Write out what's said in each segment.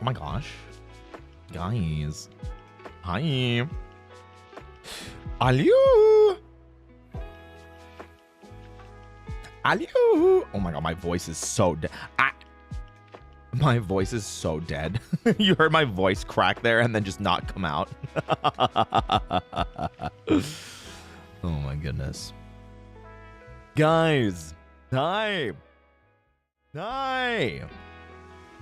Oh my gosh. Guys. Hi. Hello. Hello. Oh my god, my voice is so dead. My voice is so dead. You heard my voice crack there and then just not come out. Oh my goodness. Guys. Hi. Hi.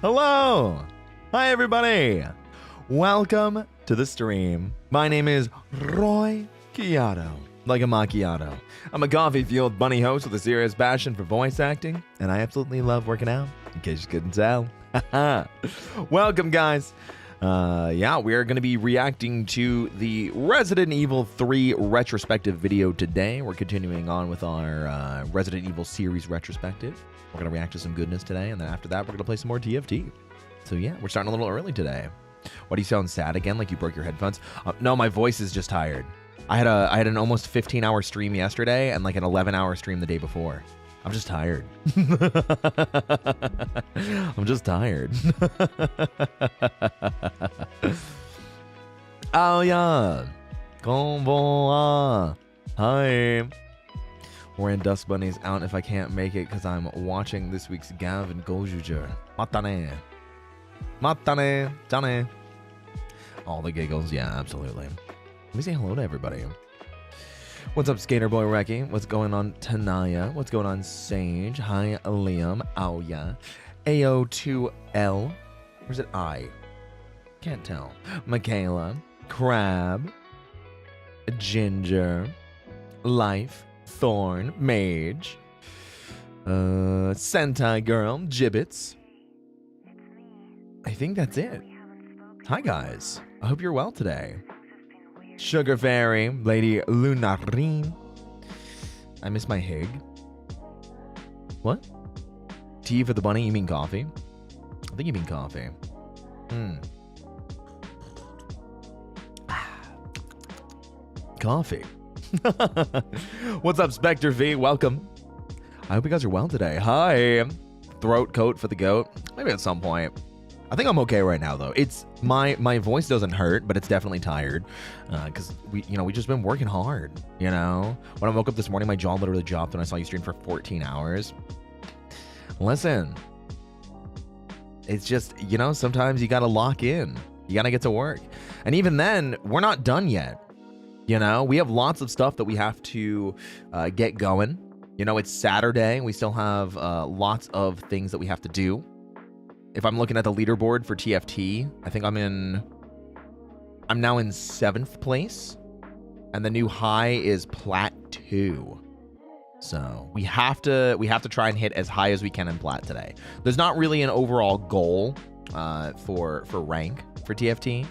Hello. Hi, everybody. Welcome to the stream. My name is Roy Chiato, like a macchiato. I'm a coffee-fueled bunny host with a serious passion for voice acting, and I absolutely love working out, in case you couldn't tell. Welcome, guys. Yeah, we are going to be reacting to the Resident Evil 3 retrospective video today. We're continuing on with our Resident Evil series retrospective. We're going to react to some goodness today, and then after that, we're going to play some more TFT. So yeah, we're starting a little early today. Why do you sound sad again, like you broke your headphones? No, my voice is just tired. I had an almost 15-hour stream yesterday and like an 11-hour stream the day before. I'm just tired. I'm just tired. Oh yeah. Konbanwa. Hi. Wearing Dust Bunnies out if I can't make it because I'm watching this week's Gavin Gojuger. Matane. Matane. Johnny. All the giggles. Yeah, absolutely. Let me say hello to everybody. What's up, Skater Boy Reki? What's going on, Tanaya? What's going on, Sage? Hi, Liam. Oh, yeah. AO2L. Where's it I? Can't tell. Michaela. Crab. Ginger. Life. Thorn. Mage. Sentai Girl. Gibbets. I think that's it. Hi, guys. I hope you're well today. Sugar Fairy, Lady Lunarine. I miss my Hig. What? Tea for the bunny? You mean coffee? I think you mean coffee. Coffee. What's up, Spectre V? Welcome. I hope you guys are well today. Hi. Throat coat for the goat. Maybe at some point. I think I'm okay right now, though. It's my voice doesn't hurt, but it's definitely tired because we just been working hard. You know, when I woke up this morning, my jaw literally dropped when I saw you stream for 14 hours. Listen, it's just, sometimes you got to lock in. You got to get to work, and even then, we're not done yet. We have lots of stuff that we have to get going. It's Saturday. We still have lots of things that we have to do. If I'm looking at the leaderboard for TFT, I think I'm now in 7th place, and the new high is Plat 2. So we have to try and hit as high as we can in Plat today. There's not really an overall goal for rank for TFT,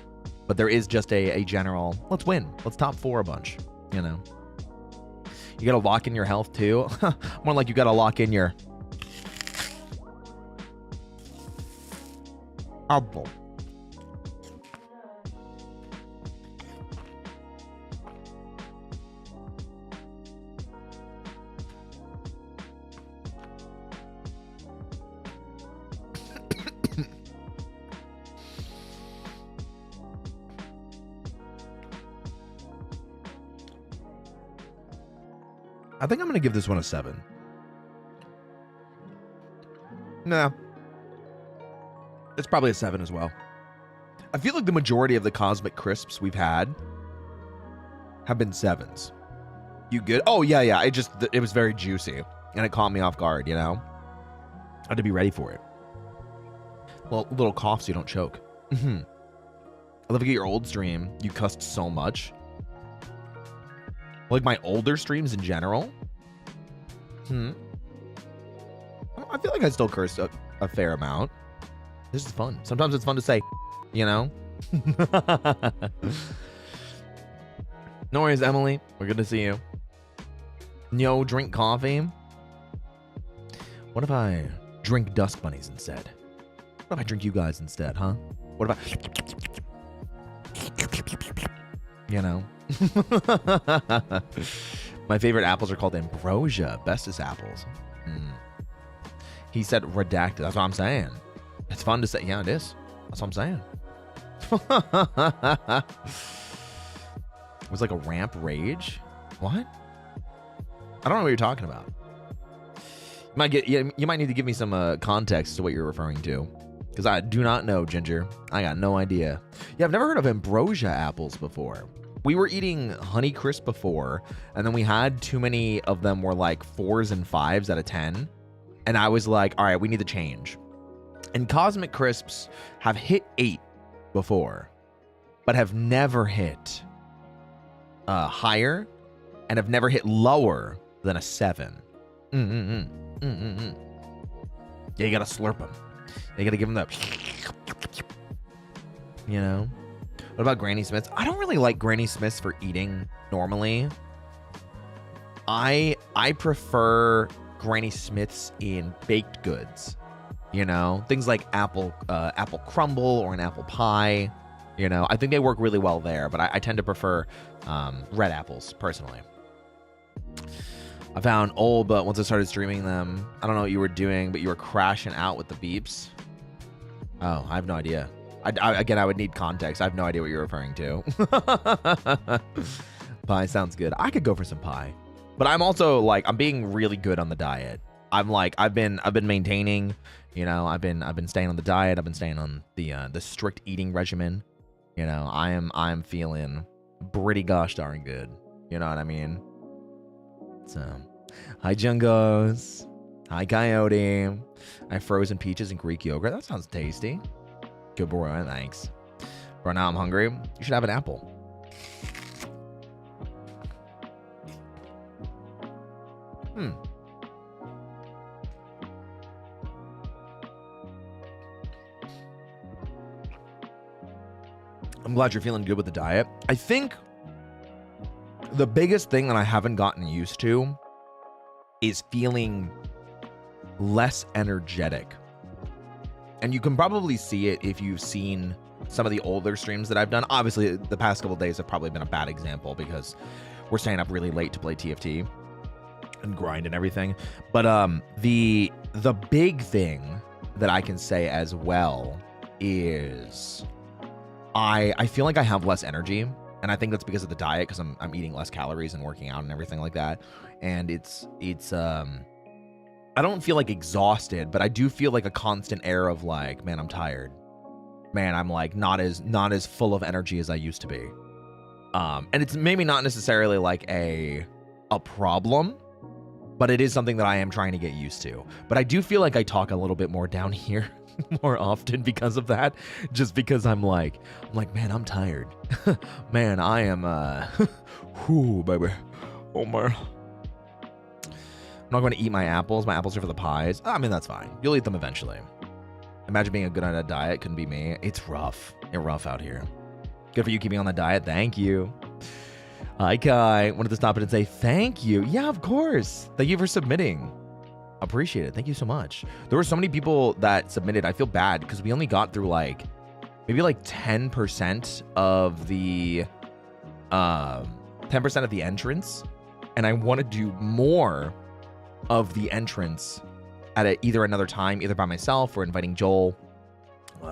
but there is just a general, let's win, let's top 4 a bunch. You gotta lock in your health too. More like you gotta lock in your apple. I think I'm going to give this one a 7. Nah. It's probably a 7 as well. I feel like the majority of the Cosmic Crisps we've had have been 7s. You good? Oh, yeah. It was very juicy, and it caught me off guard, I had to be ready for it. Well, a little cough so you don't choke. I love at your old stream. You cussed so much. Like my older streams in general. I feel like I still curse a fair amount. This is fun. Sometimes it's fun to say, No worries, Emily. We're good to see you. No, drink coffee. What if I drink Dust Bunnies instead? What if I drink you guys instead, huh? What if I... My favorite apples are called Ambrosia. Bestest apples. He said redacted. That's what I'm saying. It's fun to say. Yeah, it is. That's what I'm saying. It was like a ramp rage. What? I don't know what you're talking about. You might need to give me some context to what you're referring to, because I do not know, Ginger. I got no idea. Yeah, I've never heard of ambrosia apples before. We were eating Honeycrisp before, and then we had too many of them were like 4s and 5s out of 10. And I was like, all right, we need to change. And Cosmic Crisps have hit 8 before, but have never hit higher and have never hit lower than a 7. Yeah, you gotta slurp them. You gotta give them the, you know. What about Granny Smiths? I don't really like Granny Smiths for eating normally. I prefer Granny Smiths in baked goods. You know, things like apple crumble or an apple pie. You know, I think they work really well there, but I tend to prefer red apples personally. I found old, but once I started streaming them, I don't know what you were doing, but you were crashing out with the beeps. Oh, I have no idea. Again, I would need context. I have no idea what you're referring to. Pie sounds good. I could go for some pie, but I'm also like, I'm being really good on the diet. I'm like, I've been maintaining, you know, I've been staying on the diet. I've been staying on the strict eating regimen. You know, I'm feeling pretty gosh darn good. You know what I mean? So, hi Jungos. Hi Coyote. I have frozen peaches and Greek yogurt. That sounds tasty. Good boy, thanks. Bro, now I'm hungry. You should have an apple. I'm glad you're feeling good with the diet. I think the biggest thing that I haven't gotten used to is feeling less energetic. And you can probably see it if you've seen some of the older streams that I've done. Obviously, the past couple days have probably been a bad example because we're staying up really late to play TFT and grind and everything. But the big thing that I can say as well is I feel like I have less energy. And I think that's because of the diet, because I'm eating less calories and working out and everything like that. And it's I don't feel like exhausted, but I do feel like a constant air of like, man, I'm tired. Man, I'm like not as full of energy as I used to be. And it's maybe not necessarily like a problem, but it is something that I am trying to get used to. But I do feel like I talk a little bit more down here more often because of that, just because I'm like, man, I'm tired. Man, I am whoo, baby. Oh man. I'm not going to eat my apples. My apples are for the pies. I mean, that's fine. You'll eat them eventually. Imagine being a good on a diet. Couldn't be me. It's rough. It's rough out here. Good for you keeping on the diet. Thank you. Hi, Kai. Wanted to stop in and say thank you. Yeah, of course. Thank you for submitting. Appreciate it. Thank you so much. There were so many people that submitted. I feel bad because we only got through like maybe like 10% of the 10% of the entrance, and I want to do more of the entrance at either another time, either by myself or inviting Joel,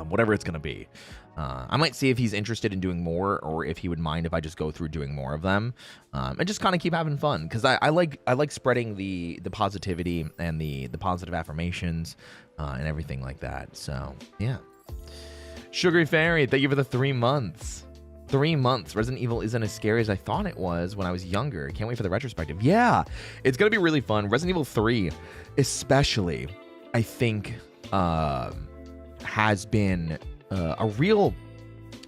whatever it's gonna be. I might see if he's interested in doing more, or if he would mind if I just go through doing more of them, and just kind of keep having fun, because I like spreading the positivity and the positive affirmations and everything like that. So yeah. Sugary Fairy, thank you for the 3 months. 3 months. Resident Evil isn't as scary as I thought it was when I was younger. Can't wait for the retrospective. Yeah, it's gonna be really fun. Resident Evil 3 especially, I think, has been a real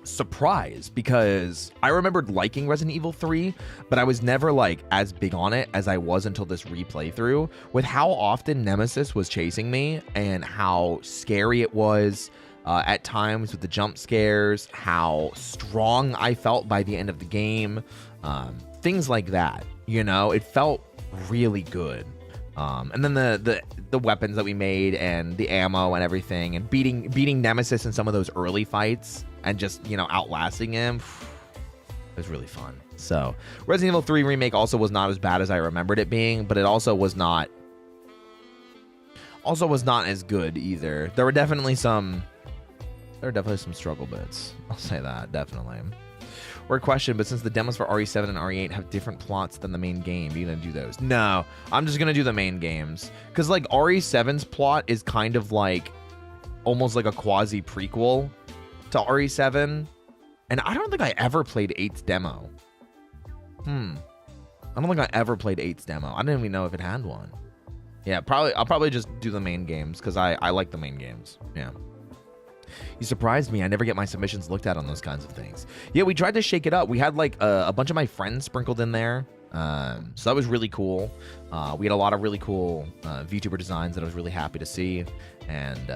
surprise, because I remembered liking Resident Evil 3, but I was never like as big on it as I was until this replay through, with how often Nemesis was chasing me and how scary it was at times with the jump scares, how strong I felt by the end of the game, things like that. You know, it felt really good. And then the weapons that we made and the ammo and everything, and beating Nemesis in some of those early fights and just, you know, outlasting him, it was really fun. So Resident Evil 3 Remake also was not as bad as I remembered it being, but it also was not as good either. There were definitely some there are definitely some struggle bits. I'll say that, definitely. Or a question, but since the demos for RE7 and RE8 have different plots than the main game, are you gonna do those? No, I'm just gonna do the main games. Because like RE7's plot is kind of like almost like a quasi prequel to RE7. And I don't think I ever played 8's demo. I don't think I ever played 8's demo. I didn't even know if it had one. Yeah, I'll probably just do the main games because I like the main games. Yeah. You surprised me. I never get my submissions looked at on those kinds of things. Yeah, we tried to shake it up. We had like a bunch of my friends sprinkled in there. So that was really cool. We had a lot of really cool VTuber designs that I was really happy to see. And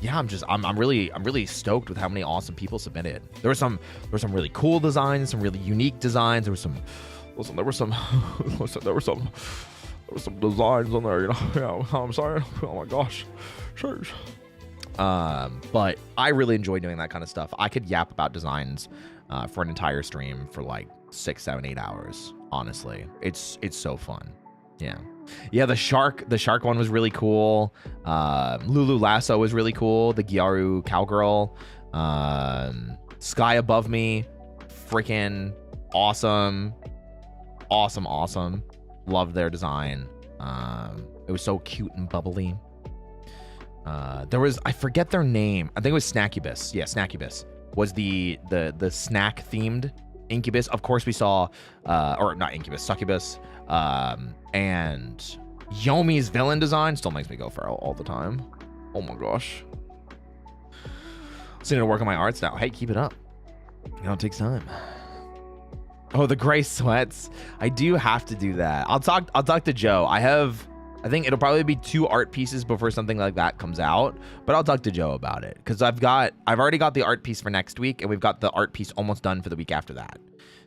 yeah, I'm really stoked with how many awesome people submitted. There were some really cool designs, some really unique designs. There were some designs on there, you know. Yeah, I'm sorry. Oh my gosh. Sure. But I really enjoy doing that kind of stuff. I could yap about designs for an entire stream for like 6, 7, 8 hours. Honestly, it's so fun. Yeah, the shark one was really cool. Lulu Lasso was really cool. The Gyaru cowgirl, Sky Above Me, freaking awesome. Loved their design. It was so cute and bubbly. There was, I forget their name. I think it was Snackubus. Yeah, Snackubus was the snack themed Incubus. Of course we saw, or not Incubus, Succubus. And Yomi's villain design still makes me go feral all the time. Oh my gosh. So I need to work on my arts now. Hey, keep it up. You know, it takes time. Oh, the gray sweats. I do have to do that. I'll talk to Joe. I think it'll probably be 2 art pieces before something like that comes out, but I'll talk to Joe about it because I've already got the art piece for next week, and we've got the art piece almost done for the week after that.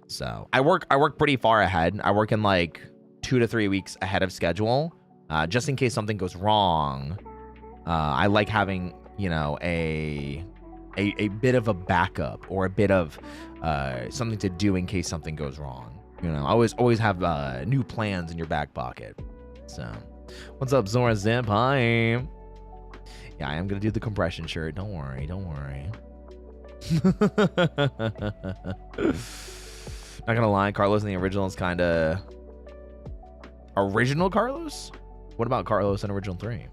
So I work pretty far ahead. I work in like 2 to 3 weeks ahead of schedule, just in case something goes wrong. I like having, you know, a bit of a backup or a bit of something to do in case something goes wrong. You know, always have new plans in your back pocket. So, what's up, Zora Zip? Hi. Yeah, I am gonna do the compression shirt. Don't worry. Not gonna lie, Carlos in the original is kind of original Carlos. What about Carlos in original 3? Did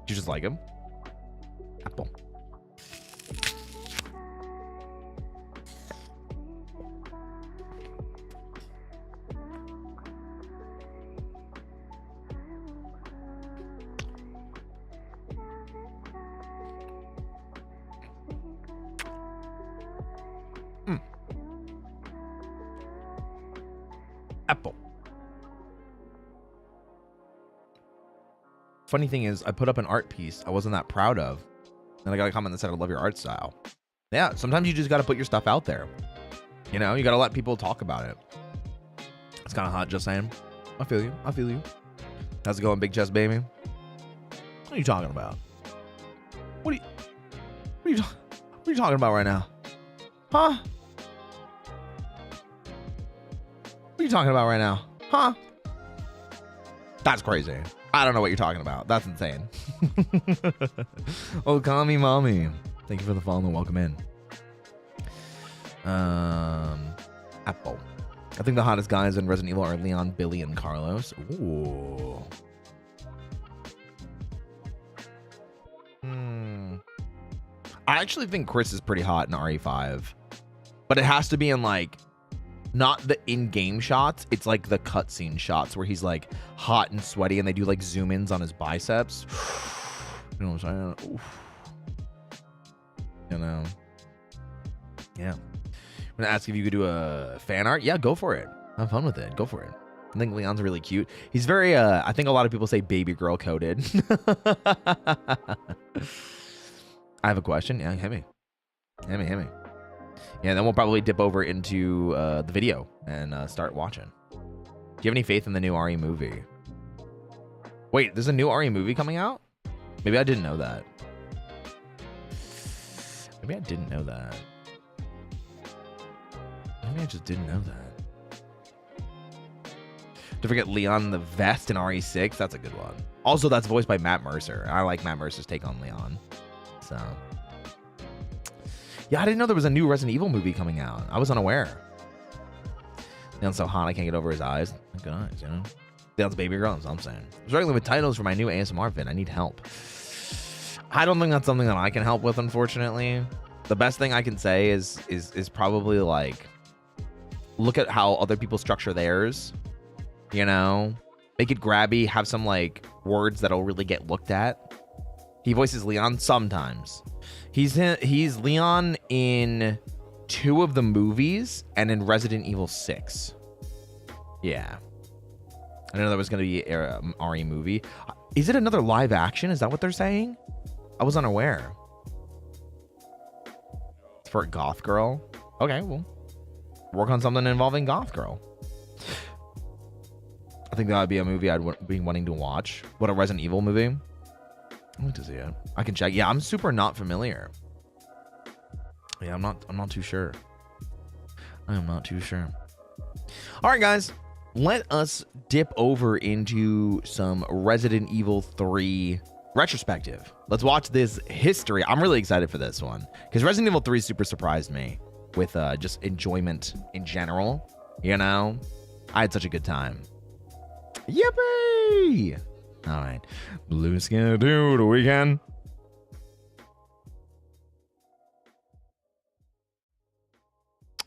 you just like him? Apple. Apple. Funny thing is, I put up an art piece I wasn't that proud of, and I got a comment that said, "I love your art style." Yeah, sometimes you just got to put your stuff out there. You know, you got to let people talk about it. It's kind of hot, just saying. I feel you. How's it going, big chest baby? What are you talking about? What are you talking about right now? Huh? What are you talking about right now? Huh? That's crazy. I don't know what you're talking about. That's insane. Oh, call me mommy. Thank you for the follow and welcome in. Apple. I think the hottest guys in Resident Evil are Leon, Billy, and Carlos. Ooh. I actually think Chris is pretty hot in RE5, but it has to be in like not the in-game shots. It's like the cutscene shots where he's like hot and sweaty, and they do like zoom-ins on his biceps. You know what I'm saying? Oof. You know. Yeah. I'm gonna ask if you could do a fan art. Yeah, go for it. Have fun with it. Go for it. I think Leon's really cute. He's very I think a lot of people say baby girl coded. I have a question. Yeah, hit me. Yeah, then we'll probably dip over into the video and start watching. Do you have any faith in the new RE movie? Wait, there's a new RE movie coming out? Maybe I didn't know that. Maybe I didn't know that. Maybe I just didn't know that. To forget Leon the Vest in RE6, that's a good one. Also, that's voiced by Matt Mercer. I like Matt Mercer's take on Leon. So, yeah, I didn't know there was a new Resident Evil movie coming out. I was unaware. Leon's so hot, I can't get over his eyes. Good eyes, you know? Leon's baby girl, that's what I'm saying. I'm struggling with titles for my new ASMR vid. I need help. I don't think that's something that I can help with, unfortunately. The best thing I can say is probably like, look at how other people structure theirs. You know, make it grabby, have some like words that'll really get looked at. He voices Leon sometimes. He's Leon in 2 of the movies and in Resident Evil 6. Yeah. I didn't know there was going to be an RE movie. Is it another live action? Is that what they're saying? I was unaware. It's for a goth girl. Okay, well, work on something involving goth girl. I think that would be a movie I'd be wanting to watch. What, a Resident Evil movie? I want to see it. I can check. Yeah, I'm super not familiar. Yeah, I'm not too sure. I am not too sure. All right, guys. Let us dip over into some Resident Evil 3 retrospective. Let's watch this history. I'm really excited for this one because Resident Evil 3 super surprised me with just enjoyment in general. You know, I had such a good time. Yippee! All right, blue skin do the weekend.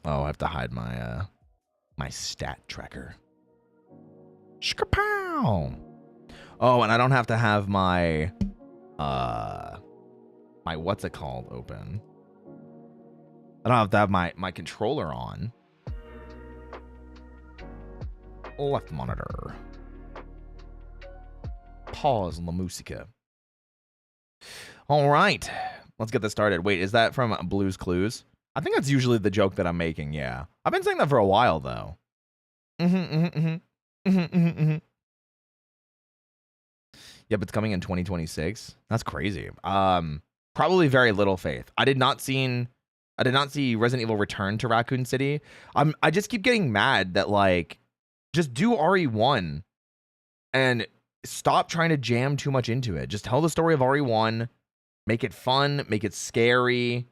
Oh, I have to hide my my stat tracker. Shkapow! Oh, and I don't have to have my my what's it called open. I don't have to have my controller on. Left monitor. Pause La Musica. All right, let's get this started. Wait, is that from Blue's Clues? I think that's usually the joke that I'm making. Yeah, I've been saying that for a while though. Yep, it's coming in 2026. That's crazy. Probably very little faith. I did not see Resident Evil Return to Raccoon City. I just keep getting mad that like, just do RE1 and stop trying to jam too much into it. Just tell the story of RE1, make it fun, make it scary.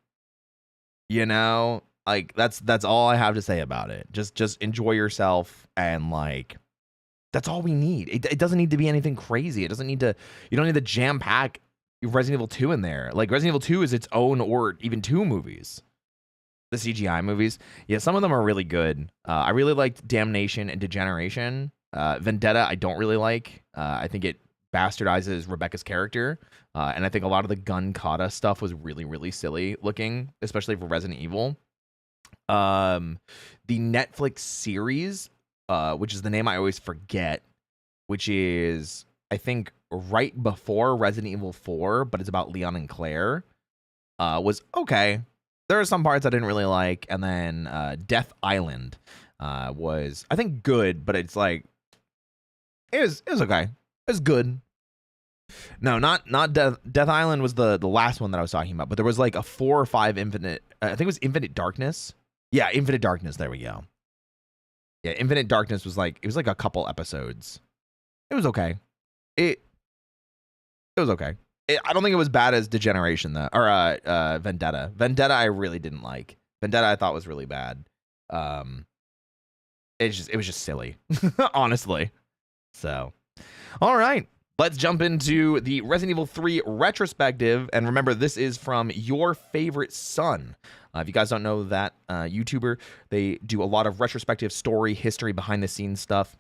You know, like that's all I have to say about it. Just enjoy yourself, and like that's all we need. It doesn't need to be anything crazy. It doesn't need to. You don't need to jam pack Resident Evil 2 in there. Like Resident Evil 2 is its own or even 2 movies. The CGI movies, yeah, some of them are really good. I really liked Damnation and Degeneration. Vendetta, I don't really like. I think it bastardizes Rebecca's character. And I think a lot of the gun kata stuff was really, really silly looking, especially for Resident Evil. The Netflix series, which is the name I always forget, which is, I think, right before Resident Evil 4, but it's about Leon and Claire, was okay. There are some parts I didn't really like. And then Death Island was, I think, good, but it's like, it was okay. It was good. No, not Death Island was the last one that I was talking about, but there was like a 4 or 5 Infinite, I think it was Infinite Darkness. Yeah, Infinite Darkness, there we go. Yeah, Infinite Darkness was like, it was like a couple episodes. It was okay. It was okay. I don't think it was bad as Degeneration though, or Vendetta. Vendetta I really didn't like. Vendetta I thought was really bad. It was just silly, honestly. So, all right. Let's jump into the Resident Evil 3 retrospective. And remember, this is from Your Favorite Son. If you guys don't know that YouTuber, they do a lot of retrospective story, history, behind-the-scenes stuff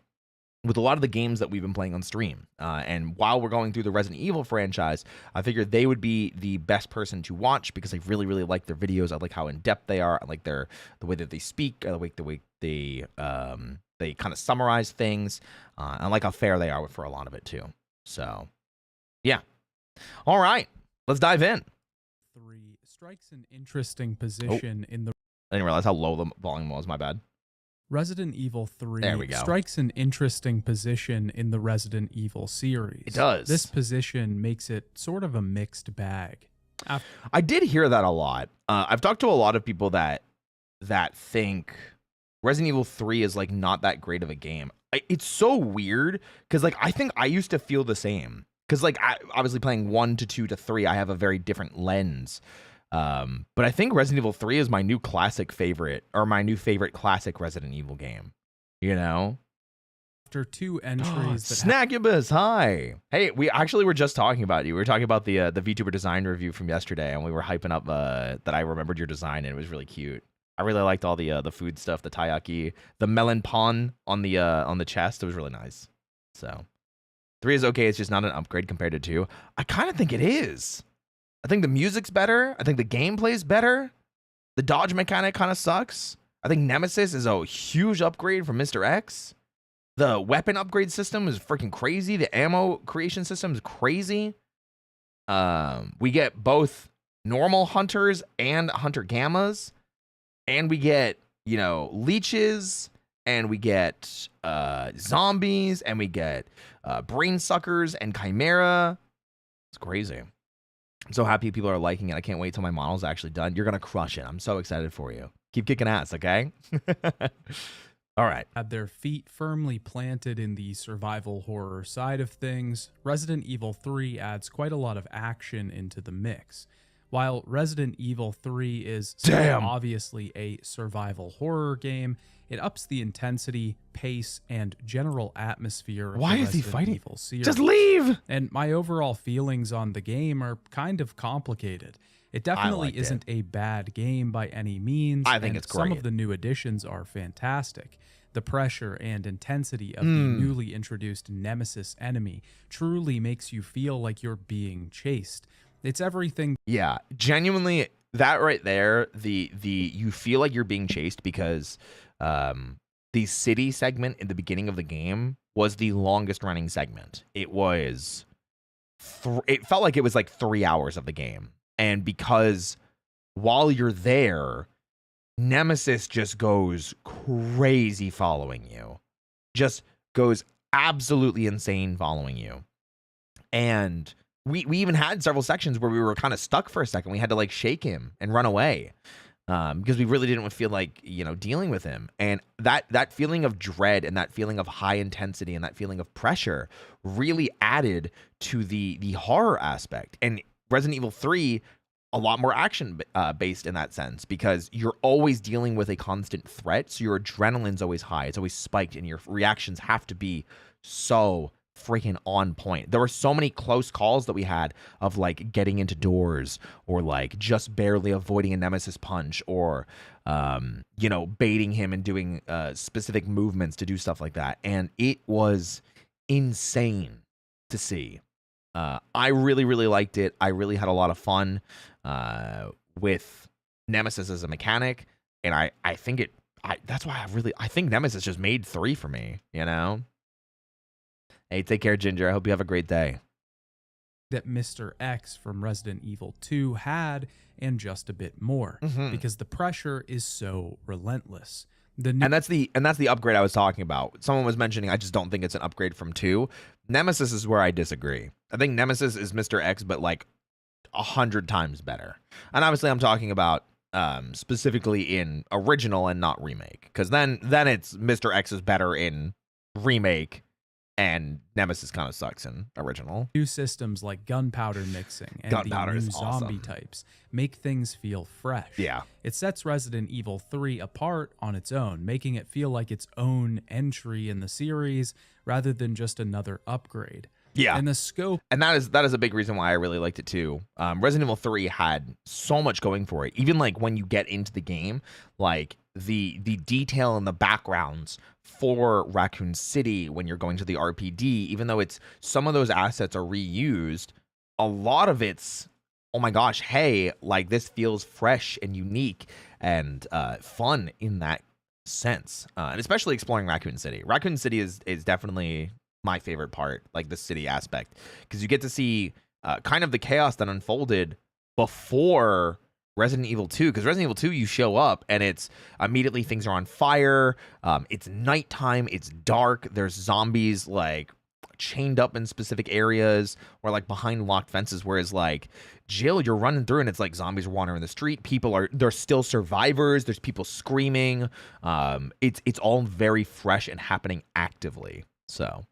with a lot of the games that we've been playing on stream. And while we're going through the Resident Evil franchise, I figured they would be the best person to watch because I really, really like their videos. I like how in-depth they are. I like the way that they speak. I like the way they kind of summarize things. I like how fair they are for a lot of it, too. So, yeah. All right. Let's dive in. 3 strikes an interesting position in the... I didn't realize how low the volume was. My bad. Resident Evil 3 there we go. Strikes an interesting position in the Resident Evil series. It does. This position makes it sort of a mixed bag. I did hear that a lot. I've talked to a lot of people that think Resident Evil 3 is like not that great of a game. It's so weird because like I think I used to feel the same because like obviously playing 1 to 2 to 3, I have a very different lens. But I think Resident Evil 3 is my new classic favorite, or my new favorite classic Resident Evil game. You know? After 2 entries that Snackubus, hi. Hey, we actually were just talking about you. We were talking about the VTuber design review from yesterday, and we were hyping up that I remembered your design, and it was really cute. I really liked all the food stuff, the taiyaki, the melon pon on the chest. It was really nice. So 3 is okay. It's just not an upgrade compared to 2. I kind of think it is. I think the music's better. I think the gameplay's better. The dodge mechanic kind of sucks. I think Nemesis is a huge upgrade from Mr. X. The weapon upgrade system is freaking crazy. The ammo creation system is crazy. We get both normal hunters and hunter gammas. And we get, you know, leeches, and we get zombies, and we get brain suckers and chimera. It's crazy. I'm so happy people are liking it. I can't wait till my model's actually done. You're going to crush it. I'm so excited for you. Keep kicking ass, okay? All right. had their feet firmly planted in the survival horror side of things, Resident Evil 3 adds quite a lot of action into the mix. While Resident Evil 3 is still obviously a survival horror game, it ups the intensity, pace, and general atmosphere of the Resident Evil series. Just leave! And my overall feelings on the game are kind of complicated. It definitely isn't a bad game by any means. I think it's great. Some of the new additions are fantastic. The pressure and intensity of the newly introduced Nemesis enemy truly makes you feel like you're being chased. It's everything. Yeah, genuinely, that right there, the you feel like you're being chased because the city segment in the beginning of the game was the longest running segment. It was, it felt like it was like 3 hours of the game. And because while you're there, Nemesis just goes crazy following you. Just goes absolutely insane following you. And we even had several sections where we were kind of stuck for a second. We had to like shake him and run away because we really didn't feel like, you know, dealing with him. And that feeling of dread and that feeling of high intensity and that feeling of pressure really added to the horror aspect. And Resident Evil 3, a lot more action based in that sense because you're always dealing with a constant threat. So your adrenaline's always high. It's always spiked and your reactions have to be so freaking on point. There were so many close calls that we had of like getting into doors or like just barely avoiding a Nemesis punch or, you know, baiting him and doing specific movements to do stuff like that. And it was insane to see. I really, really liked it. I really had a lot of fun with Nemesis as a mechanic. And I think that's why I think Nemesis just made 3 for me, you know? Hey, take care, Ginger. I hope you have a great day. That Mr. X from Resident Evil 2 had, and just a bit more, because the pressure is so relentless. And that's the upgrade I was talking about. Someone was mentioning I just don't think it's an upgrade from 2. Nemesis is where I disagree. I think Nemesis is Mr. X, but like 100 times better. And obviously I'm talking about specifically in original and not remake, because then it's Mr. X is better in remake and Nemesis kind of sucks in original. New systems like gunpowder mixing and the new zombie types make things feel fresh. Yeah. It sets Resident Evil 3 apart on its own, making it feel like its own entry in the series rather than just another upgrade. Yeah. And the scope. And that is a big reason why I really liked it too. Resident Evil 3 had so much going for it. Even like when you get into the game, like the detail and the backgrounds for Raccoon City when you're going to the RPD, even though it's some of those assets are reused, a lot of it's, oh my gosh, hey, like this feels fresh and unique and fun in that sense. And especially exploring Raccoon City. Raccoon City is definitely my favorite part, like the city aspect, because you get to see kind of the chaos that unfolded before Resident Evil 2, because Resident Evil 2, you show up and it's immediately things are on fire. It's nighttime. It's dark. There's zombies like chained up in specific areas or like behind locked fences, whereas like Jill, you're running through and it's like zombies are wandering the street. There's still survivors. There's people screaming. It's all very fresh and happening actively. So,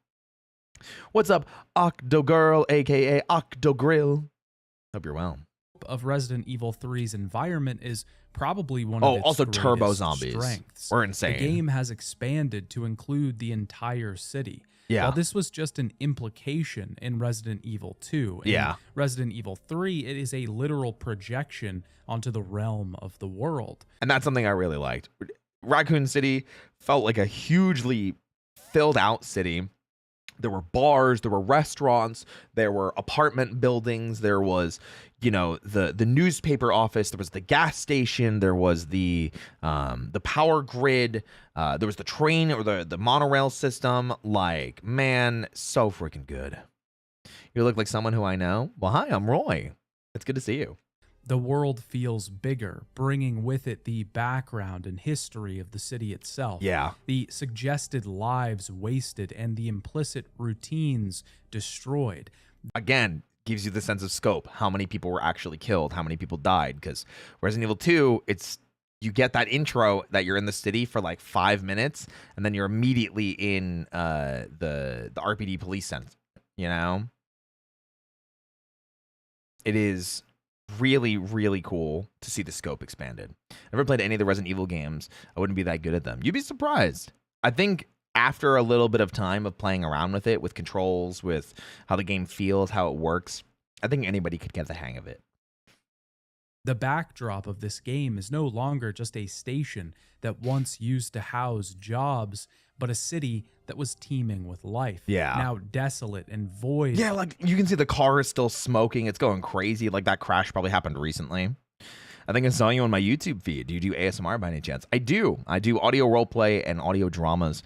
what's up, Octogirl, aka Octogrill? Hope you're well. Of Resident Evil 3's environment is probably one of its also turbo greatest zombies. strengths. We're insane. The game has expanded to include the entire city. Yeah. While this was just an implication in Resident Evil 2, in Resident Evil 3, it is a literal projection onto the realm of the world. And that's something I really liked. Raccoon City felt like a hugely filled out city. There were bars, there were restaurants, there were apartment buildings, there was, you know, the newspaper office, there was the gas station, there was the power grid, there was the train or the monorail system. Like, man, so freaking good. You look like someone who I know. Well, hi, I'm Roy. It's good to see you. The world feels bigger, bringing with it the background and history of the city itself. Yeah. The suggested lives wasted and the implicit routines destroyed. Again, gives you the sense of scope. How many people were actually killed? How many people died? Because Resident Evil 2, you get that intro that you're in the city for like 5 minutes, and then you're immediately in the RPD police center. You know? It is really, really cool to see the scope expanded. Never played any of the Resident Evil games. I wouldn't be that good at them. You'd be surprised. I think after a little bit of time of playing around with it, with controls, with how the game feels, how it works, I think anybody could get the hang of it. The backdrop of this game is no longer just a station that once used to house jobs, but a city that was teeming with life. Yeah. Now desolate and void. Yeah, like you can see the car is still smoking. It's going crazy. Like that crash probably happened recently. I think I saw you on my YouTube feed. Do you do ASMR by any chance? I do. I do audio roleplay and audio dramas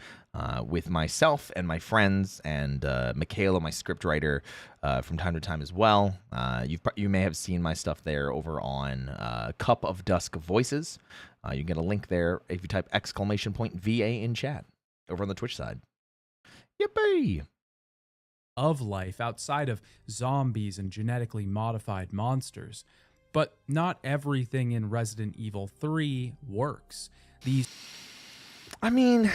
with myself and my friends and Michaela, my scriptwriter, from time to time as well. You may have seen my stuff there over on Cup of Dusk Voices. You can get a link there if you type !VA in chat over on the Twitch side. Yippee! Of life outside of zombies and genetically modified monsters. But not everything in Resident Evil 3 works. I mean,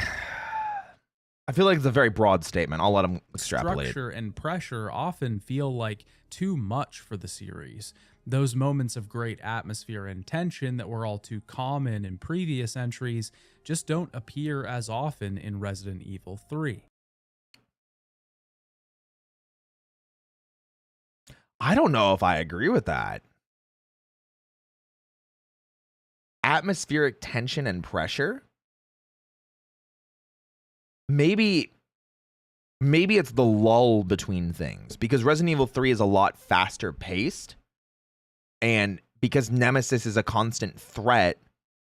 I feel like it's a very broad statement. I'll let them extrapolate. Structure and pressure often feel like too much for the series. Those moments of great atmosphere and tension that were all too common in previous entries just don't appear as often in Resident Evil 3. I don't know if I agree with that. Atmospheric tension and pressure? Maybe it's the lull between things, because Resident Evil 3 is a lot faster paced, and because Nemesis is a constant threat,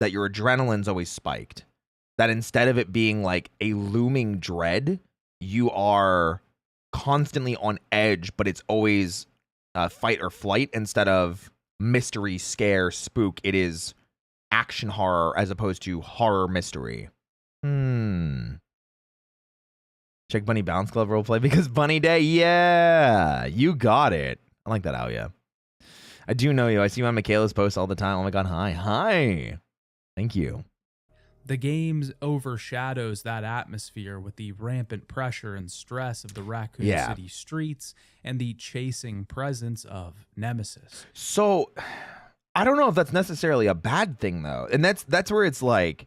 that your adrenaline's always spiked, that instead of it being like a looming dread, you are constantly on edge, but it's always fight or flight instead of mystery, scare, spook. It is action horror as opposed to horror mystery. Check Bunny Bounce Club roleplay because Bunny Day. Yeah, you got it. I like that out, yeah. I do know you. I see my Michaela's posts all the time. Oh my god, hi. Hi. Thank you. The game overshadows that atmosphere with the rampant pressure and stress of the Raccoon City streets and the chasing presence of Nemesis. So, I don't know if that's necessarily a bad thing, though. And that's where it's like,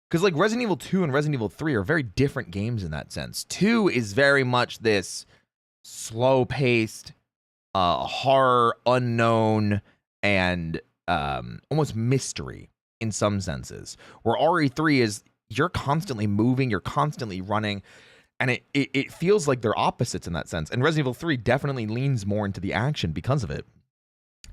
because like Resident Evil 2 and Resident Evil 3 are very different games in that sense. 2 is very much this slow-paced, horror, unknown, and almost mystery in some senses. Where RE3 is, you're constantly moving, you're constantly running, and it feels like they're opposites in that sense. And Resident Evil 3 definitely leans more into the action because of it.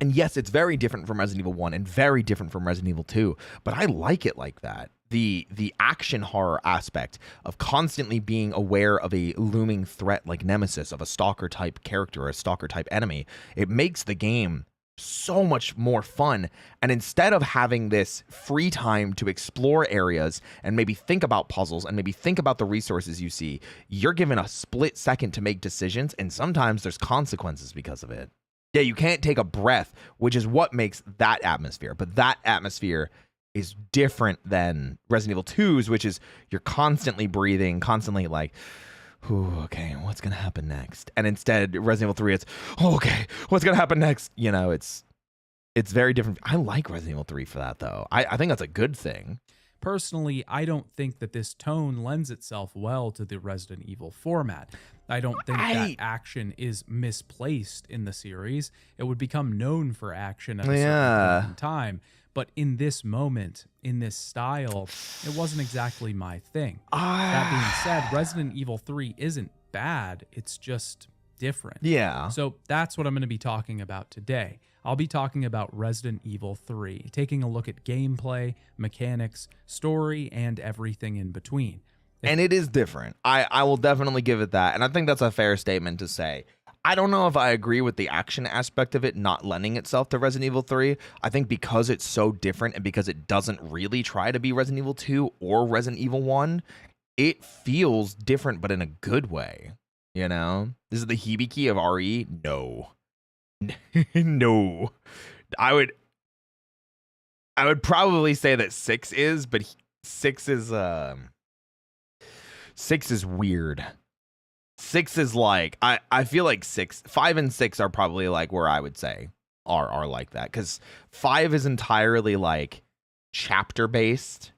And yes, it's very different from Resident Evil 1 and very different from Resident Evil 2, but I like it like that. The action horror aspect of constantly being aware of a looming threat like Nemesis, of a stalker type character or a stalker type enemy, it makes the game so much more fun. And instead of having this free time to explore areas and maybe think about puzzles and maybe think about the resources you see, you're given a split second to make decisions, and sometimes there's consequences because of it. Yeah, you can't take a breath, which is what makes that atmosphere. But that atmosphere is different than Resident Evil 2's, which is you're constantly breathing, constantly like, ooh, okay, what's going to happen next? And instead, Resident Evil 3, it's, oh, okay, what's going to happen next? You know, it's very different. I like Resident Evil 3 for that, though. I think that's a good thing. Personally, I don't think that this tone lends itself well to the Resident Evil format. I don't think that action is misplaced in the series. It would become known for action at a certain point in time. But in this moment, in this style, it wasn't exactly my thing. That being said, Resident Evil 3 isn't bad. It's just different. Yeah. So that's what I'm going to be talking about today. I'll be talking about Resident Evil 3, taking a look at gameplay, mechanics, story, and everything in between. And it is different. I will definitely give it that. And I think that's a fair statement to say. I don't know if I agree with the action aspect of it not lending itself to Resident Evil 3. I think because it's so different and because it doesn't really try to be Resident Evil 2 or Resident Evil 1, it feels different, but in a good way. You know? This is the hibiki of RE? No. No. I would probably say that 6 is, but 6 is 6 is weird. 6 is like, I feel like 5 and 6 are probably like where I would say are like that, because 5 is entirely like chapter based,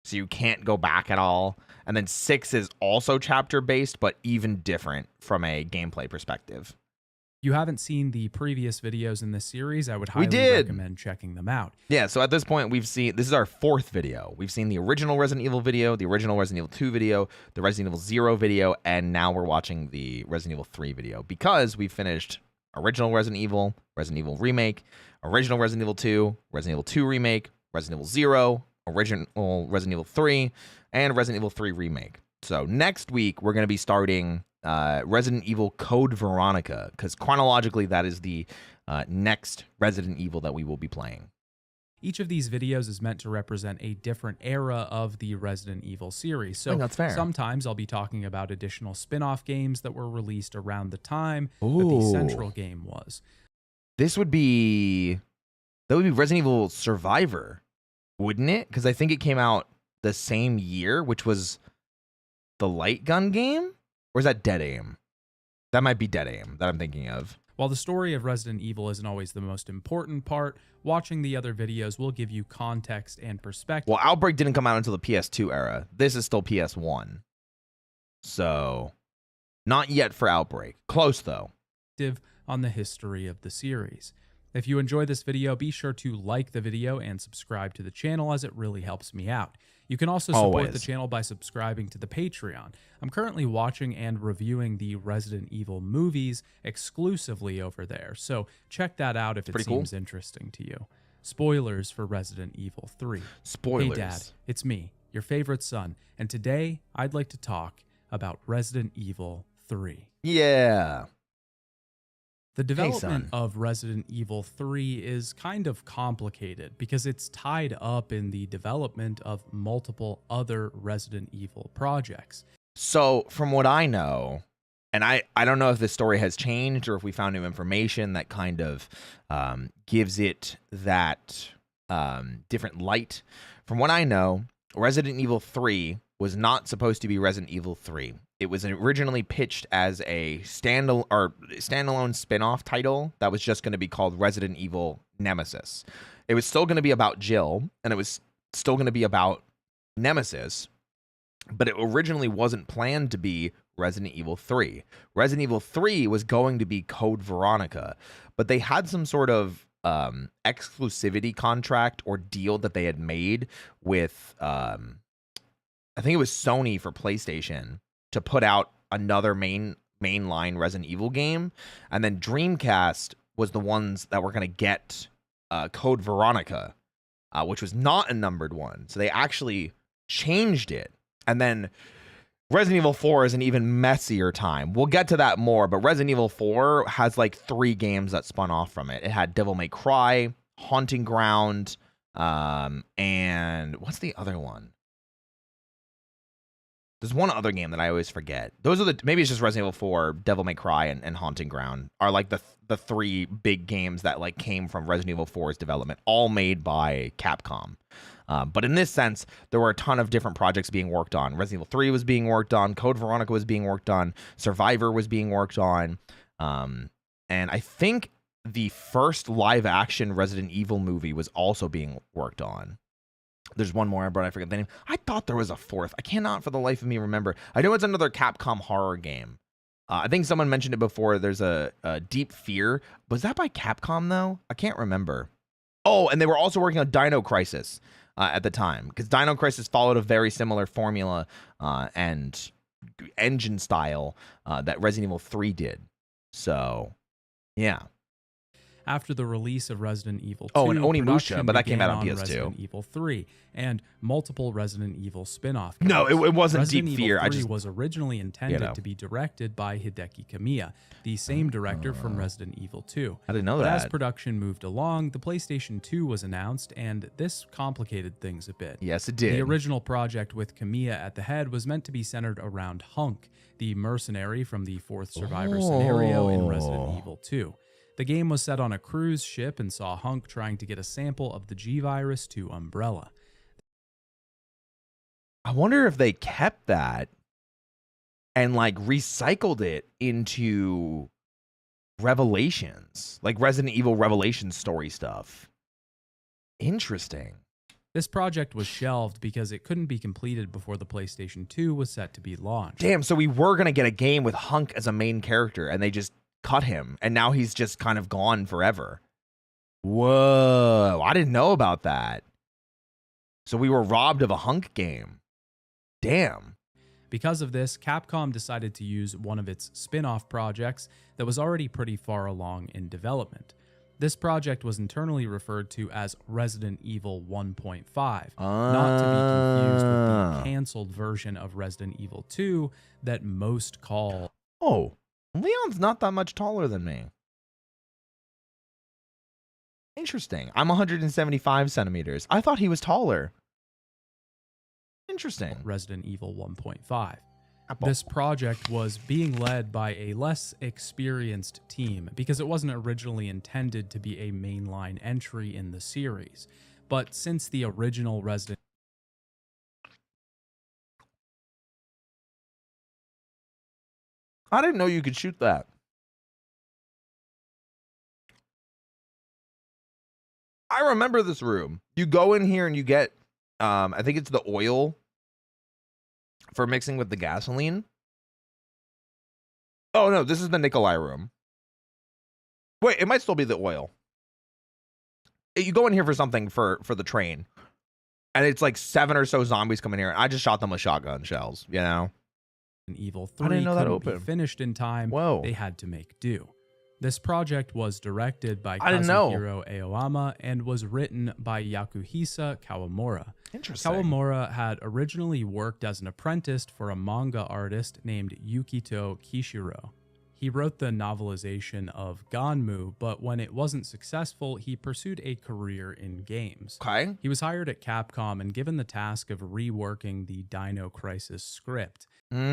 so you can't go back at all, and then 6 is also chapter based but even different from a gameplay perspective. You haven't seen the previous videos in this series, I would highly recommend checking them out. Yeah, so at this point, we've seen, this is our 4th video. We've seen the original Resident Evil video, the original Resident Evil 2 video, the Resident Evil 0 video, and now we're watching the Resident Evil 3 video because we finished original Resident Evil Remake, original Resident Evil 2, Resident Evil 2 Remake, Resident Evil 0, original Resident Evil 3, and Resident Evil 3 Remake. So next week, we're going to be starting Resident Evil Code Veronica, because chronologically that is the next Resident Evil that we will be playing. Each of these videos is meant to represent a different era of the Resident Evil series. So that's fair. Sometimes I'll be talking about additional spin-off games that were released around the time that the central game was. That would be Resident Evil Survivor, wouldn't it? Because I think it came out the same year, which was the light gun game? Or is that Dead Aim? That might be Dead Aim that I'm thinking of. While the story of Resident Evil isn't always the most important part, watching the other videos will give you context and perspective. Well, Outbreak didn't come out until the PS2 era. This is still PS1. So, not yet for Outbreak. Close, though. On the history of the series. If you enjoy this video, be sure to like the video and subscribe to the channel, as it really helps me out. You can also support the channel by subscribing to the Patreon. I'm currently watching and reviewing the Resident Evil movies exclusively over there, so check that out if it seems interesting to you. Spoilers for Resident Evil 3. Spoilers. Hey Dad, it's me, your favorite son, and today I'd like to talk about Resident Evil 3. Yeah. The development of Resident Evil 3 is kind of complicated because it's tied up in the development of multiple other Resident Evil projects. So, from what I know, and I don't know if this story has changed or if we found new information that kind of gives it that different light. From what I know, Resident Evil 3 was not supposed to be Resident Evil 3. It was originally pitched as a standalone spin-off title that was just going to be called Resident Evil Nemesis. It was still going to be about Jill, and it was still going to be about Nemesis, but it originally wasn't planned to be Resident Evil 3. Resident Evil 3 was going to be Code Veronica, but they had some sort of exclusivity contract or deal that they had made with, I think it was Sony for PlayStation, to put out another mainline Resident Evil game, and then Dreamcast was the ones that were going to get Code Veronica, which was not a numbered one. So they actually changed it, and then Resident Evil 4 is an even messier time. We'll get to that more, but Resident Evil 4 has like 3 games that spun off from it. It had Devil May Cry, Haunting Ground, and what's the other one? There's one other game that I always forget. Those are maybe it's just Resident Evil 4, Devil May Cry, and Haunting Ground are like the 3 big games that like came from Resident Evil 4's development, all made by Capcom. But in this sense, there were a ton of different projects being worked on. Resident Evil 3 was being worked on. Code Veronica was being worked on. Survivor was being worked on. And I think the first live-action Resident Evil movie was also being worked on. There's one more, but I forget the name. I thought there was a 4th. I cannot for the life of me remember. I know it's another Capcom horror game. I think someone mentioned it before. There's a Deep Fear. Was that by Capcom, though? I can't remember. Oh, and they were also working on Dino Crisis at the time, because Dino Crisis followed a very similar formula and engine style that Resident Evil 3 did. So, yeah. After the release of Resident Evil 2, oh, and Onimusha, production but that came out on began PS2. Resident Evil 3 and multiple Resident Evil spin-off games. No, it wasn't Resident Deep Evil Fear. 3 was originally intended to be directed by Hideki Kamiya, the same director from Resident Evil 2. I didn't know But that. as production moved along, the PlayStation 2 was announced, and this complicated things a bit. Yes, it did. The original project with Kamiya at the head was meant to be centered around Hunk, the mercenary from the 4th Survivor scenario in Resident Evil 2. The game was set on a cruise ship and saw Hunk trying to get a sample of the G-Virus to Umbrella. I wonder if they kept that and like recycled it into Revelations, like Resident Evil Revelations story stuff. Interesting. This project was shelved because it couldn't be completed before the PlayStation 2 was set to be launched. Damn, so we were going to get a game with Hunk as a main character, and they just cut him, and now he's just kind of gone forever. Whoa, I didn't know about that. So we were robbed of a Hunk game. Damn. Because of this, Capcom decided to use one of its spin-off projects that was already pretty far along in development. This project was internally referred to as Resident Evil 1.5, not to be confused with the canceled version of Resident Evil 2 that most call... Oh, Leon's not that much taller than me. Interesting. I'm 175 centimeters. I thought he was taller. Interesting. Resident Evil 1.5. This project was being led by a less experienced team because it wasn't originally intended to be a mainline entry in the series. But since the original Resident I didn't know you could shoot that. I remember this room. You go in here and you get, I think it's the oil for mixing with the gasoline. Oh, no, this is the Nikolai room. Wait, it might still be the oil. You go in here for something for the train, and it's like 7 or so zombies coming here, and I just shot them with shotgun shells, you know? Evil I didn't 3 know that couldn't be open. finished in time. Whoa. They had to make do. This project was directed by I didn't know. Kazuhiro Aoyama and was written by Yakuhisa Kawamura. Interesting. Kawamura had originally worked as an apprentice for a manga artist named Yukito Kishiro. He wrote the novelization of Ganmu, but when it wasn't successful, he pursued a career in games. Okay. He was hired at Capcom and given the task of reworking the Dino Crisis script. That's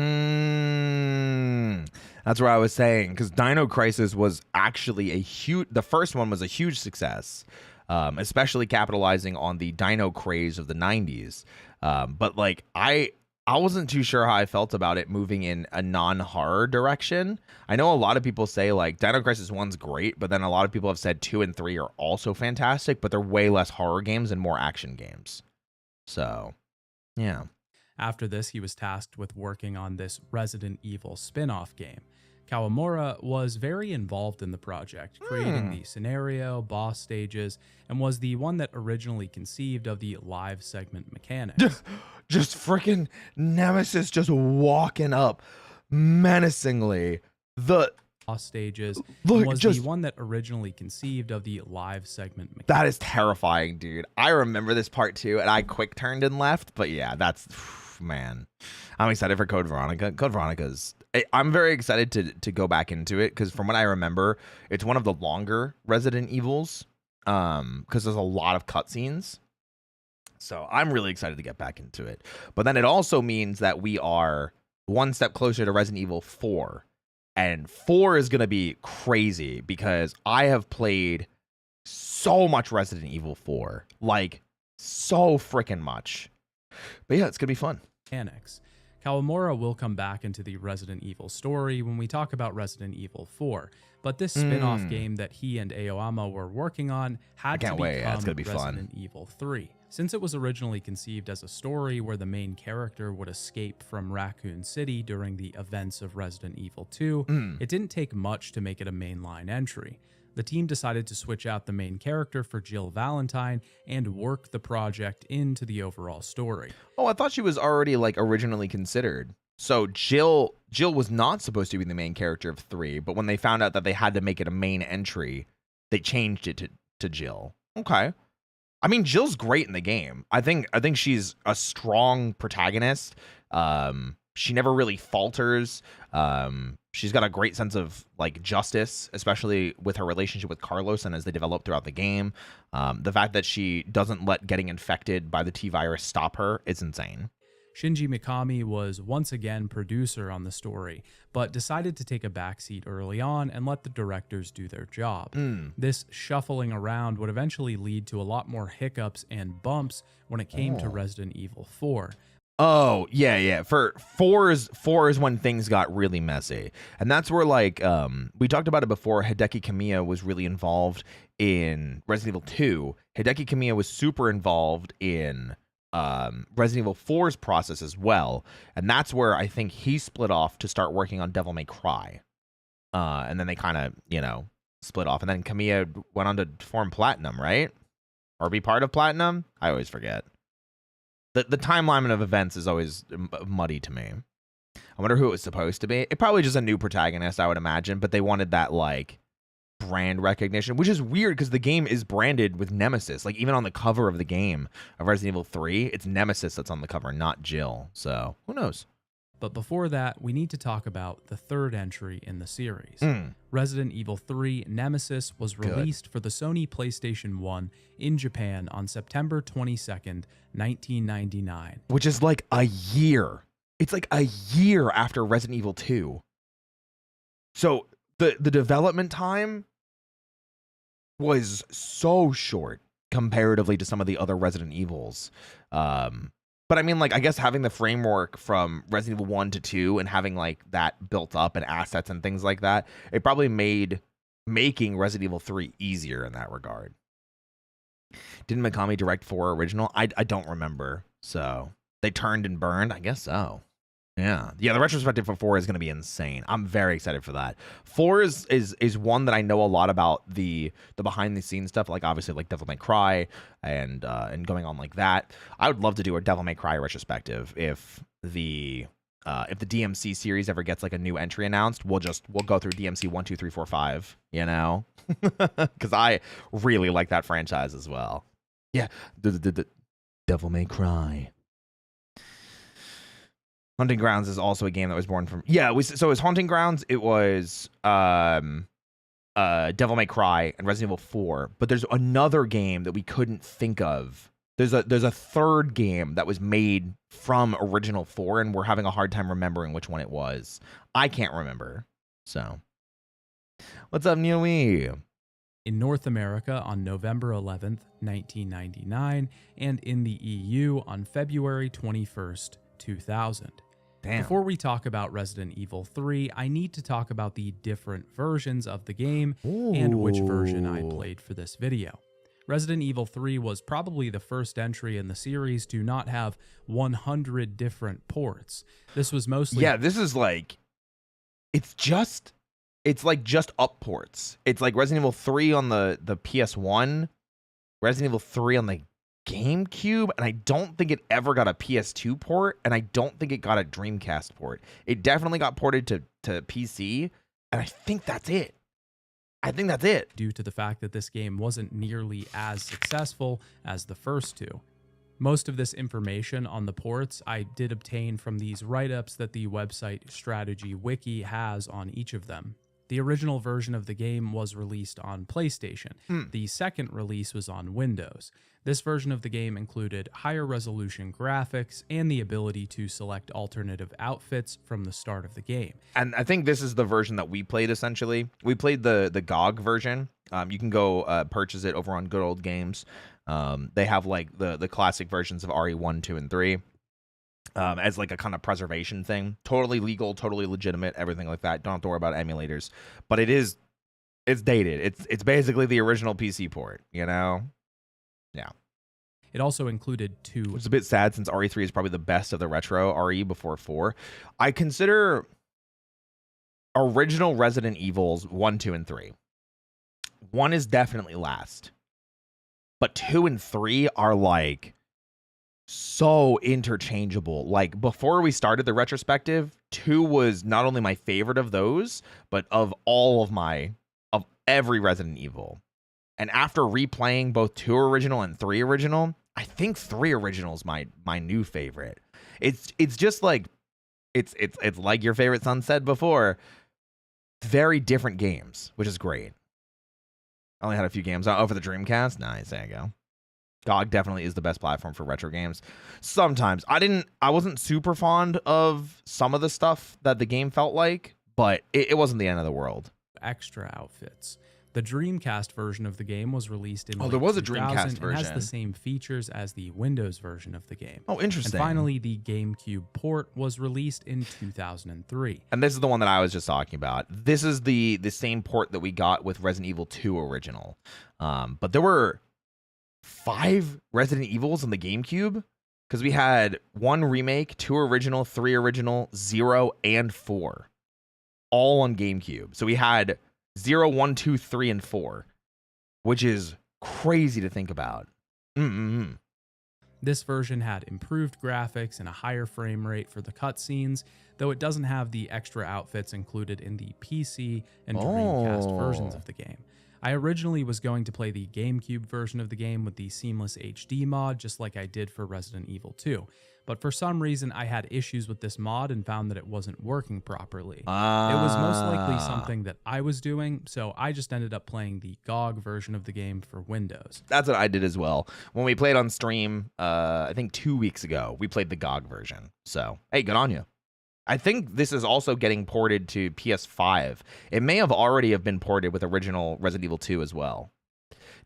what I was saying, because Dino Crisis was actually the first one was a huge success, especially capitalizing on the dino craze of the 90s. But like I wasn't too sure how I felt about it moving in a non-horror direction. I know a lot of people say like Dino Crisis 1's great, but then a lot of people have said 2 and 3 are also fantastic, but they're way less horror games and more action games. So, yeah. After this, he was tasked with working on this Resident Evil spin-off game. Kawamura was very involved in the project, creating the scenario, boss stages, and was the one that originally conceived of the live segment mechanics. Just freaking Nemesis just walking up menacingly. The Boss stages Look, was just- the one that originally conceived of the live segment mechanics. that is terrifying, dude. I remember this part too, and I quick turned and left. But yeah, that's man, I'm excited for Code Veronica. Code Veronica's. I'm very excited to go back into it because from what I remember, it's one of the longer Resident Evils. Because there's a lot of cutscenes. So I'm really excited to get back into it. But then it also means that we are one step closer to Resident Evil 4. And 4 is going to be crazy because I have played so much Resident Evil 4. Like, so freaking much. But yeah, it's going to be fun. Mechanics. Kawamura will come back into the Resident Evil story when we talk about Resident Evil 4, but this spin-off game that he and Aoyama were working on had to become Resident Evil 3. Since it was originally conceived as a story where the main character would escape from Raccoon City during the events of Resident Evil 2, it didn't take much to make it a mainline entry. The team decided to switch out the main character for Jill Valentine and work the project into the overall story. Oh, I thought she was already like originally considered. So Jill was not supposed to be the main character of 3, but when they found out that they had to make it a main entry, they changed it to Jill. Okay. I mean, Jill's great in the game. I think she's a strong protagonist. She never really falters. She's got a great sense of like justice, especially with her relationship with Carlos and as they develop throughout the game. The fact that she doesn't let getting infected by the T-virus stop her is insane. Shinji Mikami was once again producer on the story, but decided to take a backseat early on and let the directors do their job. This shuffling around would eventually lead to a lot more hiccups and bumps when it came to Resident Evil 4. Oh, yeah. For 4 is when things got really messy. And that's where, like, we talked about it before, Hideki Kamiya was really involved in Resident Evil 2. Hideki Kamiya was super involved in Resident Evil 4's process as well. And that's where I think he split off to start working on Devil May Cry. And then they kind of, split off. And then Kamiya went on to form Platinum, right? Or be part of Platinum? I always forget. The timeline of events is always muddy to me. I wonder who it was supposed to be. It probably just a new protagonist, I would imagine, but they wanted that like brand recognition, which is weird because the game is branded with Nemesis. Like even on the cover of the game of Resident Evil 3, it's Nemesis that's on the cover, not Jill. So who knows? But before that, we need to talk about the third entry in the series. Resident Evil 3 Nemesis was released for the Sony PlayStation 1 in Japan on September 22nd, 1999. Which is like a year. It's like a year after Resident Evil 2. So the development time was so short comparatively to some of the other Resident Evils. But I mean, like, I guess having the framework from Resident Evil 1 to 2 and having, like, that built up and assets and things like that, it probably made making Resident Evil 3 easier in that regard. Didn't Mikami direct 4 original? I don't remember. So they turned and burned? I guess so. Yeah, the retrospective for 4 is going to be insane. I'm very excited for that. 4 is one that I know a lot about the behind the scenes stuff, like obviously like Devil May Cry and going on like that. I would love to do a Devil May Cry retrospective if the DMC series ever gets like a new entry announced. We'll go through DMC 1, 2, 3, 4, 5. Because I really like that franchise as well. Yeah, the Devil May Cry. Hunting Grounds is also a game that was born from... Yeah, so it was Hunting Grounds, it was Devil May Cry, and Resident Evil 4. But there's another game that we couldn't think of. There's a third game that was made from original 4, and we're having a hard time remembering which one it was. I can't remember. So, what's up, Neowee? In North America on November 11th, 1999, and in the EU on February 21st, 2000. Damn. Before we talk about Resident Evil 3, I need to talk about the different versions of the game and which version I played for this video. Resident Evil 3 was probably the first entry in the series to not have 100 different ports. This was mostly... Yeah, this is like... It's like just up ports. It's like Resident Evil 3 on the PS1, Resident Evil 3 on the GameCube, and I don't think it ever got a PS2 port, and I don't think it got a Dreamcast port. It definitely got ported to PC, and I think that's it. Due to the fact that this game wasn't nearly as successful as the first two. Most of this information on the ports I did obtain from these write-ups that the website Strategy Wiki has on each of them. The original version of the game was released on PlayStation. The second release was on Windows. This version of the game included higher resolution graphics and the ability to select alternative outfits from the start of the game. And I think this is the version that we played, essentially. We played the GOG version. You can go purchase it over on Good Old Games. They have like the classic versions of RE1, 2, and 3. As like a kind of preservation thing. Totally legal, totally legitimate, everything like that. Don't have to worry about emulators. But it's dated. It's basically the original PC port, you know? Yeah. It also included Which is a bit sad since RE3 is probably the best of the retro RE before 4. I consider original Resident Evils 1, 2, and 3. 1 is definitely last. But 2 and 3 are like so interchangeable. Like before we started the retrospective, 2 was not only my favorite of those, but of every Resident Evil. And after replaying both 2 original and 3 original, I think 3 original is my new favorite. It's just like it's like your favorite son said before, very different games, which is great. I only had a few games for the Dreamcast. Nice, there you go. GOG definitely is the best platform for retro games. Sometimes I wasn't super fond of some of the stuff that the game felt like, but it wasn't the end of the world. Extra outfits. The Dreamcast version of the game was released in there was a Dreamcast version. and has the same features as the Windows version of the game. Oh, interesting. And finally, the GameCube port was released in 2003. And this is the one that I was just talking about. This is the same port that we got with Resident Evil 2 original. But there were 5 Resident Evils on the GameCube, because we had 1 remake, 2 original, 3 original, 0, and 4, all on GameCube. So we had 0, 1, 2, 3, and 4, which is crazy to think about. This version had improved graphics and a higher frame rate for the cutscenes, though it doesn't have the extra outfits included in the PC and Dreamcast versions of the game. I originally was going to play the GameCube version of the game with the Seamless HD mod, just like I did for Resident Evil 2. But for some reason, I had issues with this mod and found that it wasn't working properly. It was most likely something that I was doing, so I just ended up playing the GOG version of the game for Windows. That's what I did as well. When we played on stream, I think 2 weeks ago, we played the GOG version. So, hey, good on you. I think this is also getting ported to PS5. It may have already have been ported with original Resident Evil 2 as well.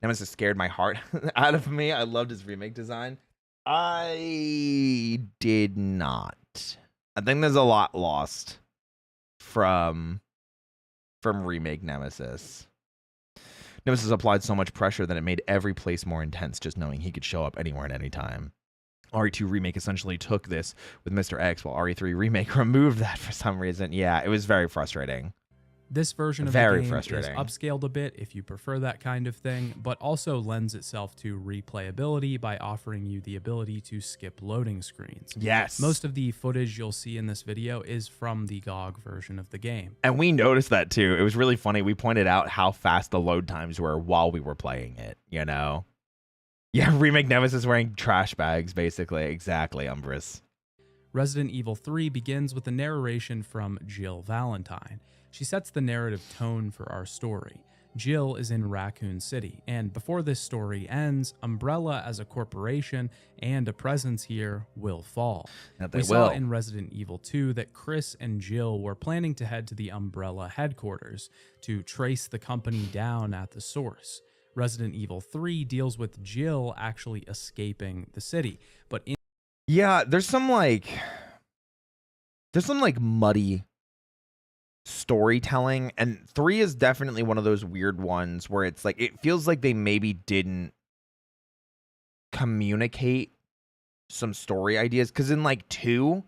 Nemesis scared my heart out of me. I loved his remake design. I did not. I think there's a lot lost from remake Nemesis. Nemesis applied so much pressure that it made every place more intense, just knowing he could show up anywhere at any time. RE2 Remake essentially took this with Mr. X, while RE3 Remake removed that for some reason. Yeah, it was very frustrating. This version of the game is upscaled a bit if you prefer that kind of thing, but also lends itself to replayability by offering you the ability to skip loading screens. Yes. Most of the footage you'll see in this video is from the GOG version of the game. And we noticed that too. It was really funny. We pointed out how fast the load times were while we were playing it, you know? Yeah, Remake Nemesis wearing trash bags, basically. Exactly, Umbrus. Resident Evil 3 begins with a narration from Jill Valentine. She sets the narrative tone for our story. Jill is in Raccoon City, and before this story ends, Umbrella as a corporation and a presence here will fall. We saw in Resident Evil 2 that Chris and Jill were planning to head to the Umbrella headquarters to trace the company down at the source. Resident Evil 3 deals with Jill actually escaping the city, but there's some muddy storytelling, and 3 is definitely one of those weird ones where it's like it feels like they maybe didn't communicate some story ideas, because in like 2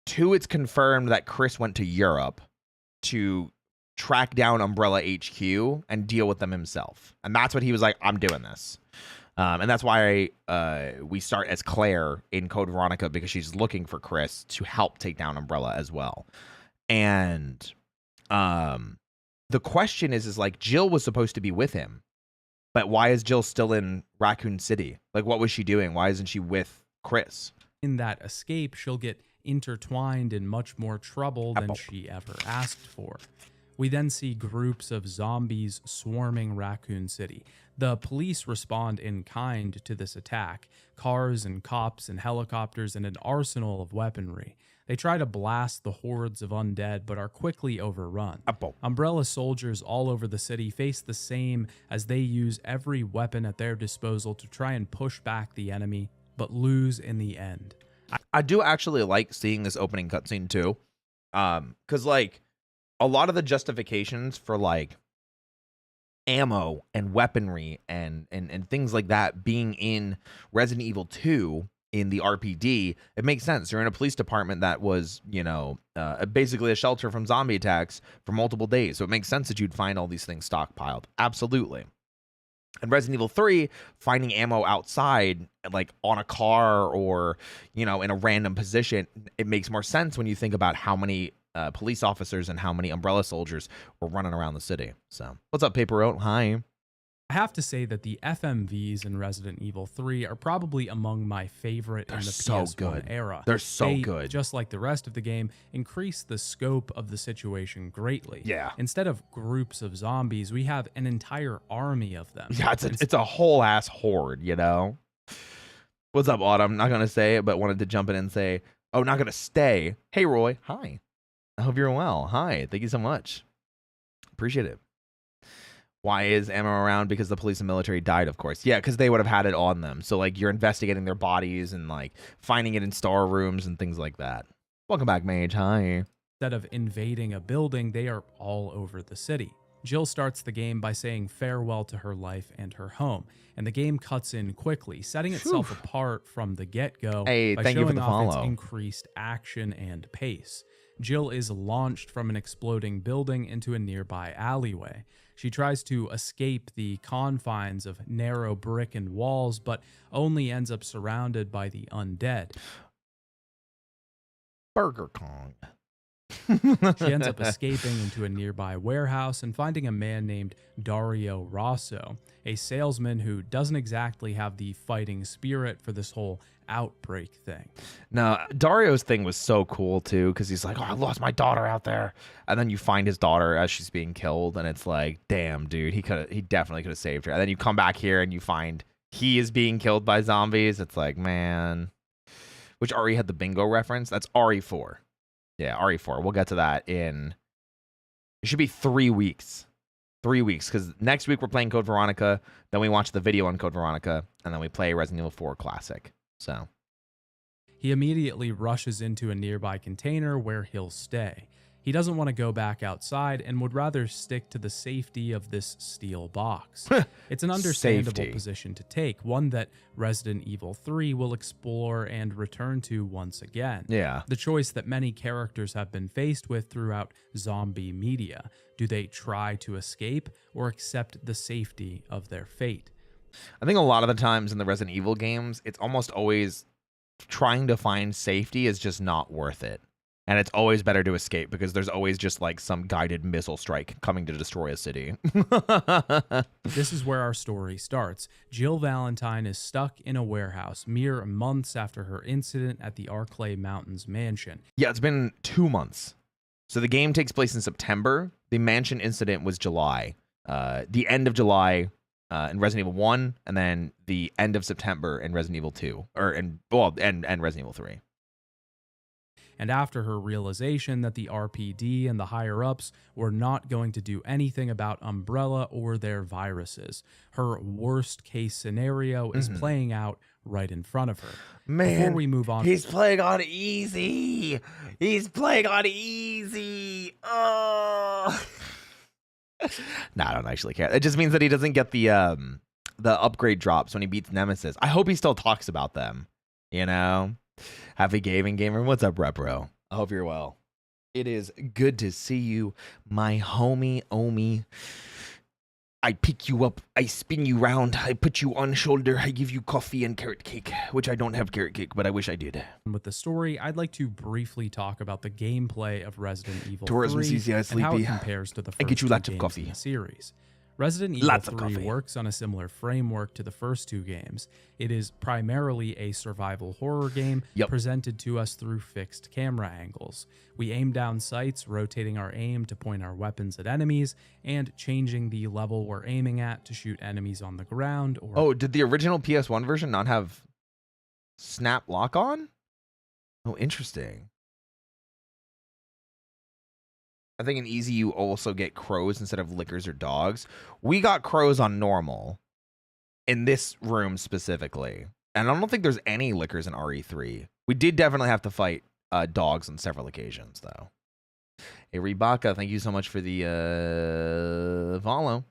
it's confirmed that Chris went to Europe to track down Umbrella HQ and deal with them himself, and that's what he was like, I'm doing this. And that's why we start as Claire in Code Veronica, because she's looking for Chris to help take down Umbrella as well. And the question is like, Jill was supposed to be with him But why is Jill still in Raccoon City? Like, what was she doing? Why isn't she with Chris? In that escape, she'll get intertwined in much more trouble than she ever asked for. We then see groups of zombies swarming Raccoon City. The police respond in kind to this attack. Cars and cops and helicopters and an arsenal of weaponry. They try to blast the hordes of undead, but are quickly overrun. Umbrella soldiers all over the city face the same as they use every weapon at their disposal to try and push back the enemy, but lose in the end. I do actually like seeing this opening cutscene too. Because, like, a lot of the justifications for, like, ammo and weaponry and things like that being in Resident Evil 2 in the RPD, it makes sense. You're in a police department that was, you know, basically a shelter from zombie attacks for multiple days. So it makes sense that you'd find all these things stockpiled. Absolutely. And Resident Evil 3, finding ammo outside, like on a car or, you know, in a random position, it makes more sense when you think about how many police officers and how many Umbrella soldiers were running around the city. So, what's up, Paper Oat? Hi. I have to say that the FMVs in Resident Evil 3 are probably among my favorite in the PS1 era. They're so good. Just like the rest of the game, increase the scope of the situation greatly. Yeah. Instead of groups of zombies, we have an entire army of them. Yeah, it's a whole ass horde, you know? What's up, Autumn? Not going to say it, but wanted to jump in and say, oh, not going to stay. Hey, Roy. Hi. I hope you're well. Hi. Thank you so much. Appreciate it. Why is ammo around? Because the police and military died, of course. Yeah, because they would have had it on them. So, like, you're investigating their bodies and, like, finding it in store rooms and things like that. Welcome back, Mage. Hi. Instead of invading a building, they are all over the city. Jill starts the game by saying farewell to her life and her home, and the game cuts in quickly, setting itself apart from the get-go by showing off its increased action and pace. Jill is launched from an exploding building into a nearby alleyway. She tries to escape the confines of narrow brick and walls, but only ends up surrounded by the undead. Burger Kong. She ends up escaping into a nearby warehouse and finding a man named Dario Rosso, a salesman who doesn't exactly have the fighting spirit for this whole outbreak thing. No, Dario's thing was so cool too, because he's like, oh, I lost my daughter out there, and then you find his daughter as she's being killed, and it's like, damn, dude, he definitely could have saved her. And then you come back here and you find he is being killed by zombies. It's like, man. Which Ari had the bingo reference? That's RE4. Yeah, RE4. We'll get to that in, it should be 3 weeks. 3 weeks, because next week we're playing Code Veronica, then we watch the video on Code Veronica, and then we play Resident Evil 4 Classic. So he immediately rushes into a nearby container where he'll stay. He doesn't want to go back outside and would rather stick to the safety of this steel box. It's an understandable position to take, one that Resident Evil 3 will explore and return to once again. Yeah. The choice that many characters have been faced with throughout zombie media. Do they try to escape or accept the safety of their fate? I think a lot of the times in the Resident Evil games, it's almost always trying to find safety is just not worth it. And it's always better to escape because there's always just like some guided missile strike coming to destroy a city. This is where our story starts. Jill Valentine is stuck in a warehouse mere months after her incident at the Arclay Mountains mansion. Yeah, it's been 2 months. So the game takes place in September. The mansion incident was July. The end of July in Resident Evil 1, and then the end of September in Resident Evil 2, and Resident Evil 3. And after her realization that the RPD and the higher-ups were not going to do anything about Umbrella or their viruses, her worst-case scenario is playing out right in front of her. Man, before we move on, he's playing on easy. He's playing on easy. Oh. No, I don't actually care. It just means that he doesn't get the upgrade drops when he beats Nemesis. I hope he still talks about them, you know? Happy gaming gamer. What's up, Repro? I hope you're well. It is good to see you, my homie Omi. I pick you up, I spin you round, I put you on shoulder, I give you coffee and carrot cake, which I don't have carrot cake, but I wish I did. With the story, I'd like to briefly talk about the gameplay of Resident Evil 3 Tourism and how it compares to the first I get you lots of games coffee. in the series. Resident Evil Lots of 3 coffee. works on a similar framework to the first two games. It is primarily a survival horror game presented to us through fixed camera angles. We aim down sights, rotating our aim to point our weapons at enemies, and changing the level we're aiming at to shoot enemies on the ground. Or Oh, did the original PS1 version not have snap lock on? Oh, interesting. I think in easy you also get crows instead of lickers or dogs. We got crows on normal in this room specifically. And I don't think there's any lickers in RE3. We did definitely have to fight dogs on several occasions, though. Hey, Rebecca, thank you so much for the follow.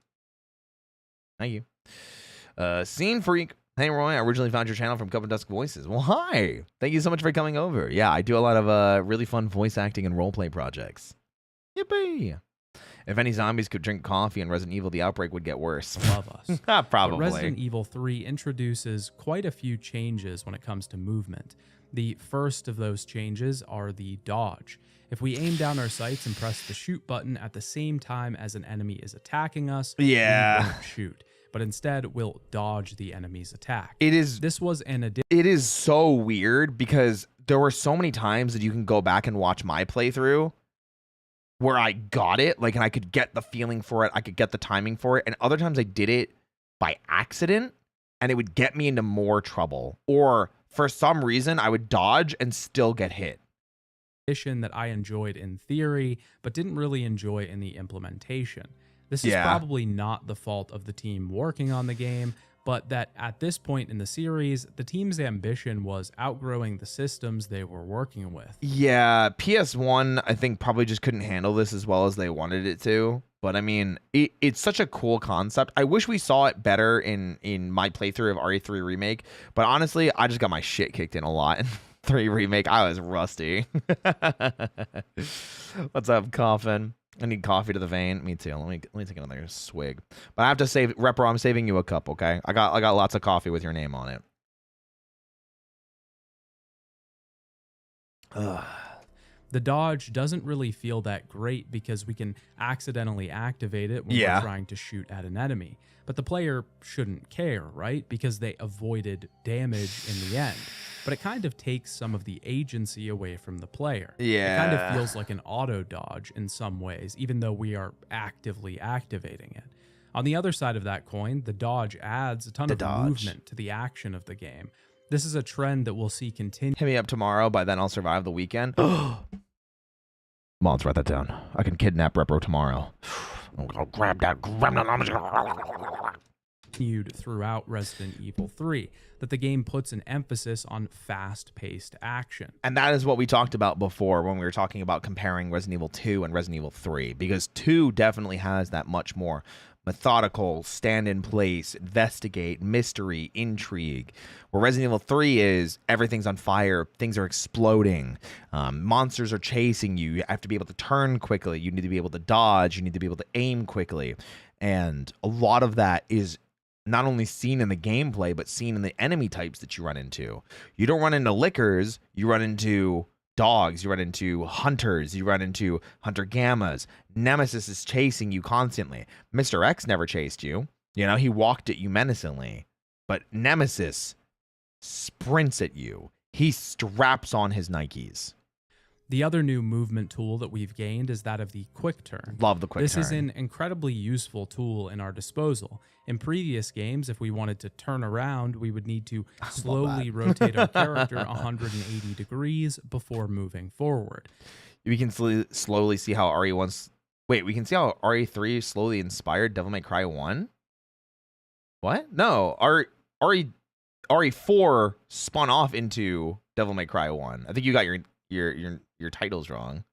Thank you. Scene Freak. Hey, Roy, I originally found your channel from Cup and Dusk Voices. Well, hi. Thank you so much for coming over. Yeah, I do a lot of really fun voice acting and roleplay projects. Yippee! If any zombies could drink coffee in Resident Evil, the outbreak would get worse. Above us. Probably. But Resident Evil 3 introduces quite a few changes when it comes to movement. The first of those changes are the dodge. If we aim down our sights and press the shoot button at the same time as an enemy is attacking us, we won't shoot. But instead, we'll dodge the enemy's attack. This was an addition. It is so weird because there were so many times that you can go back and watch my playthrough where I got it, like, and I could get the feeling for it, I could get the timing for it, and other times I did it by accident, and it would get me into more trouble, or for some reason I would dodge and still get hit. That I enjoyed in theory, but didn't really enjoy in the implementation. This is probably not the fault of the team working on the game, but that at this point in the series, the team's ambition was outgrowing the systems they were working with. Yeah, PS1, I think, probably just couldn't handle this as well as they wanted it to. But I mean, it's such a cool concept. I wish we saw it better in my playthrough of RE3 Remake. But honestly, I just got my shit kicked in a lot in 3 Remake. I was rusty. What's up, Coffin? I need coffee to the vein. Me too. Let me take another swig. But I have to save Repro. I'm saving you a cup, okay? I got lots of coffee with your name on it. Ugh. The dodge doesn't really feel that great because we can accidentally activate it when we're trying to shoot at an enemy. But the player shouldn't care, right? Because they avoided damage in the end. But it kind of takes some of the agency away from the player. Yeah. It kind of feels like an auto dodge in some ways, even though we are actively activating it. On the other side of that coin, the dodge adds a ton of movement to the action of the game. This is a trend that we'll see continue. Hit me up tomorrow. By then, I'll survive the weekend. Well, let's write that down. I can kidnap Repro tomorrow. I'll grab that. Throughout Resident Evil 3, that the game puts an emphasis on fast-paced action. And that is what we talked about before when we were talking about comparing Resident Evil 2 and Resident Evil 3, because 2 definitely has that much more methodical, stand in place, investigate, mystery, intrigue, where Resident Evil 3 is everything's on fire, things are exploding, monsters are chasing you, you have to be able to turn quickly, you need to be able to dodge, you need to be able to aim quickly, and a lot of that is not only seen in the gameplay, but seen in the enemy types that you run into. You don't run into lickers, you run into dogs, you run into hunters, you run into hunter gammas. Nemesis is chasing you constantly. Mr. X never chased you. You know, he walked at you menacingly. But Nemesis sprints at you. He straps on his Nikes. The other new movement tool that we've gained is that of the quick turn. Love the quick turn. This is an incredibly useful tool in our disposal. In previous games, if we wanted to turn around, we would need to slowly rotate our character 180 degrees before moving forward. We can slowly see how RE1's... Wait, we can see how RE3 slowly inspired Devil May Cry 1? What? No, RE4 spun off into Devil May Cry 1. I think you got your titles wrong.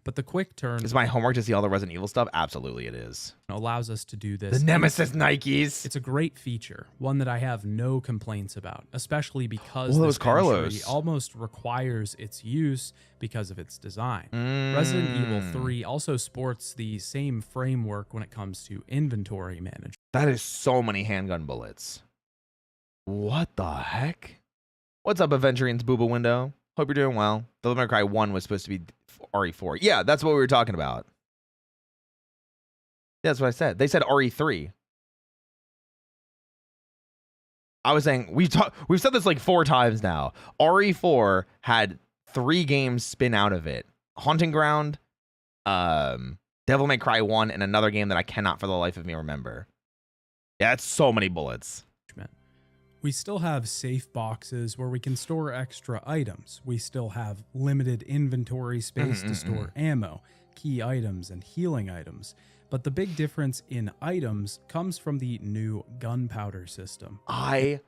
But the quick turn... Is my homework to see all the Resident Evil stuff? Absolutely it is. Allows us to do this. The Nemesis Nikes. It's a great feature, one that I have no complaints about, especially because this entry almost requires its use because of its design. Resident Evil 3 also sports the same framework when it comes to inventory management. That is so many handgun bullets. What the heck? What's up, Aventurians Booba Window? Hope you're doing well. Devil May Cry 1 was supposed to be RE4. Yeah, that's what we were talking about. That's what I said. They said RE3. I was saying we've said this like 4 times now. RE4 had 3 games spin out of it: Haunting Ground, Devil May Cry 1, and another game that I cannot for the life of me remember. Yeah, that's so many bullets. We still have safe boxes where we can store extra items. We still have limited inventory space to store ammo, key items, and healing items. But the big difference in items comes from the new gunpowder system. I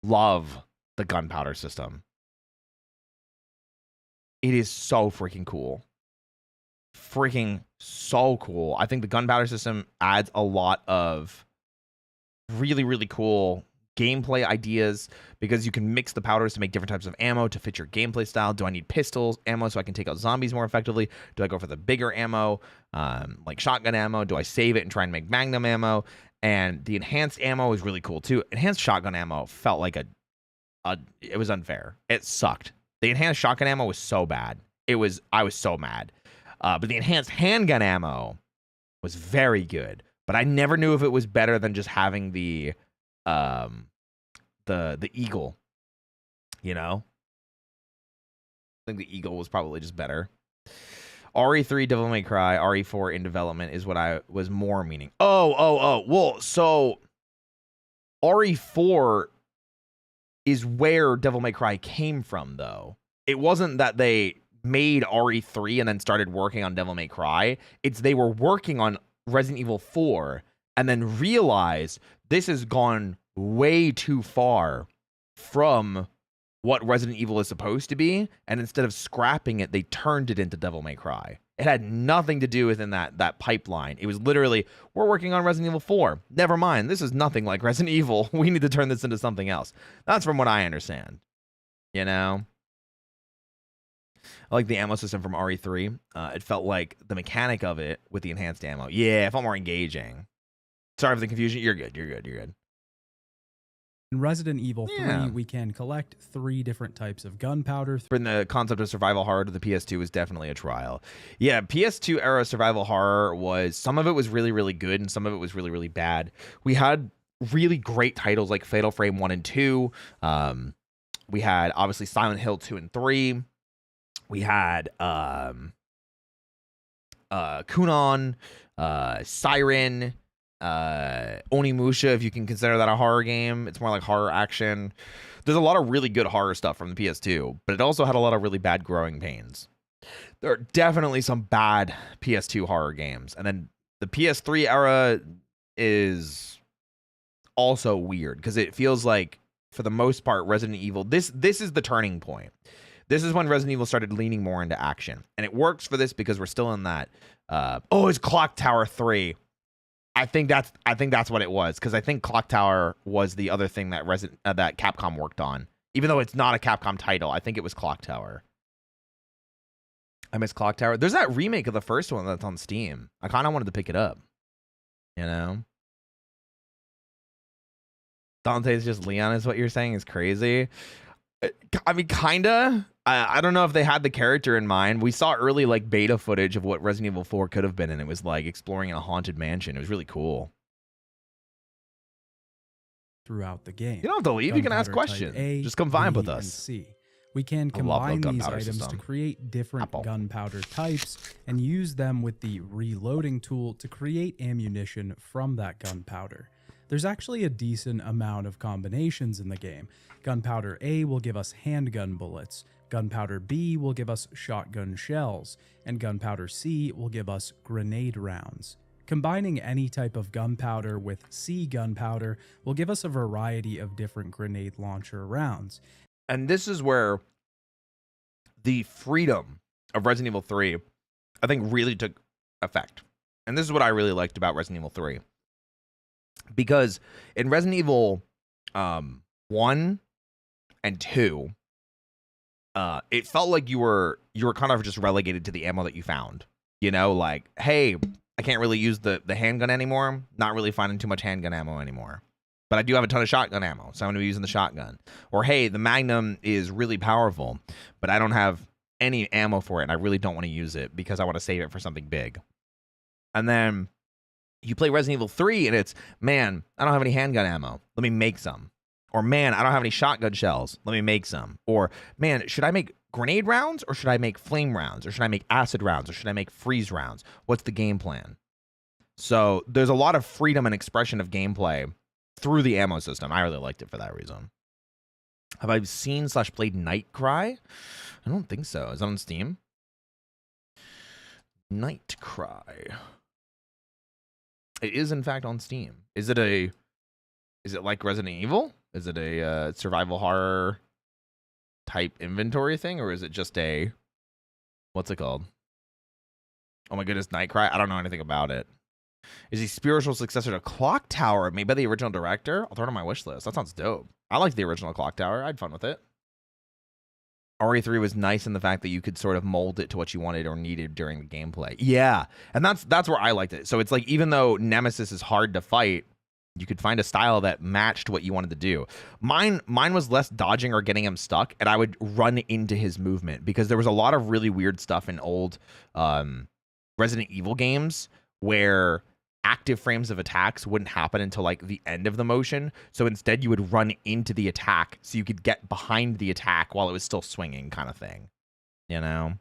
love the gunpowder system. It is so freaking cool. Freaking so cool. I think the gunpowder system adds a lot of really, really cool gameplay ideas because you can mix the powders to make different types of ammo to fit your gameplay style. Do I need pistols ammo so I can take out zombies more effectively? Do I go for the bigger ammo, like shotgun ammo? Do I save it and try and make magnum ammo? And the enhanced ammo is really cool too. Enhanced shotgun ammo felt like it was unfair. It sucked. The enhanced shotgun ammo was so bad. I was so mad. But the enhanced handgun ammo was very good. But I never knew if it was better than just having the eagle, you know? I think the eagle was probably just better. RE3 Devil May Cry, RE4 in development is what I was more meaning. Well, so RE4 is where Devil May Cry came from, though. It wasn't that they made RE3 and then started working on Devil May Cry. It's they were working on Resident Evil 4 and then realized this has gone way too far from what Resident Evil is supposed to be, and instead of scrapping it, they turned it into Devil May Cry. It had nothing to do within that pipeline. It was literally, we're working on Resident Evil 4. Never mind, this is nothing like Resident Evil. We need to turn this into something else. That's from what I understand. You know? I like the ammo system from RE3. It felt like the mechanic of it with the enhanced ammo. Yeah, it felt more engaging. Sorry for the confusion. You're good. In Resident Evil 3, we can collect 3 different types of gunpowder. In the concept of survival horror to the PS2 was definitely a trial. Yeah, PS2 era survival horror was, some of it was really, really good, and some of it was really, really bad. We had really great titles like Fatal Frame 1 and 2. We had, obviously, Silent Hill 2 and 3. We had Kunon, Siren, Onimusha, if you can consider that a horror game. It's more like horror action. There's a lot of really good horror stuff from the PS2, but it also had a lot of really bad Growing Pains. There are definitely some bad PS2 horror games. And then the PS3 era is also weird because it feels like, for the most part, Resident Evil, this is the turning point. This is when Resident Evil started leaning more into action. And it works for this because we're still in that it's Clock Tower 3. I think that's what it was, because I think Clock Tower was the other thing that that Capcom worked on. Even though it's not a Capcom title, I think it was Clock Tower. I miss Clock Tower. There's that remake of the first one that's on Steam. I kind of wanted to pick it up. You know? Dante's just Leon is what you're saying is crazy. I mean, kinda. I don't know if they had the character in mind. We saw early like beta footage of what Resident Evil 4 could have been, and it was like exploring in a haunted mansion. It was really cool. Throughout the game, you don't have to leave. You can ask questions. Just come vibe with us. C. We can combine these items to create different gunpowder types and use them with the reloading tool to create ammunition from that gunpowder. There's actually a decent amount of combinations in the game. Gunpowder A will give us handgun bullets, Gunpowder B will give us shotgun shells, and Gunpowder C will give us grenade rounds. Combining any type of gunpowder with C gunpowder will give us a variety of different grenade launcher rounds. And this is where the freedom of Resident Evil 3, I think, really took effect. And this is what I really liked about Resident Evil 3. Because in Resident Evil 1 and 2, it felt like you were kind of just relegated to the ammo that you found. You know, like, hey, I can't really use the handgun anymore. Not really finding too much handgun ammo anymore. But I do have a ton of shotgun ammo, so I'm going to be using the shotgun. Or, hey, the Magnum is really powerful, but I don't have any ammo for it, and I really don't want to use it because I want to save it for something big. And then You play Resident Evil 3 and it's, man, I don't have any handgun ammo. Let me make some. Or, man, I don't have any shotgun shells. Let me make some. Or, man, should I make grenade rounds or should I make flame rounds? Or should I make acid rounds? Or should I make freeze rounds? What's the game plan? So there's a lot of freedom and expression of gameplay through the ammo system. I really liked it for that reason. Have I seen / played Night Cry? I don't think so. Is it on Steam? Night Cry. It is, in fact, on Steam. Is it like Resident Evil? Is it a survival horror type inventory thing? Or is it just a... What's it called? Oh my goodness, Night Cry? I don't know anything about it. Is he spiritual successor to Clock Tower, made by the original director? I'll throw it on my wish list. That sounds dope. I like the original Clock Tower. I had fun with it. RE3 was nice in the fact that you could sort of mold it to what you wanted or needed during the gameplay. Yeah, and that's where I liked it. So it's like, even though Nemesis is hard to fight, you could find a style that matched what you wanted to do. Mine was less dodging or getting him stuck, and I would run into his movement because there was a lot of really weird stuff in old Resident Evil games where active frames of attacks wouldn't happen until like the end of the motion. So instead you would run into the attack so you could get behind the attack while it was still swinging, kind of thing. You know?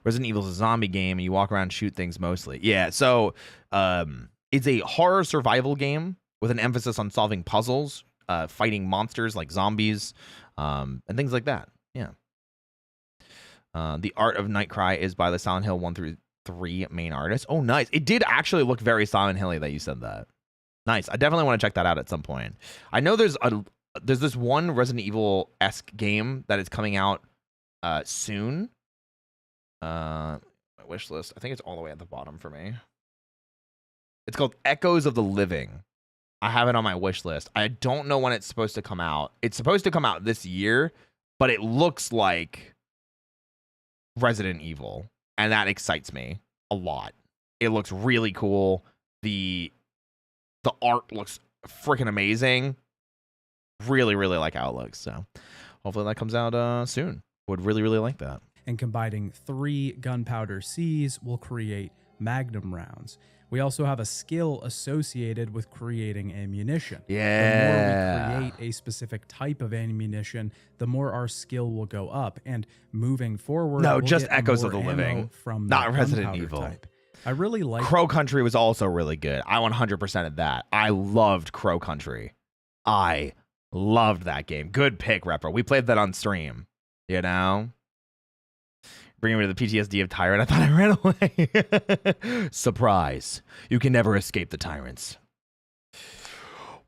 Resident Evil is a zombie game and you walk around and shoot things mostly. Yeah, so it's a horror survival game with an emphasis on solving puzzles, fighting monsters like zombies, and things like that. Yeah. The art of Night Cry is by the Silent Hill 1 through 3 main artists. Oh, nice. It did actually look very Silent Hill-y that you said that. Nice. I definitely want to check that out at some point. I know there's this one Resident Evil-esque game that is coming out soon. My wish list. I think it's all the way at the bottom for me. It's called Echoes of the Living. I have it on my wish list. I don't know when it's supposed to come out. It's supposed to come out this year, but it looks like Resident Evil. And that excites me a lot. It looks really cool. The art looks freaking amazing. Really, really like how it looks. So hopefully that comes out soon. Would really, really like that. And combining 3 gunpowder Cs will create magnum rounds. We also have a skill associated with creating ammunition. Yeah. The more we create a specific type of ammunition, the more our skill will go up. And moving forward, no, we'll just get Echoes of more the ammo Living, from not that Resident gunpowder Evil. type. I really like Crow Country was also really good. I 100%ed that. I loved Crow Country. I loved that game. Good pick, Repro. We played that on stream. You know? Bringing me to the PTSD of Tyrant. I thought I ran away. Surprise. You can never escape the tyrants.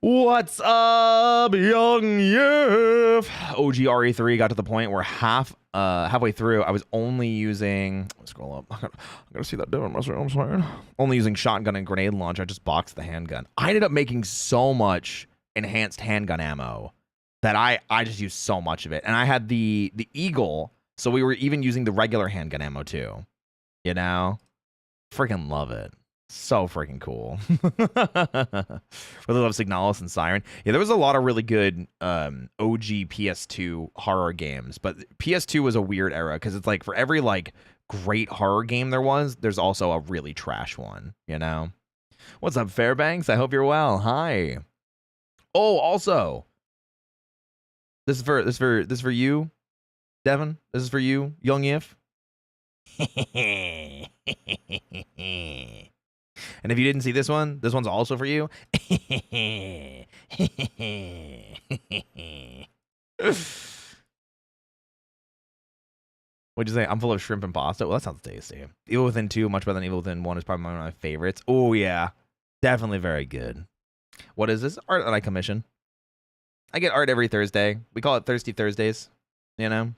What's up, young Yif? OG RE3 got to the point where halfway through, I was only using... Let's scroll up. I gotta see that different. I'm sorry. Only using shotgun and grenade launcher. I just boxed the handgun. I ended up making so much enhanced handgun ammo that I just used so much of it. And I had the Eagle... So we were even using the regular handgun ammo too. You know? Freaking love it. So freaking cool. Really love Signalis and Siren. Yeah, there was a lot of really good OG PS2 horror games. But PS2 was a weird era because it's like for every like great horror game there was, there's also a really trash one, you know? What's up, Fairbanks? I hope you're well. Hi. Oh, also. This is for you. Devin, this is for you, young Yif. And if you didn't see this one's also for you. What'd you say? I'm full of shrimp and pasta. Well, that sounds tasty. Evil Within 2, much better than Evil Within 1, is probably one of my favorites. Oh, yeah. Definitely very good. What is this? Art that I commission. I get art every Thursday. We call it Thirsty Thursdays, you know?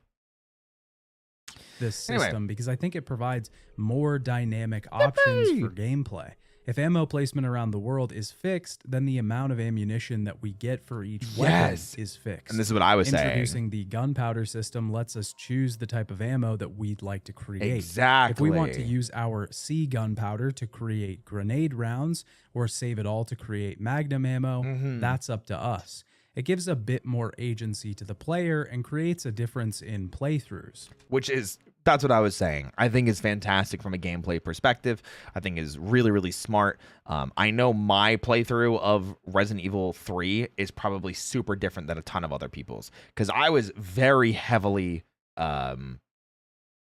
This system because I think it provides more dynamic options for gameplay. If ammo placement around the world is fixed, then the amount of ammunition that we get for each weapon is fixed. And this is what I was saying. Introducing the gunpowder system lets us choose the type of ammo that we'd like to create. Exactly. If we want to use our C gunpowder to create grenade rounds or save it all to create magnum ammo, that's up to us. It gives a bit more agency to the player and creates a difference in playthroughs. Which is That's what I was saying. I think is fantastic from a gameplay perspective. I think is really, really smart. I know my playthrough of Resident Evil 3 is probably super different than a ton of other people's, because I was very heavily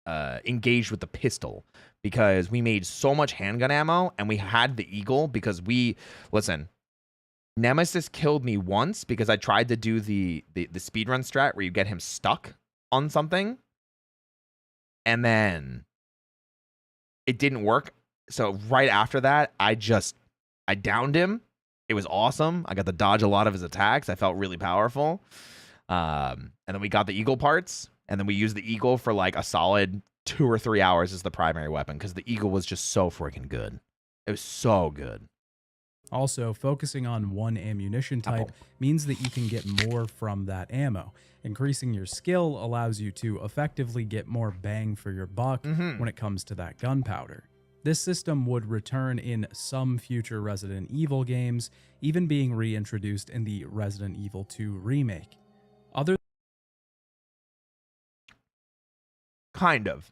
engaged with the pistol, because we made so much handgun ammo, and we had the Eagle because listen, Nemesis killed me once because I tried to do the speedrun strat where you get him stuck on something, and then it didn't work. So right after that, I downed him. It was awesome. I got to dodge a lot of his attacks. I felt really powerful. And then we got the Eagle parts, and then we used the Eagle for like a solid 2 or 3 hours as the primary weapon, because the Eagle was just so freaking good. It was so good. Also, focusing on one ammunition type means that you can get more from that ammo. Increasing your skill allows you to effectively get more bang for your buck when it comes to that gunpowder. This system would return in some future Resident Evil games, even being reintroduced in the Resident Evil 2 remake. Kind of.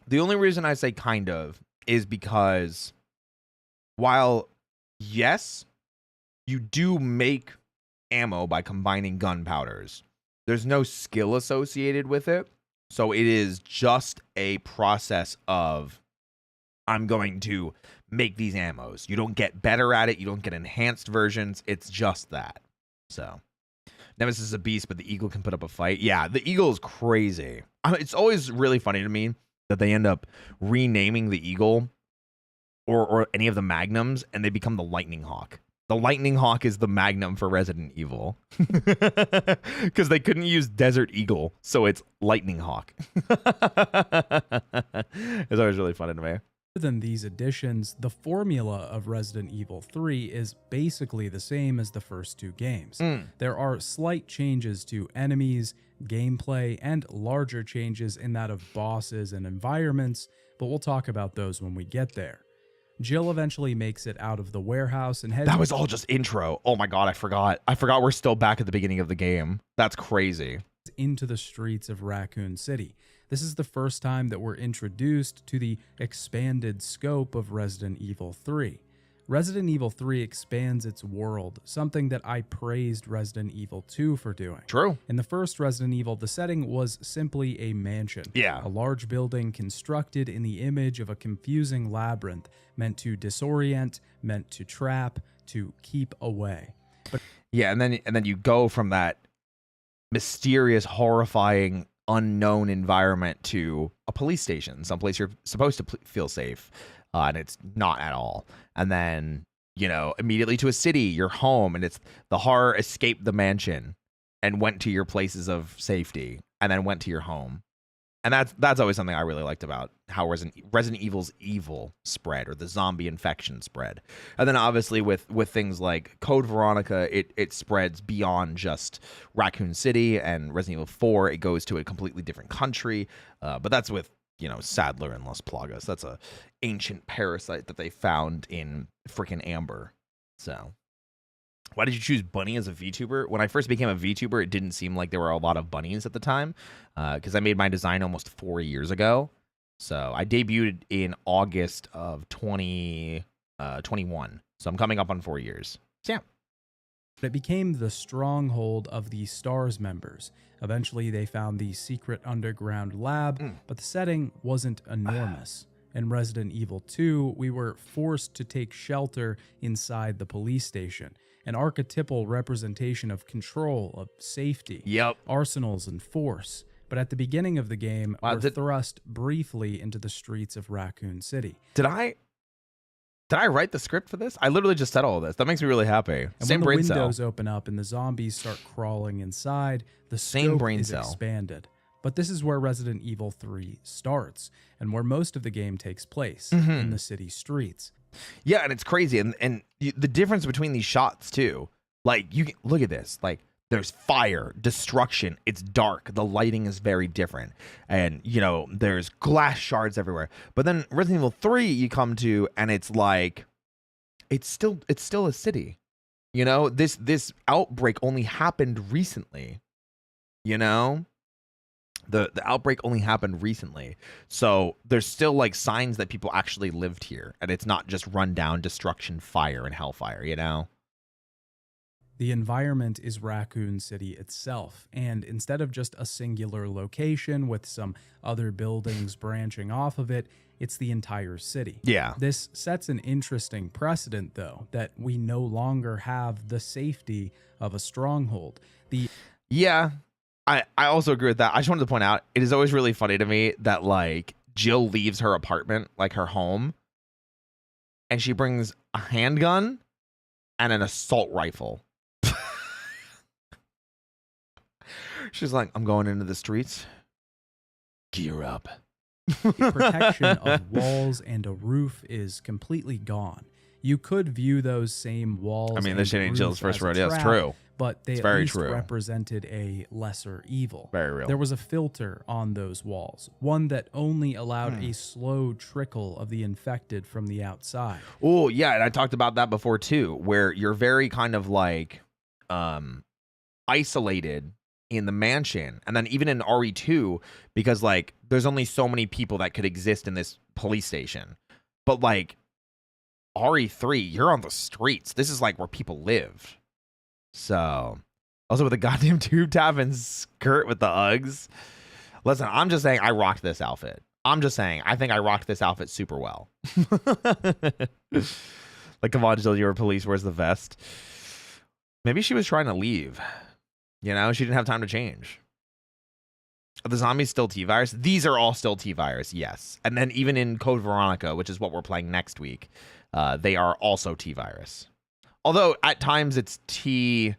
The only reason I say kind of is because while, yes, you do make ammo by combining gunpowders, there's no skill associated with it. So it is just a process of, I'm going to make these ammos. You don't get better at it. You don't get enhanced versions. It's just that. So Nemesis is a beast, but the Eagle can put up a fight. Yeah, the Eagle is crazy. It's always really funny to me that they end up renaming the Eagle or any of the Magnums, and they become the Lightning Hawk. The Lightning Hawk is the Magnum for Resident Evil. Because they couldn't use Desert Eagle, so it's Lightning Hawk. It's always really funny to me. Other than these additions, the formula of Resident Evil 3 is basically the same as the first two games. There are slight changes to enemies, gameplay, and larger changes in that of bosses and environments, but we'll talk about those when we get there. Jill eventually makes it out of the warehouse and heads— That was all just intro. Oh my god, I forgot. I forgot we're still back at the beginning of the game. That's crazy. Into the streets of Raccoon City. This is the first time that we're introduced to the expanded scope of Resident Evil 3. Resident Evil 3 expands its world, something that I praised Resident Evil 2 for doing. True. In the first Resident Evil, the setting was simply a mansion. Yeah. A large building constructed in the image of a confusing labyrinth, meant to disorient, meant to trap, to keep away. But yeah, and then you go from that mysterious, horrifying, unknown environment to a police station, someplace you're supposed to feel safe. And it's not at all. And then, you know, immediately to a city, your home, and it's the horror escaped the mansion and went to your places of safety, and then went to your home. And that's always something I really liked about how Resident Evil's evil spread, or the zombie infection spread. And then obviously with things like Code Veronica, it spreads beyond just Raccoon City, and Resident Evil 4, it goes to a completely different country. But that's with, you know, Sadler and Las Plagas. That's a ancient parasite that they found in freaking Amber. So why did you choose Bunny as a VTuber? When I first became a VTuber, it didn't seem like there were a lot of bunnies at the time, because I made my design almost 4 years ago. So I debuted in August of 2021. So I'm coming up on 4 years. So yeah. it became the stronghold of the STARS members. Eventually, they found the secret underground lab, but the setting wasn't enormous. In Resident Evil 2, we were forced to take shelter inside the police station, an archetypal representation of control, of safety, arsenals, and force. But at the beginning of the game, we're thrust briefly into the streets of Raccoon City. Did I write the script for this? I literally just said all of this. That makes me really happy. And when the windows open up and the zombies start crawling inside, the scope is expanded. But this is where Resident Evil 3 starts, and where most of the game takes place, in the city streets. Yeah, and it's crazy. And the difference between these shots, too. Like, you can, look at this. Like, there's fire, destruction. It's dark. The lighting is very different. And, you know, there's glass shards everywhere. But then Resident Evil 3 you come to, and it's like, it's still a city. You know, this outbreak only happened recently. you know? The outbreak only happened recently. So there's still like signs that people actually lived here and it's not just run down destruction, fire and hellfire, you know? The environment is Raccoon City itself, and instead of just a singular location with some other buildings branching off of it, it's the entire city. Yeah. This sets an interesting precedent, though, that we no longer have the safety of a stronghold. Yeah. I also agree with that. I just wanted to point out, it is always really funny to me that like Jill leaves her apartment, like her home, and she brings a handgun and an assault rifle. She's like, I'm going into the streets. Gear up. The protection of walls and a roof is completely gone. You could view those same walls. I mean, and this shit ain't Jill's roofs first as a rodeo. It's trap, true. but they It's at very least true. represented a lesser evil. Very real. There was a filter on those walls, one that only allowed a slow trickle of the infected from the outside. Oh, yeah, and I talked about that before too, where you're very kind of like isolated in the mansion, and then even in RE2, because like there's only so many people that could exist in this police station. But like RE3, you're on the streets. This is like where people live. So also with the goddamn tube top and skirt with the Uggs. Listen, I'm just saying I rocked this outfit. I'm just saying I think I rocked this outfit super well. Like, come on, Jill, you're a police. Where's the vest? Maybe she was trying to leave. You know, she didn't have time to change. Are the zombies still T-Virus? These are all still T-Virus, yes. And then even in Code Veronica, which is what we're playing next week, they are also T-Virus. Although at times it's T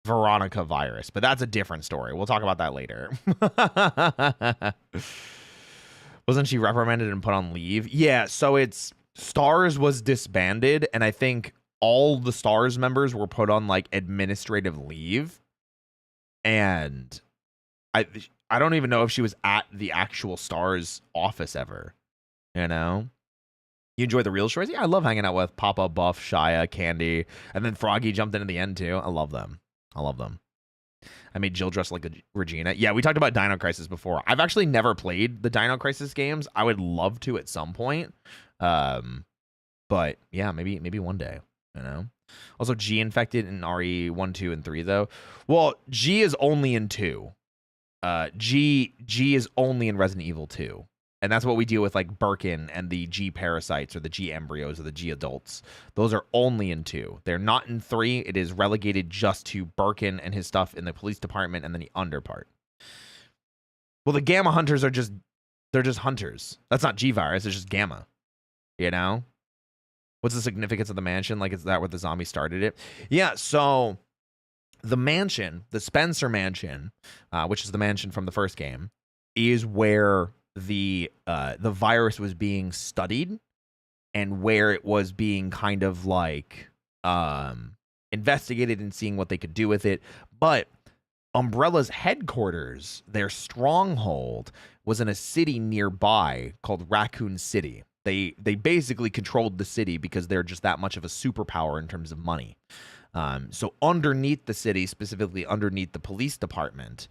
Veronica virus, but that's a different story. We'll talk about that later. Wasn't she reprimanded and put on leave? Yeah, so it's Stars was disbanded, and I think all the Stars members were put on like administrative leave. And I don't even know if she was at the actual Stars office ever. You know? You enjoy the real stories? Yeah, I love hanging out with Papa, Buff, Shia, Candy, and then Froggy jumped in at the end too. I love them. I love them. I made Jill dress like a Regina. Yeah, we talked about Dino Crisis before. I've actually never played the Dino Crisis games. I would love to at some point. But yeah, maybe one day, you know? Also, G infected in RE 1, 2, and 3, though. Well, G is only in 2. G is only in Resident Evil 2. And that's what we deal with, like Birkin and the G parasites or the G embryos or the G adults. Those are only in 2. They're not in 3. It is relegated just to Birkin and his stuff in the police department and then the under part. Well, the Gamma Hunters are just hunters. That's not G virus. It's just Gamma. You know? What's the significance of the mansion? Like, is that where the zombie started it? Yeah, so the mansion, the Spencer mansion, which is the mansion from the first game, is where the virus was being studied and where it was being kind of like investigated and seeing what they could do with it. But Umbrella's headquarters, their stronghold, was in a city nearby called Raccoon City. They basically controlled the city because they're just that much of a superpower in terms of money. So underneath the city, specifically underneath the police department,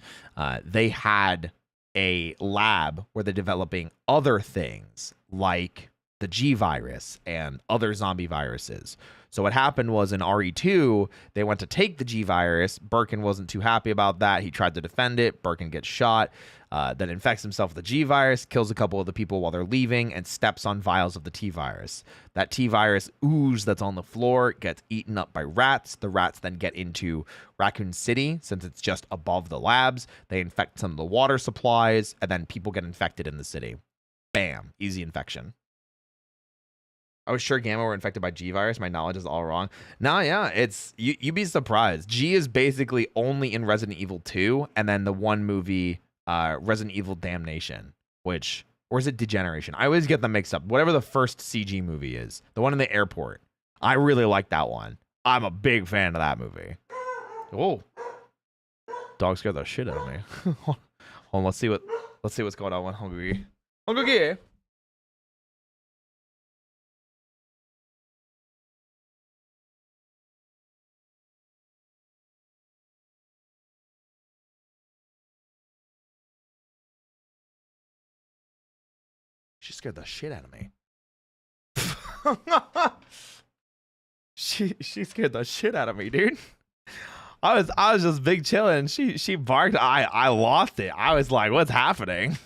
they had a lab where they're developing other things like the G virus and other zombie viruses. So what happened was in RE2, they went to take the G virus. Birkin wasn't too happy about that. He tried to defend it. Birkin gets shot, then infects himself with the G virus, kills a couple of the people while they're leaving, and steps on vials of the T virus. That T virus ooze that's on the floor gets eaten up by rats. The rats then get into Raccoon City, since it's just above the labs. They infect some of the water supplies, and then people get infected in the city. Bam, easy infection. I was sure Gamma were infected by G virus. My knowledge is all wrong. Nah, yeah, it's you'd be surprised. G is basically only in Resident Evil 2, and then the one movie, Resident Evil Damnation, or is it Degeneration? I always get them mixed up. Whatever the first CG movie is, the one in the airport. I really like that one. I'm a big fan of that movie. Oh, dog scared the shit out of me. Hold on, let's see what's going on with Hungry. She scared the shit out of me. She scared the shit out of me, dude. I was just big chilling. She barked. I lost it. I was like, what's happening?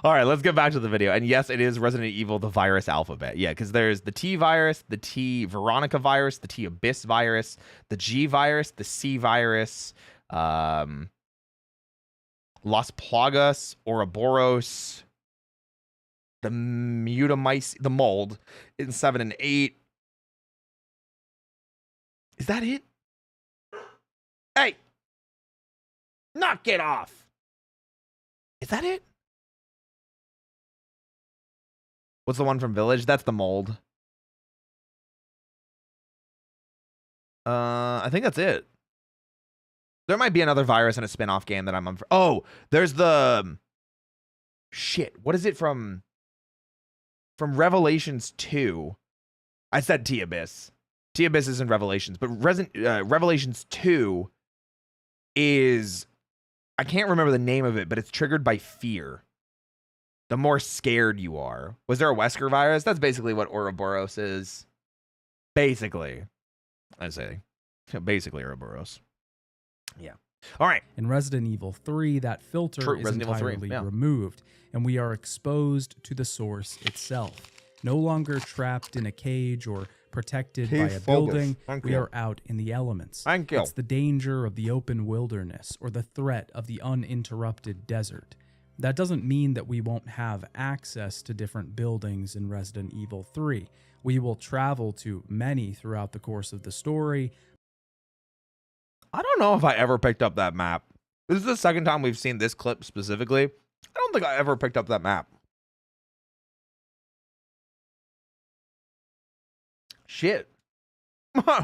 All right, let's get back to the video. And yes, it is Resident Evil, the virus alphabet. Yeah, because there's the T virus, the T Veronica virus, the T Abyss virus, the G virus, the C virus, Las Plagas, Ouroboros, the Mutamycete, the mold in 7 and 8. Is that it? Hey! Knock it off! Is that it? What's the one from Village? That's the mold. I think that's it. There might be another virus in a spin-off game that I'm oh, there's the shit. What is it from Revelations 2? I said T-Abyss. T-Abyss is in Revelations, but Revelations 2 is, I can't remember the name of it, but it's triggered by fear. The more scared you are. Was there a Wesker virus? That's basically what Ouroboros is. Basically. I say. Basically Ouroboros. Yeah. All right. In Resident Evil 3, that filter is entirely removed, and we are exposed to the source itself. No longer trapped in a cage or protected by a building, we are out in the elements. It's the danger of the open wilderness or the threat of the uninterrupted desert. That doesn't mean that we won't have access to different buildings in Resident Evil 3. We will travel to many throughout the course of the story. I don't know if I ever picked up that map. This is the second time we've seen this clip specifically. I don't think I ever picked up that map. Shit.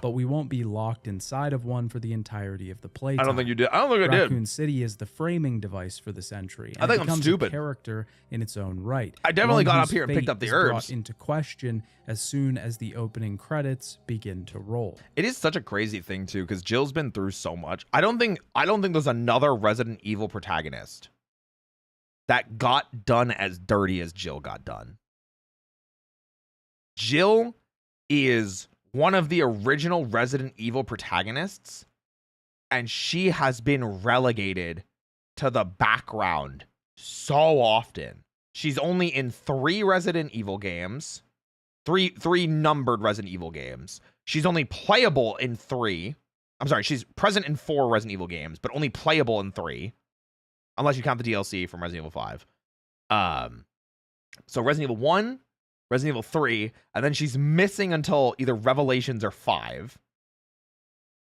But we won't be locked inside of one for the entirety of the playtime. I don't think you did. I don't think I did. Raccoon City is the framing device for this entry. And I think I'm stupid. A character in its own right. I definitely got up here and picked up the herbs. Brought into question as soon as the opening credits begin to roll. It is such a crazy thing too, because Jill's been through so much. I don't think there's another Resident Evil protagonist that got done as dirty as Jill got done. Jill is one of the original Resident Evil protagonists, and she has been relegated to the background so often. She's only in 3 Resident Evil games, three numbered Resident Evil games. She's only playable in 3. I'm sorry, she's present in 4 Resident Evil games, but only playable in 3, unless you count the DLC from Resident Evil 5. So Resident Evil 1, Resident Evil 3, and then she's missing until either Revelations or 5.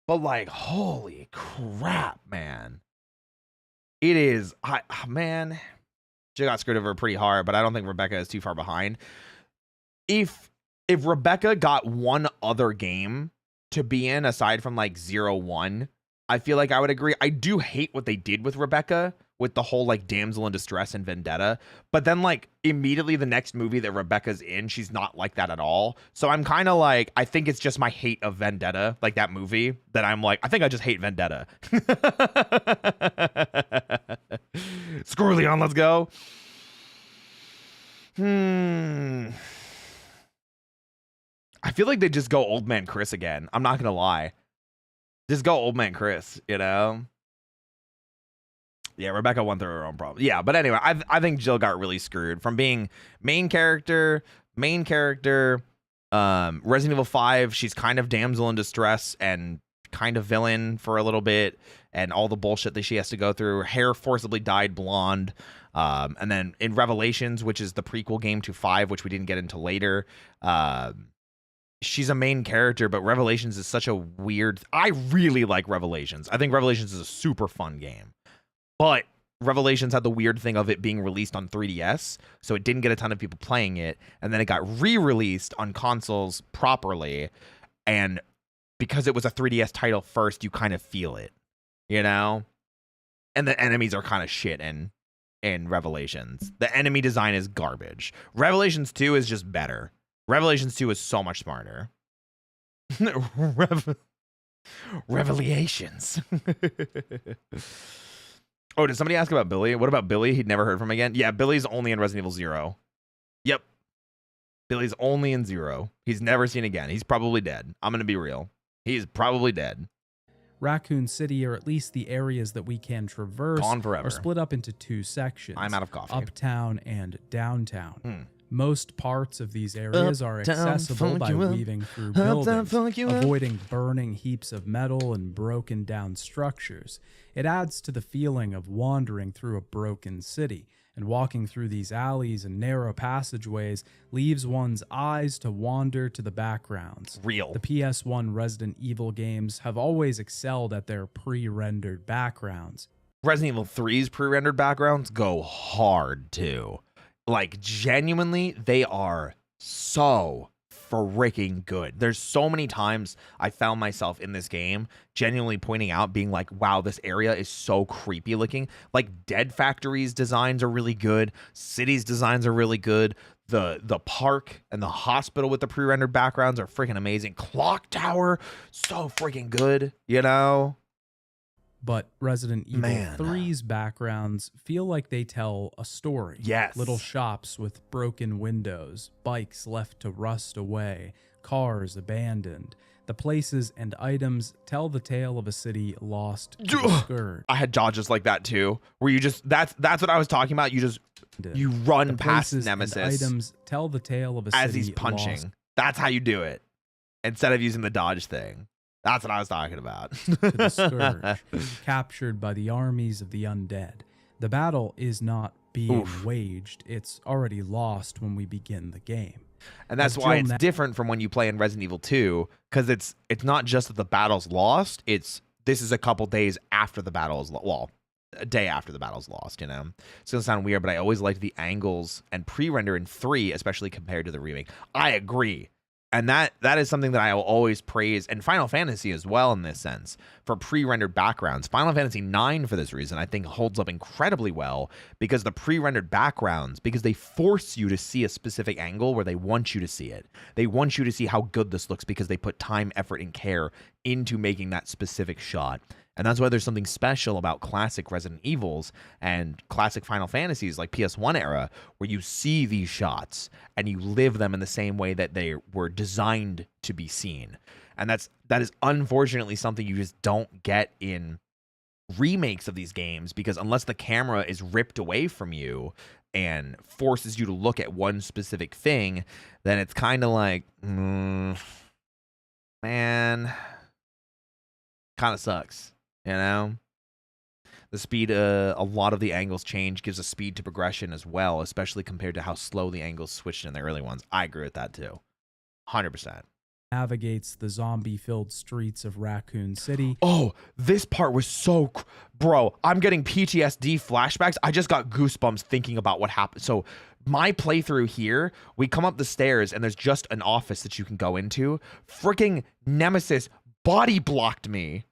But like, holy crap, man. It is, man, she got screwed over pretty hard, but I don't think Rebecca is too far behind. If Rebecca got one other game to be in aside from like 0-1, I feel like I would agree. I do hate what they did with Rebecca, with the whole like damsel in distress and Vendetta, but then like immediately the next movie that Rebecca's in, she's not like that at all. So I'm kind of like, I think it's just my hate of Vendetta, like that movie, that I'm like, I think I just hate Vendetta. Screw Leon, let's go. I feel like they just go Old Man Chris again. I'm not gonna lie. Just go Old Man Chris, you know? Yeah, Rebecca went through her own problem. Yeah, but anyway, I think Jill got really screwed from being main character, Resident Evil 5, she's kind of damsel in distress and kind of villain for a little bit, and all the bullshit that she has to go through. Hair forcibly dyed blonde. And then in Revelations, which is the prequel game to 5, which we didn't get into later, she's a main character, but Revelations is such a weird... I really like Revelations. I think Revelations is a super fun game. But Revelations had the weird thing of it being released on 3DS, so it didn't get a ton of people playing it, and then it got re-released on consoles properly, and because it was a 3DS title first, you kind of feel it, you know? And the enemies are kind of shit in Revelations. The enemy design is garbage. Revelations 2 is just better. Revelations 2 is so much smarter. Revelations. Oh, did somebody ask about Billy? What about Billy? He'd never heard from again. Yeah, Billy's only in Resident Evil 0. Yep. Billy's only in 0. He's never seen again. He's probably dead. I'm going to be real. He's probably dead. Raccoon City, or at least the areas that we can traverse, Gone forever. are split up into two sections. I'm out of coffee. Uptown and downtown. Most parts of these areas are accessible by weaving through buildings, avoiding burning heaps of metal and broken down structures. It adds to the feeling of wandering through a broken city, and walking through these alleys and narrow passageways leaves one's eyes to wander to the backgrounds. Real. The PS1 Resident Evil games have always excelled at their pre-rendered backgrounds. Resident Evil 3's pre-rendered backgrounds go hard too. Like, genuinely, they are so freaking good. There's so many times I found myself in this game genuinely pointing out, being like, wow, this area is so creepy looking. Like, Dead Factory's designs are really good. City's designs are really good. The park and the hospital with the pre-rendered backgrounds are freaking amazing. Clock Tower, so freaking good, you know? But Resident Evil 3's backgrounds feel like they tell a story. Yes. Little shops with broken windows, bikes left to rust away, cars abandoned. The places and items tell the tale of a city lost to the scourge. I had dodges like that too, where you just, that's what I was talking about. You run past Nemesis. And items tell the tale of a city as he's punching. Lost. That's how you do it, instead of using the dodge thing. That's what I was talking about. To the scourge, captured by the armies of the undead. The battle is not being waged. It's already lost when we begin the game. And that's why it's different from when you play in Resident Evil 2, because it's not just that the battle's lost. This is a couple days after the battle is well, a day after the battle's lost, you know? It's going to sound weird, but I always liked the angles and pre-render in 3, especially compared to the remake. I agree. And that is something that I will always praise, and Final Fantasy as well in this sense, for pre-rendered backgrounds. Final Fantasy IX, for this reason, I think holds up incredibly well, because the pre-rendered backgrounds, because they force you to see a specific angle where they want you to see it. They want you to see how good this looks because they put time, effort, and care into making that specific shot. And that's why there's something special about classic Resident Evils and classic Final Fantasies like PS1 era, where you see these shots and you live them in the same way that they were designed to be seen. And that is unfortunately something you just don't get in remakes of these games, because unless the camera is ripped away from you and forces you to look at one specific thing, then it's kind of like, man, kind of sucks. You know, the speed, a lot of the angles change gives a speed to progression as well, especially compared to how slow the angles switched in the early ones. I agree with that too. 100%. Navigates the zombie-filled streets of Raccoon City. Oh, this part was so... Bro, I'm getting PTSD flashbacks. I just got goosebumps thinking about what happened. So my playthrough here, we come up the stairs and there's just an office that you can go into. Freaking Nemesis body blocked me.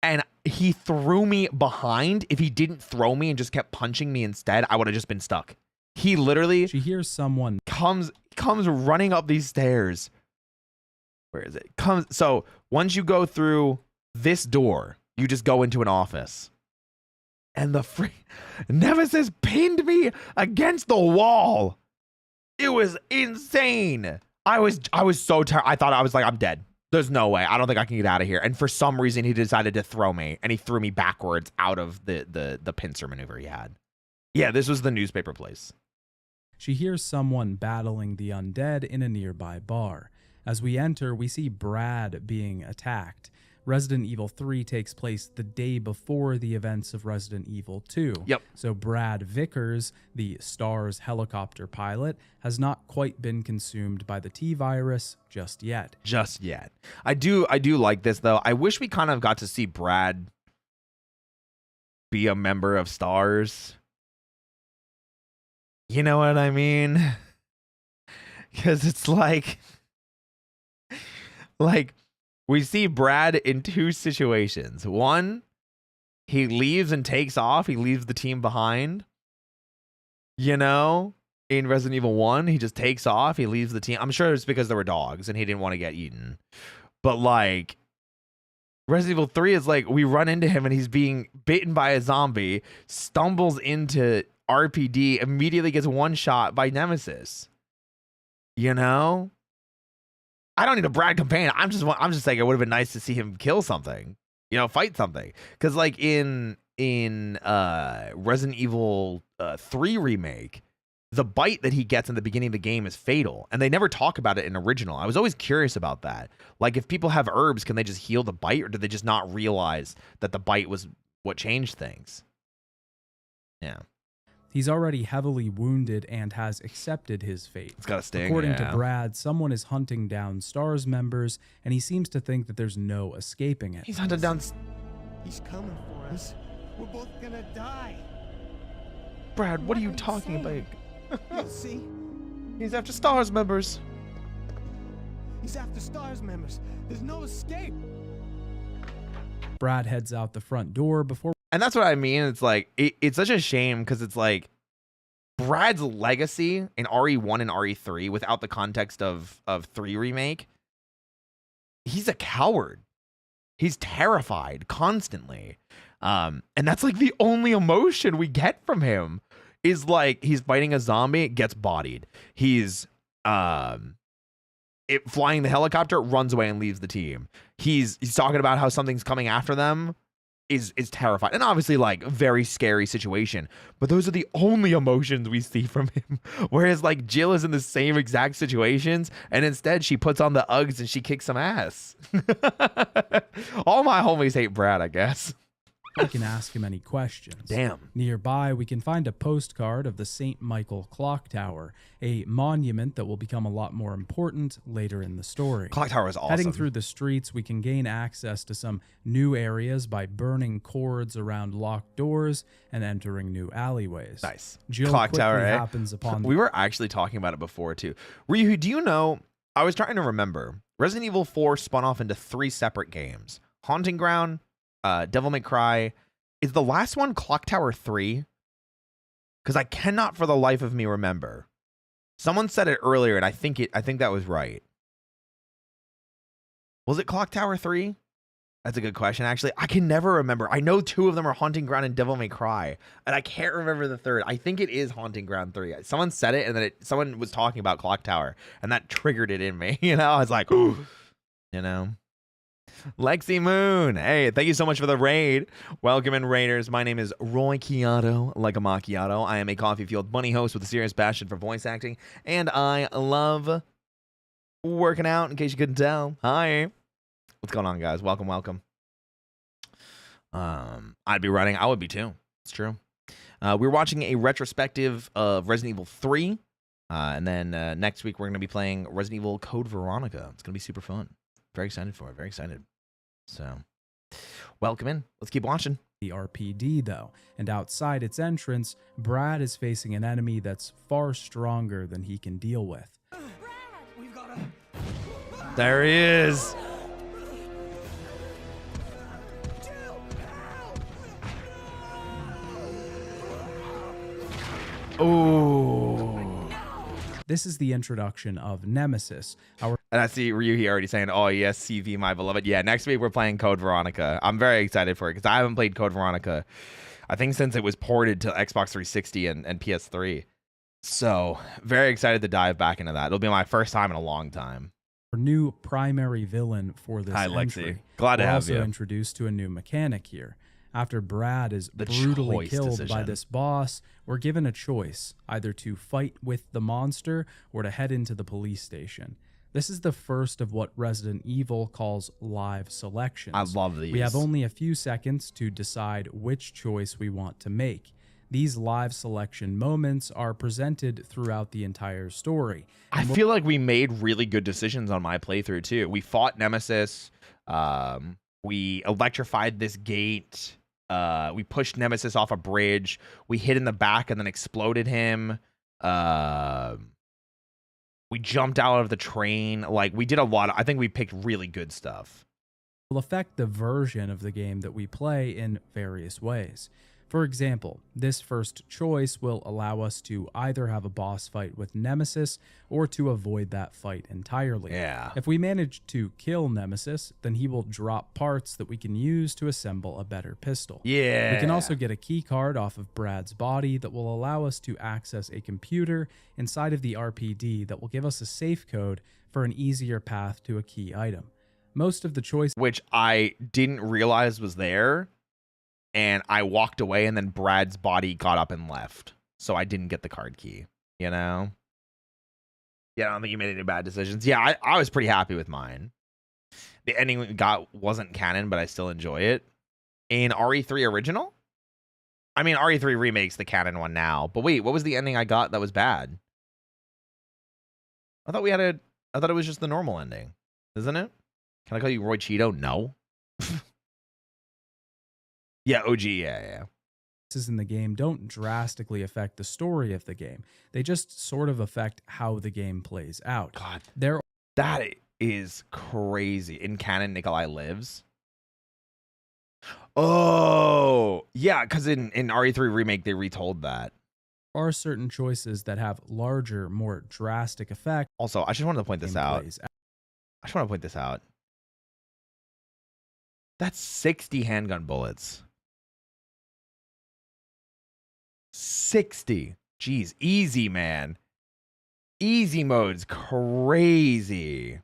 And he threw me behind. If he didn't throw me and just kept punching me instead, I would have just been stuck. He literally... She hears someone... Comes running up these stairs. Where is it? So once you go through this door, you just go into an office. And the Nemesis pinned me against the wall. It was insane. I was so tired. I thought, I was like, I'm dead. There's no way. I don't think I can get out of here. And for some reason, he decided to throw me, and he threw me backwards out of the pincer maneuver he had. Yeah, this was the newspaper place. She hears someone battling the undead in a nearby bar. As we enter, we see Brad being attacked. Resident Evil 3 takes place the day before the events of Resident Evil 2. Yep. So Brad Vickers, the STARS helicopter pilot, has not quite been consumed by the T-virus just yet. Just yet. I do like this, though. I wish we kind of got to see Brad be a member of STARS. You know what I mean? Because it's like we see Brad in two situations. One, he leaves and takes off. He leaves the team behind. You know, in Resident Evil 1, he just takes off. He leaves the team. I'm sure it's because there were dogs and he didn't want to get eaten. But like, Resident Evil 3 is like we run into him and he's being bitten by a zombie, stumbles into RPD, immediately gets one shot by Nemesis. You know? I don't need a Brad companion. I'm just saying it would have been nice to see him kill something. You know, fight something. Because like in Resident Evil 3 remake, the bite that he gets in the beginning of the game is fatal, and they never talk about it in original. I was always curious about that. Like, if people have herbs, can they just heal the bite, or did they just not realize that the bite was what changed things? Yeah. He's already heavily wounded and has accepted his fate. It's got a sting. According yeah. to Brad, someone is hunting down STARS members, and he seems to think that there's no escaping it. He's hunting down. He's coming for us. We're both gonna die. Brad, what are you talking about? You'll see. He's after STARS members. He's after STARS members. There's no escape. Brad heads out the front door before. And that's what I mean. It's like, it's such a shame because it's like Brad's legacy in RE1 and RE3 without the context of 3 remake. He's a coward. He's terrified constantly. And that's like the only emotion we get from him is like he's fighting a zombie, gets bodied. He's flying the helicopter, runs away and leaves the team. He's talking about how something's coming after them, is terrified. And obviously like very scary situation, but those are the only emotions we see from him. Whereas like Jill is in the same exact situations, and instead she puts on the Uggs and she kicks some ass. All my homies hate Brad, I guess. We can ask him any questions. Damn. Nearby, we can find a postcard of the St. Michael Clock Tower, a monument that will become a lot more important later in the story. Clock Tower is awesome. Heading through the streets, we can gain access to some new areas by burning cords around locked doors and entering new alleyways. Nice. Jill Clock quickly Tower, eh? happens upon. We were actually talking about it before too. Ryu, do you know, I was trying to remember, Resident Evil 4 spun off into 3 separate games. Haunting Ground, Devil May Cry. Is the last one Clock Tower 3? Because I cannot for the life of me remember. Someone said it earlier, and I think that was right. Was it Clock Tower 3? That's a good question, actually. I can never remember. I know 2 of them are Haunting Ground and Devil May Cry, and I can't remember the third. I think it is Haunting Ground 3. Someone said it, and then someone was talking about Clock Tower, and that triggered it in me. You know, I was like, ooh, you know. Lexi Moon, hey, thank you so much for the raid. Welcome in, Raiders. My name is Roy Chiato, like a macchiato. I am a coffee-fueled bunny host with a serious passion for voice acting, and I love working out, in case you couldn't tell. Hi. What's going on, guys? Welcome, welcome. I'd be running. I would be, too. It's true. We're watching a retrospective of Resident Evil 3, and then next week we're going to be playing Resident Evil Code Veronica. It's going to be super fun. Very excited for it. Very excited. So, welcome in. Let's keep watching. The RPD, though, and outside its entrance, Brad is facing an enemy that's far stronger than he can deal with. There he is. Ooh. This is the introduction of Nemesis, our. And I see Ryuhi already saying, oh, yes, CV, my beloved. Yeah, next week we're playing Code Veronica. I'm very excited for it because I haven't played Code Veronica, I think, since it was ported to Xbox 360 and PS3. So, very excited to dive back into that. It'll be my first time in a long time. Our new primary villain for this Hi, entry. Lexi. Glad to We're have also you. introduced to a new mechanic here. After Brad is brutally killed by this boss, we're given a choice, either to fight with the monster or to head into the police station. This is the first of what Resident Evil calls live selections. I love these. We have only a few seconds to decide which choice we want to make. These live selection moments are presented throughout the entire story. I feel like we made really good decisions on my playthrough, too. We fought Nemesis. We electrified this gate. We pushed Nemesis off a bridge. We hid in the back and then exploded him. We jumped out of the train. Like, we did a lot. I think we picked really good stuff. Will affect the version of the game that we play in various ways. For example, this first choice will allow us to either have a boss fight with Nemesis or to avoid that fight entirely. Yeah. If we manage to kill Nemesis, then he will drop parts that we can use to assemble a better pistol. Yeah. We can also get a key card off of Brad's body that will allow us to access a computer inside of the RPD that will give us a safe code for an easier path to a key item. Most of the choice, which I didn't realize was there, and I walked away, and then Brad's body got up and left, so I didn't get the card key, you know? Yeah, I don't think you made any bad decisions. Yeah, I was pretty happy with mine. The ending we got wasn't canon, but I still enjoy it. In RE3 Original? I mean, RE3 Remake's the canon one now, but wait, what was the ending I got that was bad? I thought it was just the normal ending, isn't it? Can I call you Roy Cheeto? No. Yeah, OG, yeah. in the game don't drastically affect the story of the game. They just sort of affect how the game plays out. God, There that is crazy. In canon, Nikolai lives. Oh, yeah, because in RE3 Remake, they retold that. are certain choices that have larger, more drastic effects. Also, I just wanted to point this out. That's 60 handgun bullets. 60. Jeez, easy, man. Easy mode's crazy.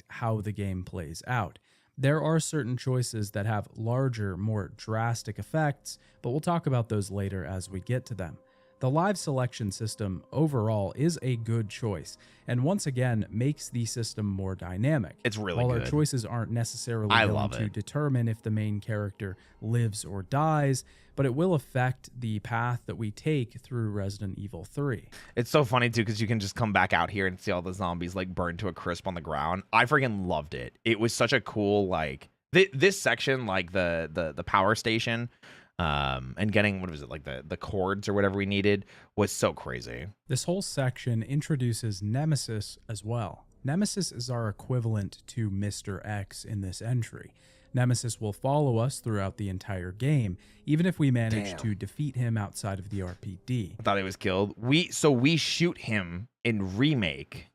How the game plays out. There are certain choices that have larger, more drastic effects, but we'll talk about those later as we get to them. The live selection system overall is a good choice, and once again makes the system more dynamic. It's really While good. our choices aren't necessarily going to determine if the main character lives or dies, but it will affect the path that we take through Resident Evil 3. It's so funny too, because you can just come back out here and see all the zombies like burn to a crisp on the ground. I freaking loved it. It was such a cool, like this section, like the power station, and getting, what was it, like the cords or whatever we needed, was so crazy. This whole section introduces Nemesis as well. Nemesis is our equivalent to Mr. X in this entry. Nemesis will follow us throughout the entire game, even if we manage to defeat him outside of the RPD. I thought he was killed. We shoot him in Remake,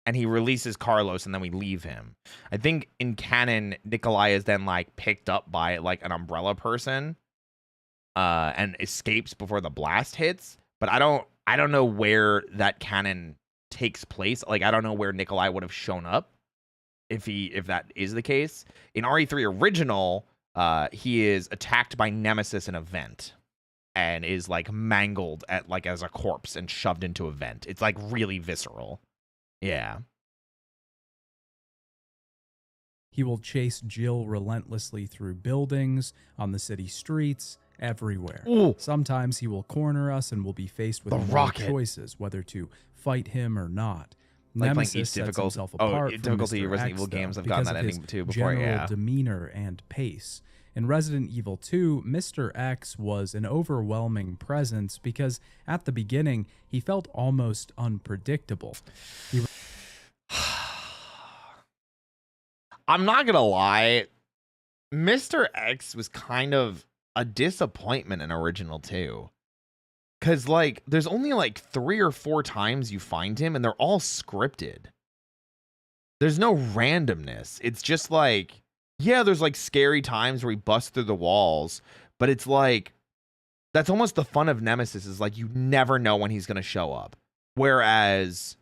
and he releases Carlos, and then we leave him. I think in canon, Nikolai is then like picked up by like an umbrella person, and escapes before the blast hits. But I don't know where that canon takes place. Like, I don't know where Nikolai would have shown up if that is the case. In RE3 Original, he is attacked by Nemesis in a vent and is like mangled at like as a corpse and shoved into a vent. It's like really visceral. Yeah. He will chase Jill relentlessly through buildings, on the city streets, everywhere. Ooh. Sometimes he will corner us and we'll be faced with more choices, whether to fight him or not. Like Nemesis sets himself apart from difficulty Mr. Resident X, Evil though, games. I've gotten because that of his ending too before. general Yeah. demeanor and pace. In Resident Evil 2, Mr. X was an overwhelming presence because at the beginning he felt almost unpredictable. I'm not gonna lie, Mr. X was kind of a disappointment in Original 2. Because, like, there's only, like, 3 or 4 times you find him, and they're all scripted. There's no randomness. It's just, like, yeah, there's, like, scary times where he busts through the walls, but it's, like, that's almost the fun of Nemesis, is, like, you never know when he's going to show up. Whereas,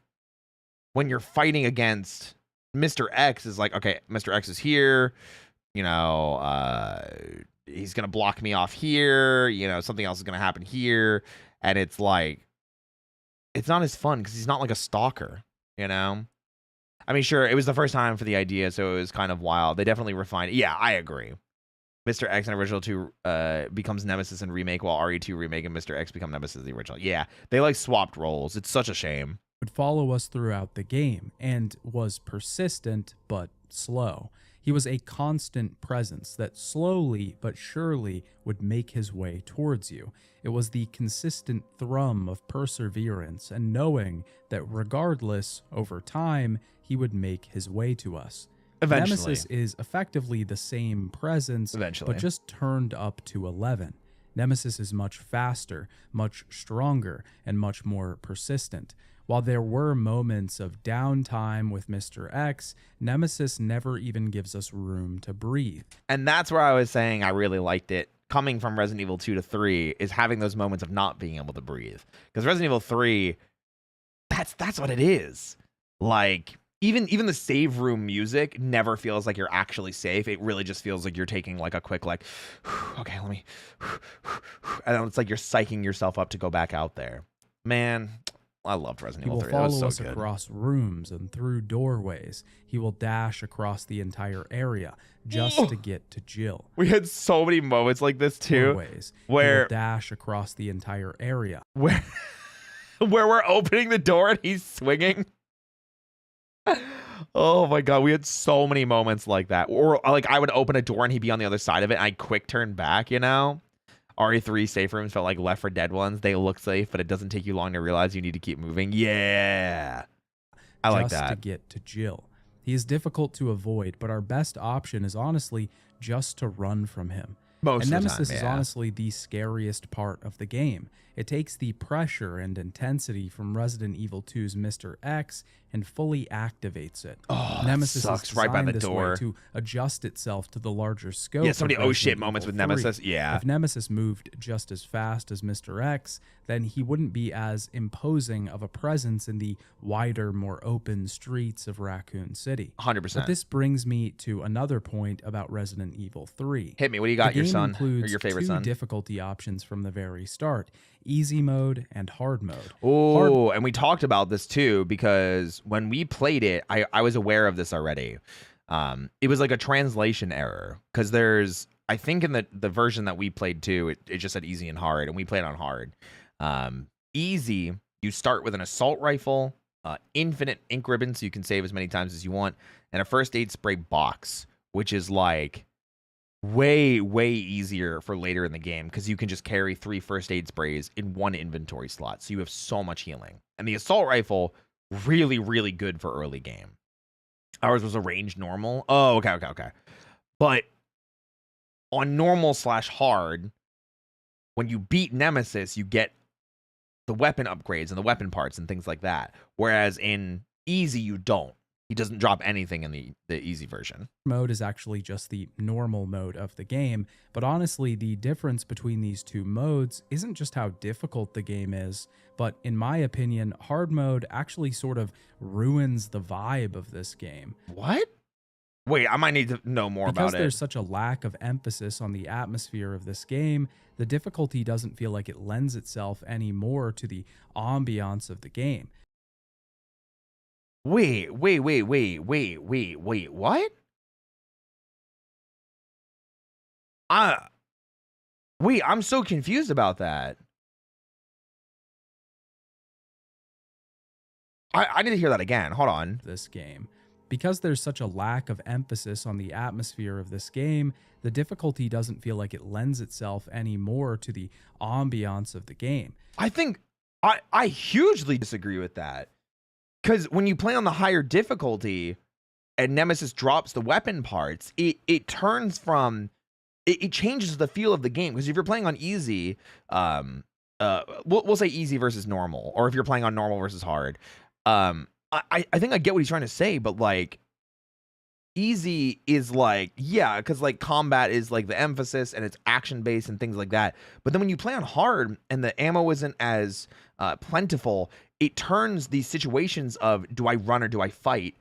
when you're fighting against Mr. X, is like, okay, Mr. X is here, you know, he's going to block me off here, you know, something else is going to happen here. And it's like, it's not as fun because he's not like a stalker, you know? I mean, sure, it was the first time for the idea, so it was kind of wild. They definitely refined it. Yeah, I agree. Mr. X in Original 2 becomes Nemesis in Remake, while RE2 Remake and Mr. X become Nemesis in the original. Yeah, they like swapped roles. It's such a shame. Would follow us throughout the game and was persistent but slow. He was a constant presence that slowly but surely would make his way towards you. It was the consistent thrum of perseverance and knowing that regardless, over time, he would make his way to us. Eventually. Nemesis is effectively the same presence, Eventually. but just turned up to 11. Nemesis is much faster, much stronger, and much more persistent. While there were moments of downtime with Mr. X, Nemesis never even gives us room to breathe. And that's where I was saying I really liked it. Coming from Resident Evil 2 to 3 is having those moments of not being able to breathe. Because Resident Evil 3, that's what it is. Like, even the save room music never feels like you're actually safe. It really just feels like you're taking like a quick like, okay, let me, and it's like you're psyching yourself up to go back out there. Man, I loved Resident Evil 3. He will That was follow so us good. across rooms and through doorways. He will dash across the entire area just to get to Jill. We had so many moments like this too, Doorways. He where will dash across the entire area. where we're opening the door and he's swinging. Oh my god, we had so many moments like that. Or like I would open a door and he'd be on the other side of it and I'd quick turn back, you know? RE3 safe rooms felt like Left 4 Dead ones. They look safe, but it doesn't take you long to realize you need to keep moving. Yeah. I like that. Just to get to Jill. He is difficult to avoid, but our best option is honestly just to run from him. Most And of the Nemesis time, is yeah. honestly the scariest part of the game. It takes the pressure and intensity from Resident Evil 2's Mr. X and fully activates it. Oh, that Nemesis sucks. is Right by the designed this way door. to adjust itself to the larger scope. Yeah, so many of oh shit Resident moments Evil with 3. Nemesis. Yeah. If Nemesis moved just as fast as Mr. X, then he wouldn't be as imposing of a presence in the wider, more open streets of Raccoon City. 100%. But this brings me to another point about Resident Evil 3. Hit me. What do you got, The your game son? Or includes your favorite two son? difficulty options from the very start: easy mode and hard mode. Oh, and we talked about this too, because when we played it, I was aware of this already. It was like a translation error, because there's, I think in the version that we played too, it just said easy and hard, and we played on hard. Easy, you start with an assault rifle, infinite ink ribbon, so you can save as many times as you want, and a first aid spray box, which is like way easier for later in the game, because you can just carry 3 first aid sprays in one inventory slot, so you have so much healing. And the assault rifle, really good for early game. Ours was a range normal. Oh, okay. But on normal/hard, when you beat Nemesis, you get the weapon upgrades and the weapon parts and things like that, whereas in easy you don't. He doesn't drop anything in the easy version. Mode is actually just the normal mode of the game, but honestly, the difference between these two modes isn't just how difficult the game is, but in my opinion, hard mode actually sort of ruins the vibe of this game. What? Wait, I might need to know more Because about there's it. such a lack of emphasis on the atmosphere of this game, the difficulty doesn't feel like it lends itself anymore to the ambiance of the game. Wait, what? Wait, I'm so confused about that. I need to hear that again. Hold on. This game. Because there's such a lack of emphasis on the atmosphere of this game, the difficulty doesn't feel like it lends itself anymore to the ambiance of the game. I think I hugely disagree with that. Because when you play on the higher difficulty and Nemesis drops the weapon parts, it turns from, it changes the feel of the game. Because if you're playing on easy, we'll say easy versus normal, or if you're playing on normal versus hard, I think I get what he's trying to say, but like easy is like, yeah, because like combat is like the emphasis and it's action based and things like that. But then when you play on hard and the ammo isn't as plentiful, it turns these situations of do I run or do I fight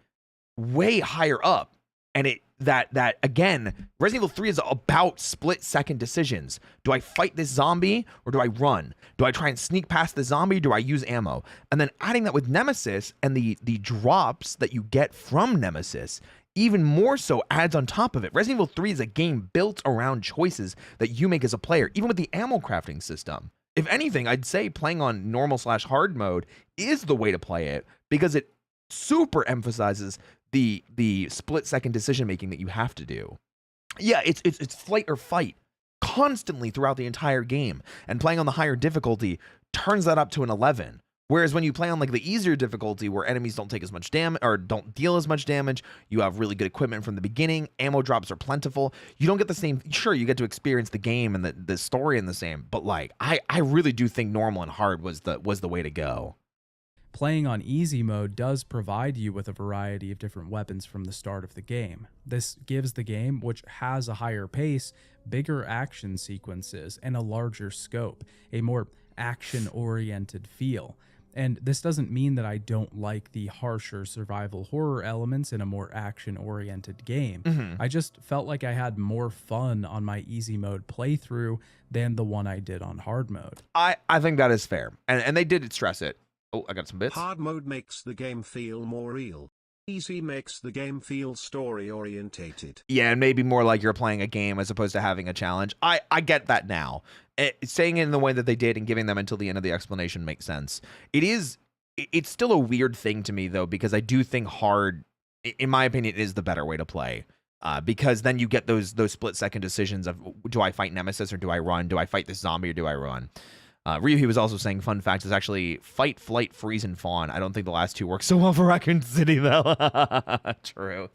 way higher up. And that again, Resident Evil 3 is about split-second decisions. Do I fight this zombie or do I run? Do I try and sneak past the zombie? Do I use ammo? And then adding that with Nemesis and the drops that you get from Nemesis, even more so adds on top of it. Resident Evil 3 is a game built around choices that you make as a player, even with the ammo crafting system. If anything, I'd say playing on normal/hard mode is the way to play it, because it super emphasizes the split-second decision making that you have to do. Yeah, it's flight or fight constantly throughout the entire game, and playing on the higher difficulty turns that up to an 11, Whereas when you play on like the easier difficulty where enemies don't take as much damage or don't deal as much damage, you have really good equipment from the beginning, ammo drops are plentiful, you don't get the same, sure, you get to experience the game and the story in the same, but like I really do think normal and hard was the way to go. Playing on easy mode does provide you with a variety of different weapons from the start of the game. This gives the game, which has a higher pace, bigger action sequences, and a larger scope, a more action-oriented feel. And this doesn't mean that I don't like the harsher survival horror elements in a more action-oriented game. I just felt like I had more fun on my easy mode playthrough than the one I did on hard mode. I think that is fair. And they did stress it. Oh, I got some bits. Hard mode makes the game feel more real. Easy makes the game feel story-orientated. Yeah, and maybe more like you're playing a game as opposed to having a challenge. I get that now. Saying it in the way that they did and giving them until the end of the explanation makes sense. It's still a weird thing to me, though, because I do think hard, in my opinion, is the better way to play. Because then you get those split-second decisions of, do I fight Nemesis or do I run? Do I fight this zombie or do I run? Ryuhi was also saying, fun fact, is actually fight, flight, freeze, and fawn. I don't think the last two work so well for Raccoon City, though. True.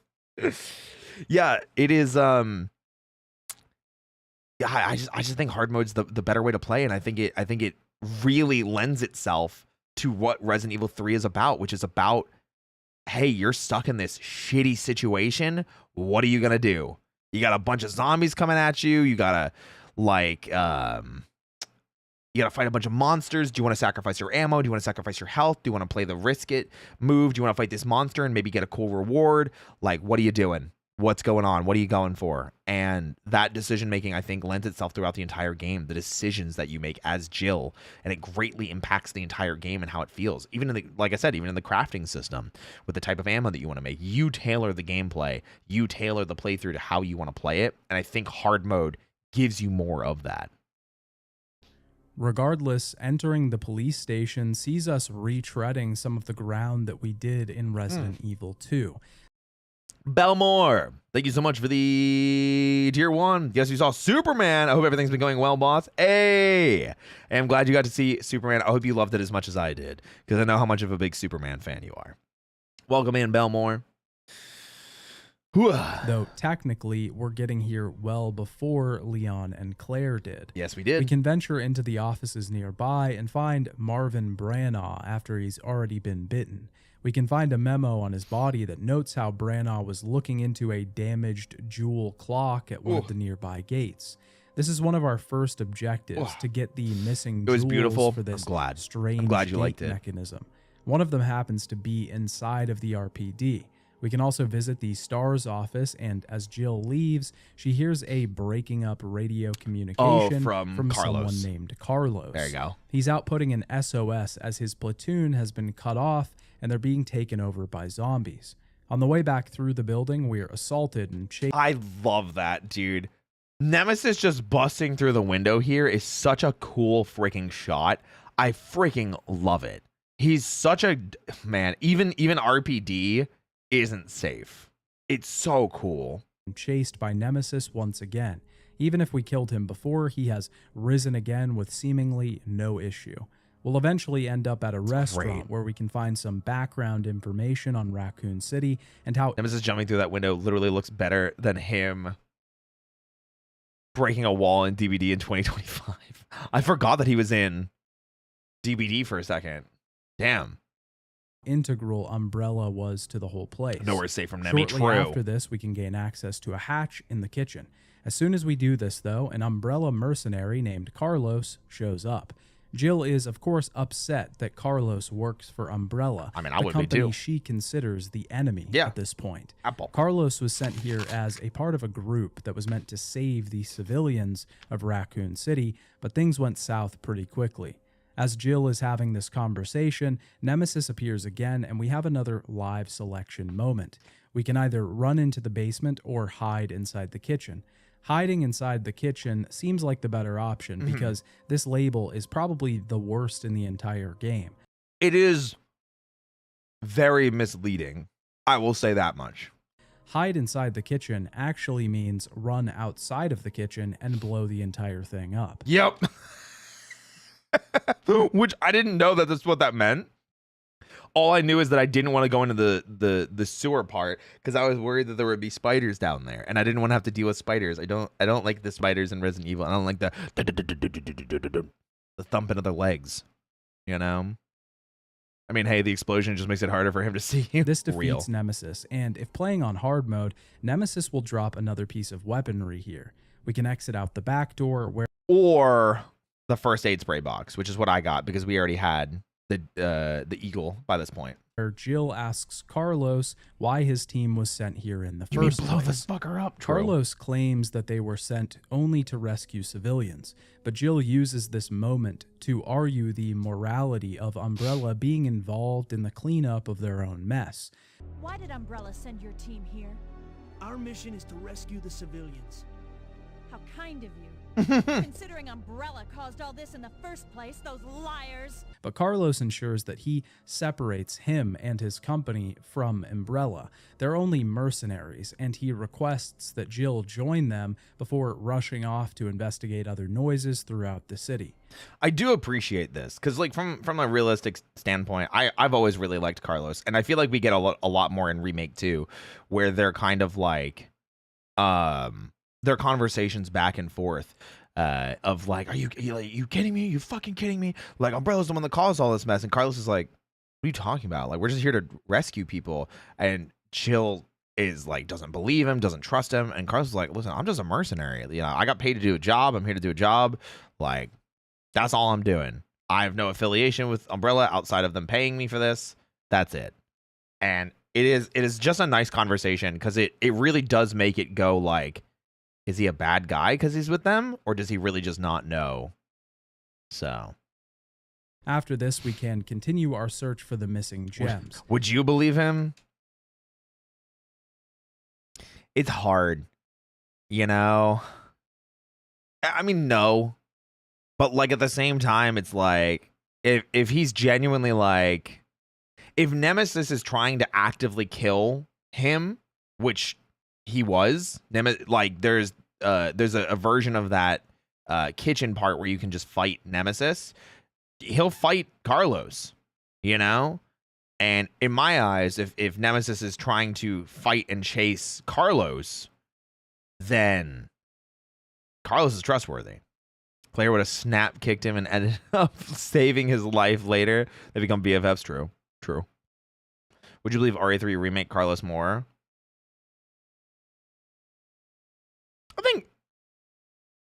Yeah, it is. Yeah, I just think hard mode's the better way to play, and I think it really lends itself to what Resident Evil 3 is about, which is about, hey, you're stuck in this shitty situation. What are you gonna do? You got a bunch of zombies coming at you. You gotta you gotta fight a bunch of monsters. Do you want to sacrifice your ammo? Do you want to sacrifice your health? Do you want to play the risk it move? Do you want to fight this monster and maybe get a cool reward? Like, what are you doing? What's going on? What are you going for? And that decision making, I think, lends itself throughout the entire game. The decisions that you make as Jill, and it greatly impacts the entire game and how it feels. Even in the, like I said, even in the crafting system with the type of ammo that you want to make, you tailor the gameplay, you tailor the playthrough to how you want to play it. And I think hard mode gives you more of that. Regardless, entering the police station sees us retreading some of the ground that we did in Resident Evil 2. Belmore, thank you so much for the tier 1. Guess you saw Superman. I hope everything's been going well, boss. Hey, I'm glad you got to see Superman. I hope you loved it as much as I did, because I know how much of a big Superman fan you are. Welcome in, Belmore. Though technically, we're getting here well before Leon and Claire did. Yes, we did. We can venture into the offices nearby and find Marvin Branagh after he's already been bitten. We can find a memo on his body that notes how Branagh was looking into a damaged jewel clock at one of the nearby gates. This is one of our first objectives, to get the missing jewels beautiful. For this I'm glad you liked it. mechanism. One of them happens to be inside of the RPD. We can also visit the STARS office, and as Jill leaves, she hears a breaking up radio communication from Carlos. someone named Carlos. There you go. He's outputting an SOS as his platoon has been cut off and they're being taken over by zombies. On the way back through the building, we are assaulted and chased. I love that, dude. Nemesis just busting through the window here is such a cool freaking shot. I freaking love it. He's such a man. Even RPD isn't safe. It's so cool. Chased by Nemesis once again. Even if we killed him before, he has risen again with seemingly no issue. We'll eventually end up at a restaurant where we can find some background information on Raccoon City and how Nemesis jumping through that window literally looks better than him breaking a wall in DBD in 2025. I forgot that he was in DBD for a second. Damn. integral Umbrella was to the whole place. Nowhere safe from Nemi. Shortly after this, we can gain access to a hatch in the kitchen. As soon as we do this, though, an Umbrella mercenary named Carlos shows up. Jill is, of course, upset that Carlos works for Umbrella, I mean, I the would be company too. she considers the enemy at this point. Apple. Carlos was sent here as a part of a group that was meant to save the civilians of Raccoon City, but things went south pretty quickly. As Jill is having this conversation, Nemesis appears again, and we have another live selection moment. We can either run into the basement or hide inside the kitchen. Hiding inside the kitchen seems like the better option because this label is probably the worst in the entire game. It is very misleading. I will say that much. Hide inside the kitchen actually means run outside of the kitchen and blow the entire thing up. Yep. Which I didn't know that that's what that meant. All I knew is that I didn't want to go into the sewer part because I was worried that there would be spiders down there, and I didn't want to have to deal with spiders. I don't like the spiders in Resident Evil. I don't like the thumping of their legs. You know. I mean, hey, the explosion just makes it harder for him to see you. This defeats Nemesis, and if playing on hard mode, Nemesis will drop another piece of weaponry here. We can exit out the back door or the first aid spray box, which is what I got because we already had the eagle by this point. Where Jill asks Carlos why his team was sent here in the first place. Blow this fucker up, True. Carlos claims that they were sent only to rescue civilians, but Jill uses this moment to argue the morality of Umbrella being involved in the cleanup of their own mess. Why did Umbrella send your team here? Our mission is to rescue the civilians. How kind of you. Considering Umbrella caused all this in the first place, those liars. But Carlos ensures that he separates him and his company from Umbrella. They're only mercenaries, and he requests that Jill join them before rushing off to investigate other noises throughout the city. I do appreciate this because, like, from a realistic standpoint, I've always really liked Carlos, and I feel like we get a lot more in Remake 2, where they're kind of like, their conversations back and forth of like, are you kidding me? Are you fucking kidding me? Like, Umbrella's the one that caused all this mess, and Carlos is like, what are you talking about? Like, we're just here to rescue people. And Jill is like, doesn't believe him, doesn't trust him, and Carlos is like, listen, I'm just a mercenary. You know, I got paid to do a job. I'm here to do a job. Like, that's all I'm doing. I have no affiliation with Umbrella outside of them paying me for this. That's it. And it is just a nice conversation because it really does make it go like, is he a bad guy because he's with them, or does he really just not know? So after this, we can continue our search for the missing gems. Would you believe him? It's hard, you know? I mean, no. But, like, at the same time, it's like, if he's genuinely, like, if Nemesis is trying to actively kill him, which he was, like, there's a version of that kitchen part where you can just fight Nemesis. He'll fight Carlos, you know? And in my eyes, if Nemesis is trying to fight and chase Carlos, then Carlos is trustworthy. Claire would have snap kicked him and ended up saving his life later. They become BFFs. True. Would you believe RE3 remake Carlos more? I think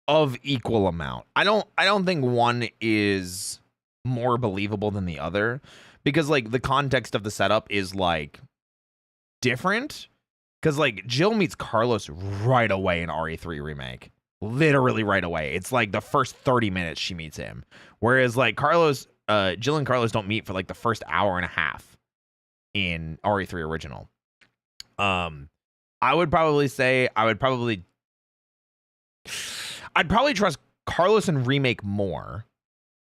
of equal amount. I don't think one is more believable than the other because, like, the context of the setup is, like, different. Because, like, Jill meets Carlos right away in RE3 remake. Literally right away. It's like the first 30 minutes she meets him. Whereas, like, Jill and Carlos don't meet for, like, the first hour and a half in RE3 original. I'd probably trust Carlos in remake more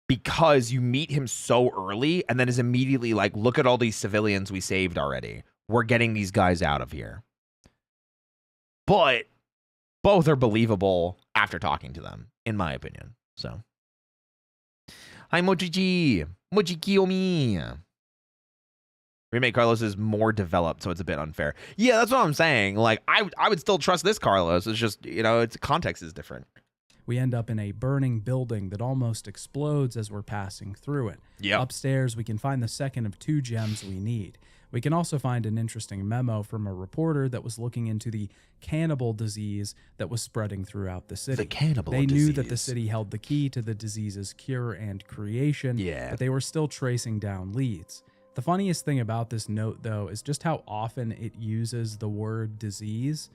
because you meet him so early and then is immediately like, look at all these civilians we saved already. We're getting these guys out of here. But both are believable after talking to them, in my opinion. So, hi Mochiki Omi. Remake Carlos is more developed, so it's a bit unfair. Yeah, that's what I'm saying. Like, I would still trust this Carlos. It's just, you know, its context is different. We end up in a burning building that almost explodes as we're passing through it. Yep. Upstairs, we can find the second of 2 gems we need. We can also find an interesting memo from a reporter that was looking into the cannibal disease that was spreading throughout the city. The cannibal They disease. knew that the city held the key to the disease's cure and creation, but they were still tracing down leads. The funniest thing about this note, though, is just how often it uses the word disease.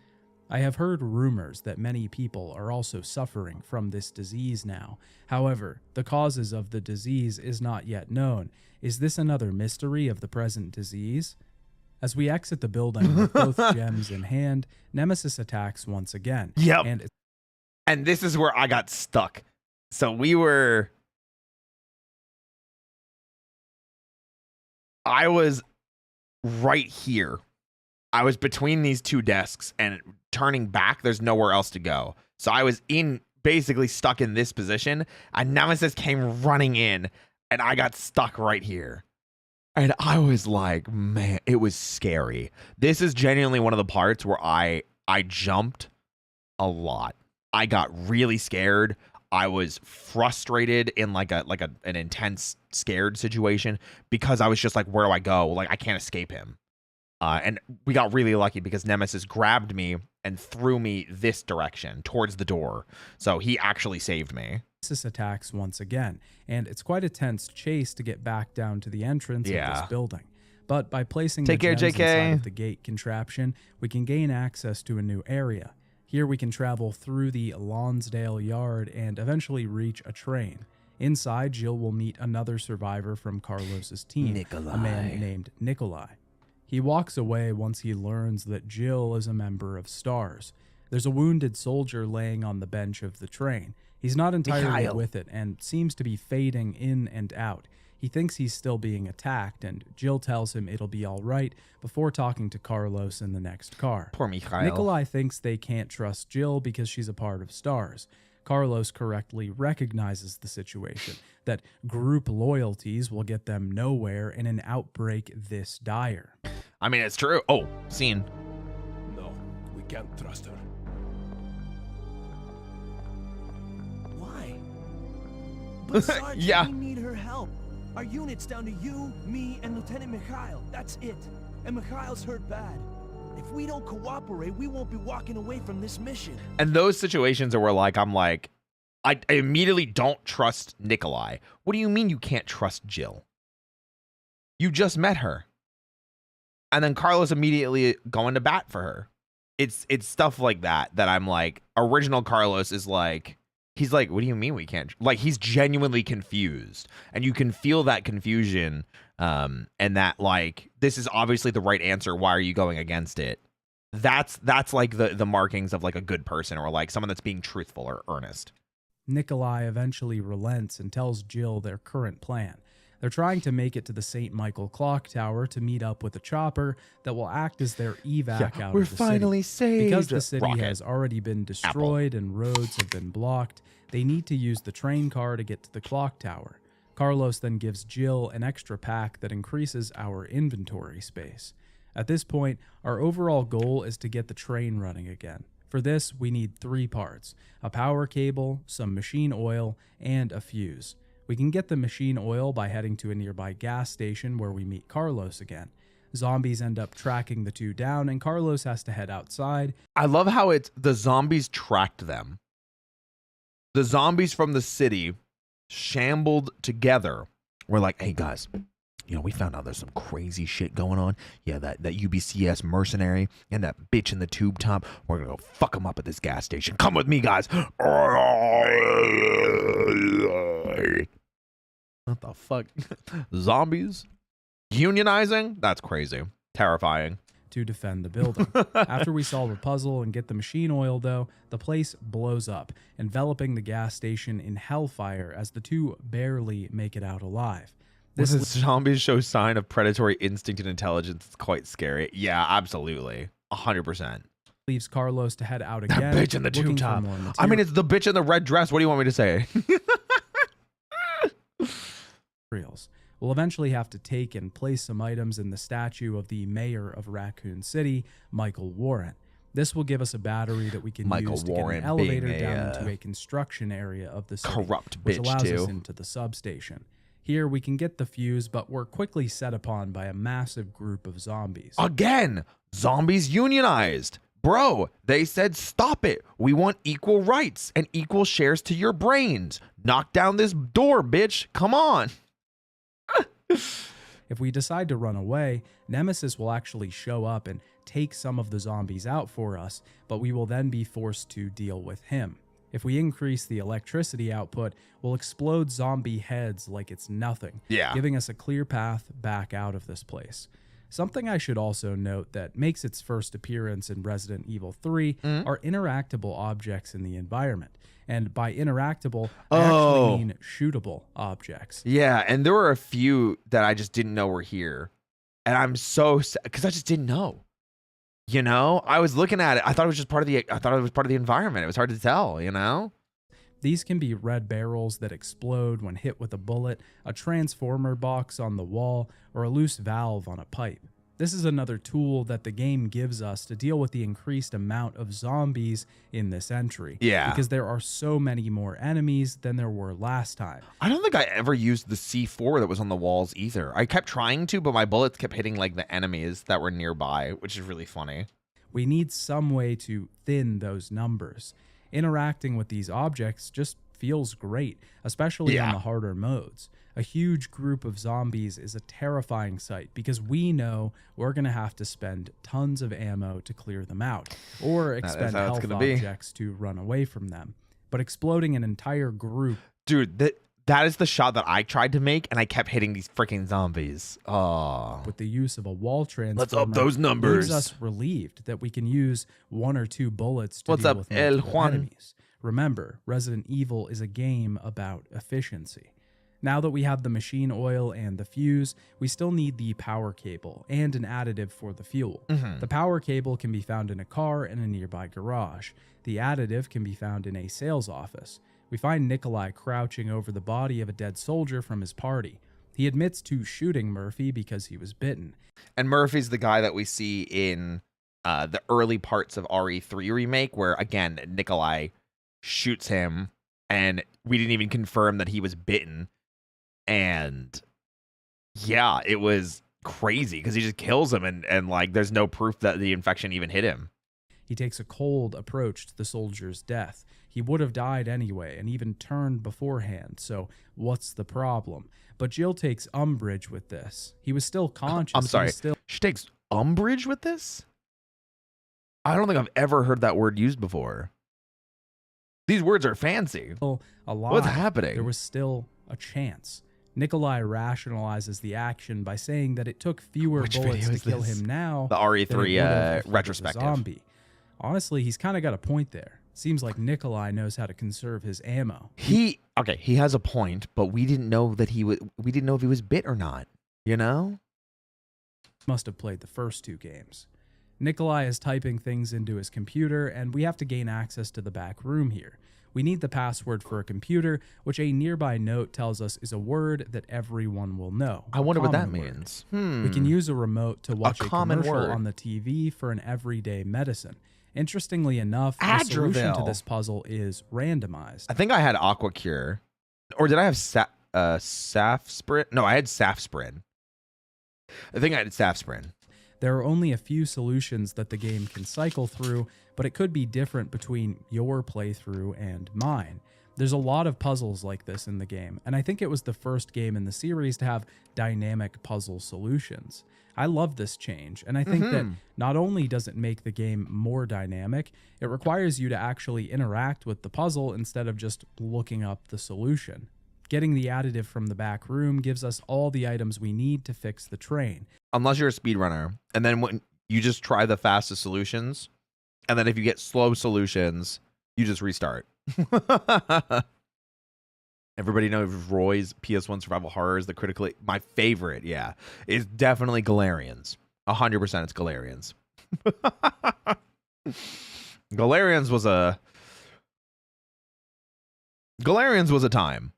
I have heard rumors that many people are also suffering from this disease now. However, the causes of the disease is not yet known. Is this another mystery of the present disease? As we exit the building with both gems in hand, Nemesis attacks once again. Yep. And this is where I got stuck. So I was right here. I was between these 2 desks and turning back, there's nowhere else to go. So I was in basically stuck in this position, and Nemesis came running in, and I got stuck right here. And I was like, man, it was scary. This is genuinely one of the parts where I jumped a lot. I got really scared. I was frustrated in like an intense scared situation because I was just like, where do I go? Like, I can't escape him. And we got really lucky because Nemesis grabbed me and threw me this direction towards the door. So he actually saved me. Nemesis attacks once again, and it's quite a tense chase to get back down to the entrance of this building. But by placing the gems inside of the gate contraption, we can gain access to a new area. Here we can travel through the Lonsdale Yard and eventually reach a train. Inside, Jill will meet another survivor from Carlos's team, a man named Nikolai. He walks away once he learns that Jill is a member of STARS. There's a wounded soldier laying on the bench of the train. He's not entirely with it and seems to be fading in and out. He thinks he's still being attacked, and Jill tells him it'll be all right before talking to Carlos in the next car. Poor Mikhail. Nikolai thinks they can't trust Jill because she's a part of STARS. Carlos correctly recognizes the situation, that group loyalties will get them nowhere in an outbreak this dire. I mean, it's true. Oh, scene. No, we can't trust her. Why? But Sarge, Yeah. we need her help. Our unit's down to you, me, and Lieutenant Mikhail. That's it. And Mikhail's hurt bad. If we don't cooperate, we won't be walking away from this mission. And those situations are where, like, I'm like, I immediately don't trust Nikolai. What do you mean you can't trust Jill? You just met her. And then Carlos immediately going to bat for her. It's stuff like that I'm like, original Carlos is like, he's like, what do you mean we can't? Like, he's genuinely confused. And you can feel that confusion, and that, like, this is obviously the right answer. Why are you going against it? That's like the markings of, like, a good person, or like someone that's being truthful or earnest. Nikolai eventually relents and tells Jill their current plan. They're trying to make it to the St. Michael Clock Tower to meet up with a chopper that will act as their evac out we're of the finally city. saved. Because the city Rocket. has already been destroyed and roads have been blocked, they need to use the train car to get to the clock tower. Carlos then gives Jill an extra pack that increases our inventory space. At this point, our overall goal is to get the train running again. For this, we need 3 parts: a power cable, some machine oil, and a fuse. We can get the machine oil by heading to a nearby gas station where we meet Carlos again. Zombies end up tracking the two down, and Carlos has to head outside. I love how the zombies tracked them. The zombies from the city shambled together. We're like, hey guys, you know, we found out there's some crazy shit going on. Yeah, that UBCS mercenary and that bitch in the tube top. We're gonna go fuck them up at this gas station. Come with me, guys. What the fuck? Zombies? Unionizing? That's crazy. Terrifying. To defend the building. After we solve a puzzle and get the machine oil, though, the place blows up, enveloping the gas station in hellfire as the two barely make it out alive. This zombies show sign of predatory instinct and intelligence. It's quite scary. Yeah, absolutely. 100%. Leaves Carlos to head out That again. bitch in the tube looking for top. more I mean, it's the bitch in the red dress. What do you want me to say? materials. We'll eventually have to take and place some items in the statue of the mayor of Raccoon City, Michael Warren. This will give us a battery that we can use to get an elevator down into a construction area of the city, corrupt which bitch allows too. us into the substation. Here we can get the fuse, but we're quickly set upon by a massive group of zombies. Again, zombies unionized. Bro, they said stop it. We want equal rights and equal shares to your brains. Knock down this door, bitch. Come on. If we decide to run away, Nemesis will actually show up and take some of the zombies out for us, but we will then be forced to deal with him. If we increase the electricity output, we'll explode zombie heads like it's nothing, giving us a clear path back out of this place. Something I should also note that makes its first appearance in Resident Evil 3 are interactable objects in the environment. And by interactable, I actually mean shootable objects. Yeah, and there were a few that I just didn't know were here. And I'm so sad because I just didn't know. You know, I was looking at it. I thought it was just part of the environment. It was hard to tell, you know? These can be red barrels that explode when hit with a bullet, a transformer box on the wall, or a loose valve on a pipe. This is another tool that the game gives us to deal with the increased amount of zombies in this entry. Yeah. Because there are so many more enemies than there were last time. I don't think I ever used the C4 that was on the walls either. I kept trying to, but my bullets kept hitting like the enemies that were nearby, which is really funny. We need some way to thin those numbers. Interacting with these objects just feels great, especially on the harder modes. A huge group of zombies is a terrifying sight because we know we're going to have to spend tons of ammo to clear them out, or expend health objects to run away from them. But exploding an entire group... Dude, that is the shot that I tried to make, and I kept hitting these freaking zombies. Oh. With the use of a wall transformer, let's up those numbers. Leaves us relieved that we can use 1 or 2 bullets to deal with multiple enemies. Remember, Resident Evil is a game about efficiency. Now that we have the machine oil and the fuse, we still need the power cable and an additive for the fuel. The power cable can be found in a car in a nearby garage. The additive can be found in a sales office. We find Nikolai crouching over the body of a dead soldier from his party. He admits to shooting Murphy because he was bitten. And Murphy's the guy that we see in the early parts of RE3 remake, where again, Nikolai shoots him and we didn't even confirm that he was bitten. And yeah, it was crazy because he just kills him and like there's no proof that the infection even hit him. He takes a cold approach to the soldier's death. He would have died anyway and even turned beforehand, so what's the problem? But Jill takes umbrage with this. He was still conscious. I'm sorry. She takes umbrage with this? I don't think I've ever heard that word used before. These words are fancy. What's happening? There was still a chance. Nikolai rationalizes the action by saying that it took fewer bullets to kill him now. The RE3 retrospective. Zombie. Honestly, he's kind of got a point there. Seems like Nikolai knows how to conserve his ammo. He has a point, but we didn't know that we didn't know if he was bit or not, you know? Must have played the first 2 games. Nikolai is typing things into his computer, and we have to gain access to the back room here. We need the password for a computer, which a nearby note tells us is a word that everyone will know. I wonder what that means. We can use a remote to watch a commercial on the TV for an everyday medicine. Interestingly enough, the solution to this puzzle is randomized. I think I had Aqua Cure. Or did I have Safsprin? No, I had Safsprin. I think I had Safsprin. There are only a few solutions that the game can cycle through, but it could be different between your playthrough and mine. There's a lot of puzzles like this in the game, and I think it was the first game in the series to have dynamic puzzle solutions. I love this change, and I think that not only does it make the game more dynamic, it requires you to actually interact with the puzzle instead of just looking up the solution. Getting the additive from the back room gives us all the items we need to fix the train. Unless you're a speedrunner, and then when you just try the fastest solutions, and then if you get slow solutions, you just restart. Everybody knows Roy's PS1 survival horrors, the critically... My favorite, yeah, is definitely Galarians. 100% it's Galarians. Galarians was a time.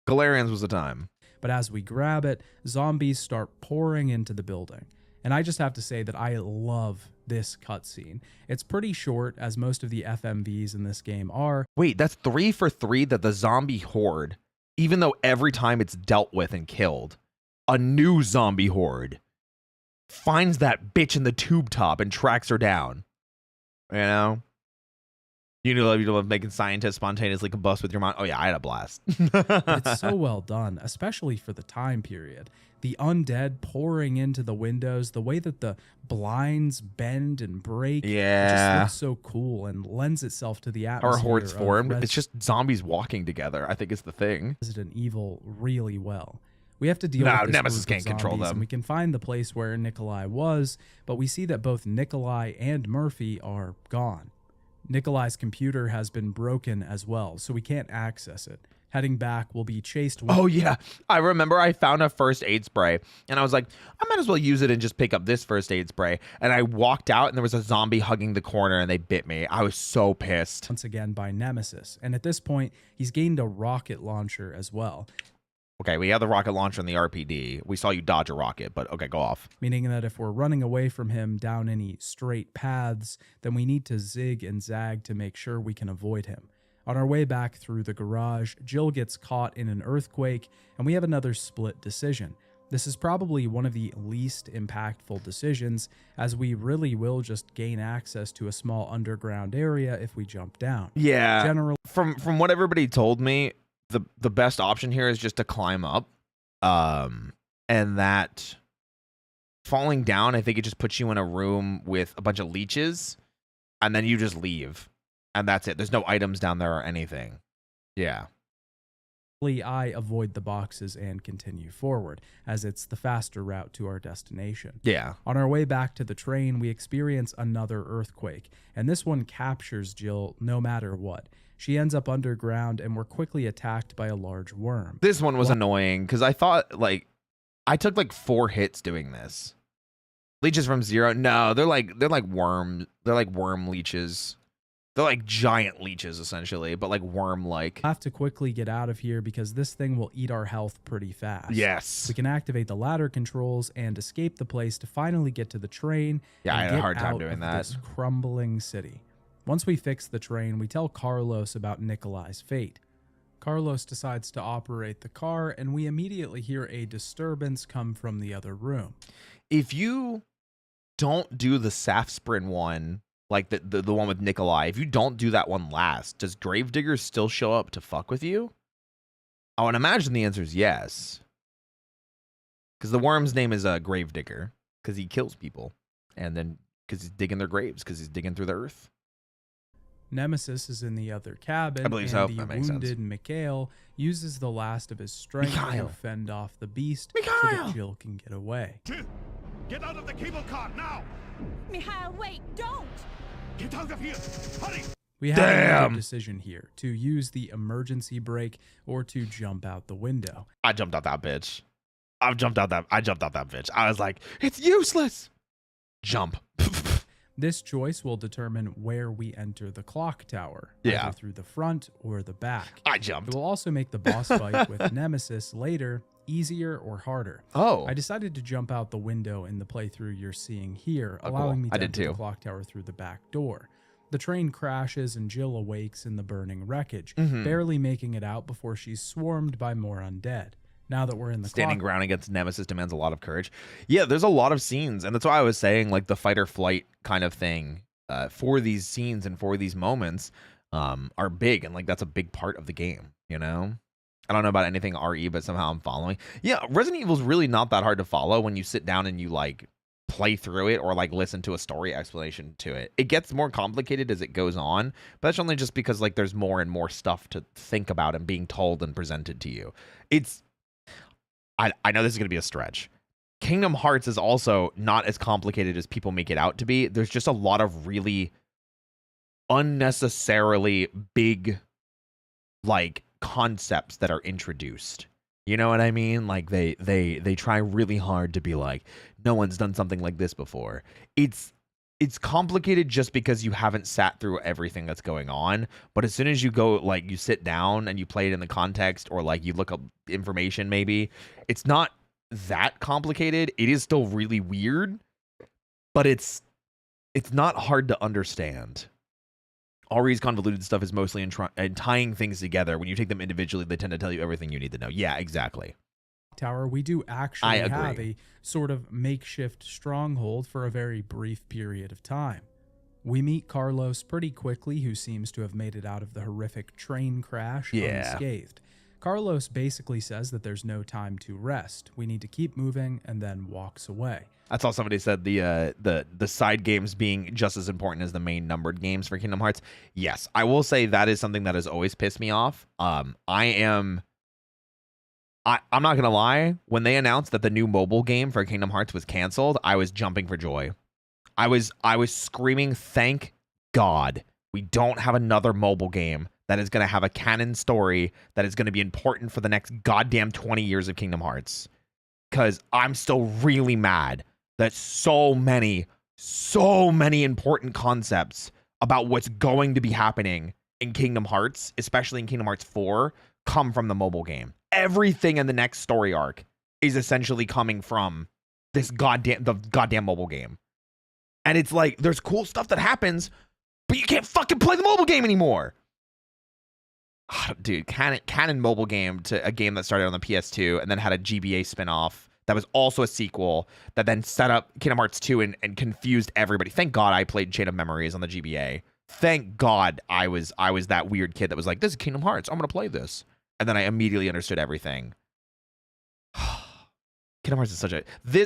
Galarians was a time. But as we grab it, zombies start pouring into the building. And I just have to say that I love this cutscene. It's pretty short, as most of the FMVs in this game are. Wait, that's 3 for 3 that the zombie horde, even though every time it's dealt with and killed, a new zombie horde finds that bitch in the tube top and tracks her down. You know? You love making scientists spontaneously combust with your mind. Oh yeah, I had a blast. It's so well done, especially for the time period. The undead pouring into the windows, the way that the blinds bend and break, it just looks so cool and lends itself to the atmosphere. Our hordes formed. It's just zombies walking together, I think is the thing. Resident Evil really well. We have to deal with this Nemesis group can't of control zombies, them. and we can find the place where Nikolai was, but we see that both Nikolai and Murphy are gone. Nikolai's computer has been broken as well, so we can't access it. Heading back, we'll be chased. Oh, yeah. I remember I found a first aid spray and I was like, I might as well use it and just pick up this first aid spray. And I walked out and there was a zombie hugging the corner and they bit me. I was so pissed. Once again by Nemesis. And at this point, he's gained a rocket launcher as well. Okay, we have the rocket launcher in the RPD. We saw you dodge a rocket, but okay, go off. Meaning that if we're running away from him down any straight paths, then we need to zig and zag to make sure we can avoid him. On our way back through the garage, Jill gets caught in an earthquake, and we have another split decision. This is probably one of the least impactful decisions, as we really will just gain access to a small underground area if we jump down. Yeah, Generally, from what everybody told me, the best option here is just to climb up, and that falling down, I think it just puts you in a room with a bunch of leeches, and then you just leave. And that's it. There's no items down there or anything. Yeah. I avoid the boxes and continue forward, as it's the faster route to our destination. Yeah. On our way back to the train, we experience another earthquake, and this one captures Jill no matter what. She ends up underground, and we're quickly attacked by a large worm. This one was annoying, because I thought, like, I took, like, 4 hits doing this. Leeches from 0? No, they're like worms. They're like worm leeches. They're like giant leeches, essentially, but like worm-like. I have to quickly get out of here because this thing will eat our health pretty fast. Yes. We can activate the ladder controls and escape the place to finally get to the train. Yeah, I and had a get hard time out doing of that. This crumbling city. Once we fix the train, we tell Carlos about Nikolai's fate. Carlos decides to operate the car, and we immediately hear a disturbance come from the other room. If you don't do the Safsprin one, like the one with Nikolai, if you don't do that one last, does Gravedigger still show up to fuck with you? I would imagine the answer is yes. Because the worm's name is Gravedigger, because he kills people. And then because he's digging their graves, because he's digging through the earth. Nemesis is in the other cabin, I believe and so. the That makes sense. wounded Mikhail uses the last of his strength Mikhail. to fend off the beast so Mikhail. that Jill can get away. Jill, get out of the cable car now! Mikhail, wait, don't! Get out of here! Hurry! We have Damn. another decision here, to use the emergency brake or to jump out the window. I jumped out that bitch. I jumped out that bitch. I was like, it's useless. Jump. This choice will determine where we enter the clock tower, Yeah. either through the front or the back. I It jumped. will also make the boss fight with Nemesis later easier or harder. Oh. I decided to jump out the window in the playthrough you're seeing here, Oh, cool. allowing me I to did enter the too. clock tower through the back door. The train crashes and Jill awakes in the burning wreckage, Mhm. barely making it out before she's swarmed by more undead. Now that we're in the Standing clock, ground against Nemesis demands a lot of courage. Yeah, there's a lot of scenes, and that's why I was saying, like, the fight or flight kind of thing for these scenes and for these moments are big, and like that's a big part of the game, you know? I don't know about anything RE, but somehow I'm following. Yeah, Resident Evil's really not that hard to follow when you sit down and you like play through it or like listen to a story explanation to it. It gets more complicated as it goes on, but that's only just because like there's more and more stuff to think about and being told and presented to you. I know this is going to be a stretch. Kingdom Hearts is also not as complicated as people make it out to be. There's just a lot of really unnecessarily big like concepts that are introduced. You know what I mean? Like they try really hard to be like, no one's done something like this before. It's complicated just because you haven't sat through everything that's going on. But as soon as you go, like you sit down and you play it in the context or like you look up information, maybe it's not that complicated. It is still really weird, but it's not hard to understand. Ari's convoluted stuff is mostly in tying things together. When you take them individually, they tend to tell you everything you need to know. Yeah, exactly. tower, we do actually I have agree. a sort of makeshift stronghold for a very brief period of time. We meet Carlos pretty quickly, who seems to have made it out of the horrific train crash unscathed. Carlos basically says that there's no time to rest. We need to keep moving, and then walks away. I saw somebody said the side games being just as important as the main numbered games for Kingdom Hearts. Yes, I will say that is something that has always pissed me off. I'm not gonna lie. When they announced that the new mobile game for Kingdom Hearts was canceled, I was jumping for joy. I was screaming, "Thank God we don't have another mobile game that is going to have a canon story that is going to be important for the next goddamn 20 years of Kingdom Hearts. Because I'm still really mad that so many important concepts about what's going to be happening in Kingdom Hearts, especially in Kingdom Hearts 4, come from the mobile game. Everything in the next story arc is essentially coming from the goddamn mobile game. And it's like, there's cool stuff that happens, but you can't fucking play the mobile game anymore. Dude, canon mobile game to a game that started on the PS2 and then had a GBA spinoff that was also a sequel that then set up Kingdom Hearts 2 and confused everybody. Thank God I played Chain of Memories on the GBA. Thank God I was that weird kid that was like, this is Kingdom Hearts, I'm going to play this. And then I immediately understood everything. Kingdom Hearts is such a...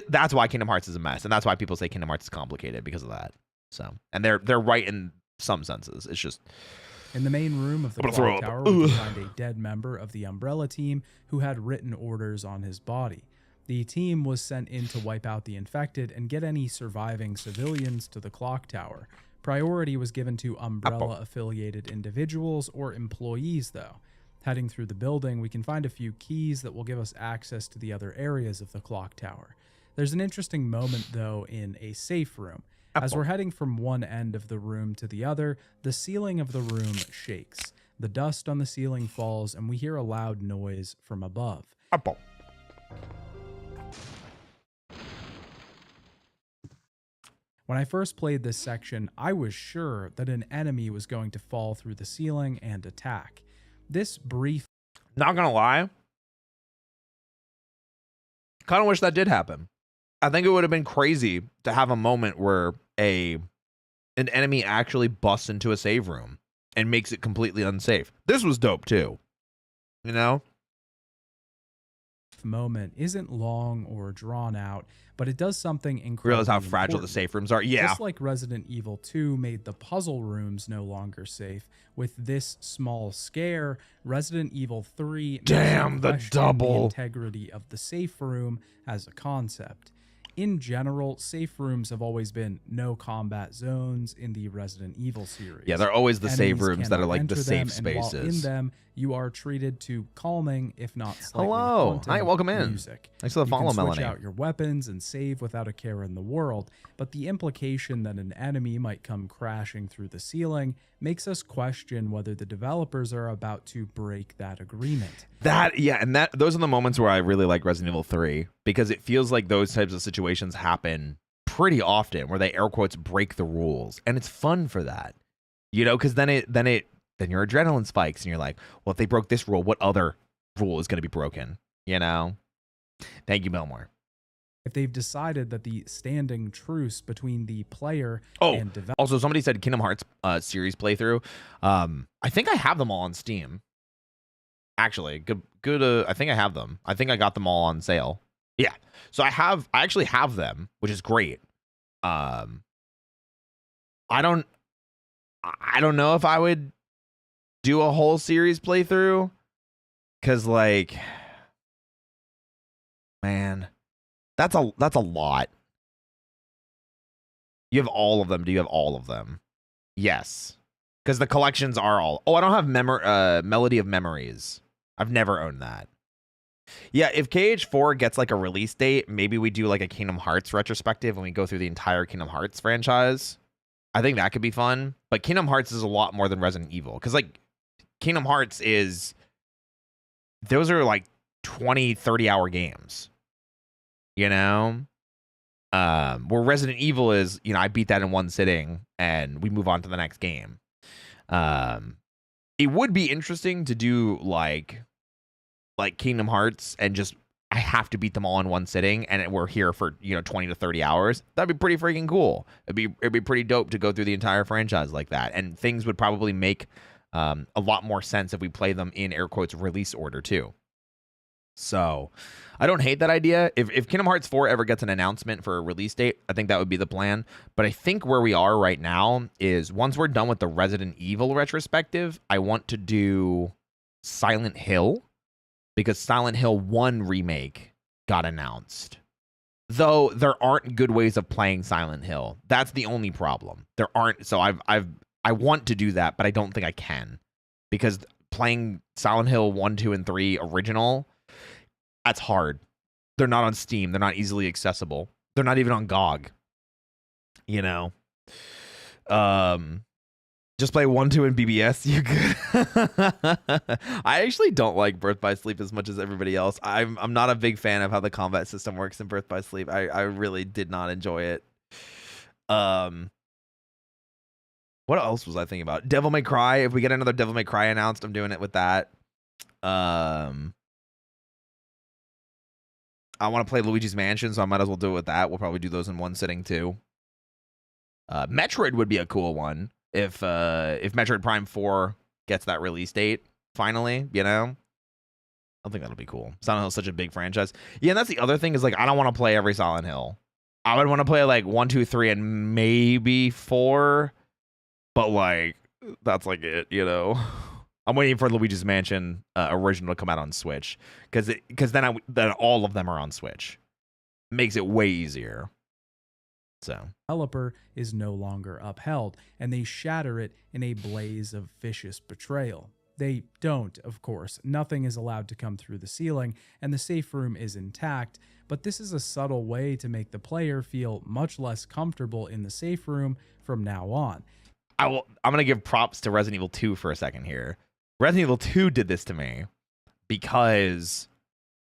that's why Kingdom Hearts is a mess. And that's why people say Kingdom Hearts is complicated, because of that. So, and they're right in some senses. It's just... In the main room of the clock tower, we find a dead member of the Umbrella team who had written orders on his body. The team was sent in to wipe out the infected and get any surviving civilians to the clock tower. Priority was given to Umbrella-affiliated individuals or employees, though. Heading through the building, we can find a few keys that will give us access to the other areas of the clock tower. There's an interesting moment, though, in a safe room. As we're heading from one end of the room to the other, the ceiling of the room shakes. The dust on the ceiling falls, and we hear a loud noise from above. When I first played this section, I was sure that an enemy was going to fall through the ceiling and attack. This brief... Not gonna lie, kind of wish that did happen. I think it would have been crazy to have a moment where an enemy actually busts into a save room and makes it completely unsafe. This was dope too. You know? Moment isn't long or drawn out, but it does something incredible. Realize how fragile the safe rooms are. Yeah. Just like Resident Evil 2 made the puzzle rooms no longer safe, with this small scare, Resident Evil 3 the double integrity of the safe room as a concept. In general, safe rooms have always been no combat zones in the Resident Evil series. Yeah, they're always the save Enemies rooms that are like the safe and while spaces. in them, you are treated to calming, if not slightly Hello. Hi, haunting welcome in. music. Thanks for the follow, you can Melanie. switch out your weapons and save without a care in the world, but the implication that an enemy might come crashing through the ceiling makes us question whether the developers are about to break that agreement. Those are the moments where I really like Resident Evil 3, because it feels like those types of situations happen pretty often where they air quotes break the rules, and it's fun for that. You know, because then your adrenaline spikes and you're like, well, if they broke this rule, what other rule is going to be broken? You know? Thank you, Belmore. If they've decided that the standing truce between the player and developer... Also, somebody said Kingdom Hearts series playthrough. I think I have them all on Steam. Actually, good. I think I have them. I think I got them all on sale. Yeah. So I actually have them, which is great. I don't know if I would do a whole series playthrough, because like, man, that's a lot. You have all of them. Do you have all of them? Yes, because the collections are all... Oh, I don't have Melody of Memories. I've never owned that. Yeah, if KH4 gets like a release date, maybe we do like a Kingdom Hearts retrospective and we go through the entire Kingdom Hearts franchise. I think that could be fun. But Kingdom Hearts is a lot more than Resident Evil, because like Kingdom Hearts those are like 20, 30-hour games. You know? Where Resident Evil is, you know, I beat that in one sitting and we move on to the next game. It would be interesting to do like Kingdom Hearts and just, I have to beat them all in one sitting and we're here for, you know, 20 to 30 hours. That'd be pretty freaking cool. It'd be pretty dope to go through the entire franchise like that. And things would probably make a lot more sense if we play them in air quotes release order too. So I don't hate that idea. If Kingdom Hearts 4 ever gets an announcement for a release date, I think that would be the plan. But I think where we are right now is once we're done with the Resident Evil retrospective, I want to do Silent Hill, because Silent Hill 1 remake got announced. Though there aren't good ways of playing Silent Hill. That's the only problem. There aren't. So I want to do that, but I don't think I can, because playing Silent Hill 1, 2, and 3 original, that's hard. They're not on Steam. They're not easily accessible. They're not even on GOG. You know? Just play 1, 2, and BBS. You could. I actually don't like Birth by Sleep as much as everybody else. I'm not a big fan of how the combat system works in Birth by Sleep. I really did not enjoy it. What else was I thinking about? Devil May Cry. If we get another Devil May Cry announced, I'm doing it with that. I want to play Luigi's Mansion, so I might as well do it with that. We'll probably do those in one sitting too. Metroid would be a cool one if Metroid Prime 4 gets that release date finally, you know? I think that'll be cool. Silent Hill is such a big franchise. Yeah, and that's the other thing is like I don't want to play every Silent Hill. I would want to play like 1, 2, 3, and maybe 4, but like that's like it, you know. I'm waiting for Luigi's Mansion original to come out on Switch because then all of them are on Switch. Makes it way easier. So Developer is no longer upheld, and they shatter it in a blaze of vicious betrayal. They don't, of course. Nothing is allowed to come through the ceiling, and the safe room is intact, but this is a subtle way to make the player feel much less comfortable in the safe room from now on. I'm going to give props to Resident Evil 2 for a second here. Resident Evil 2 did this to me because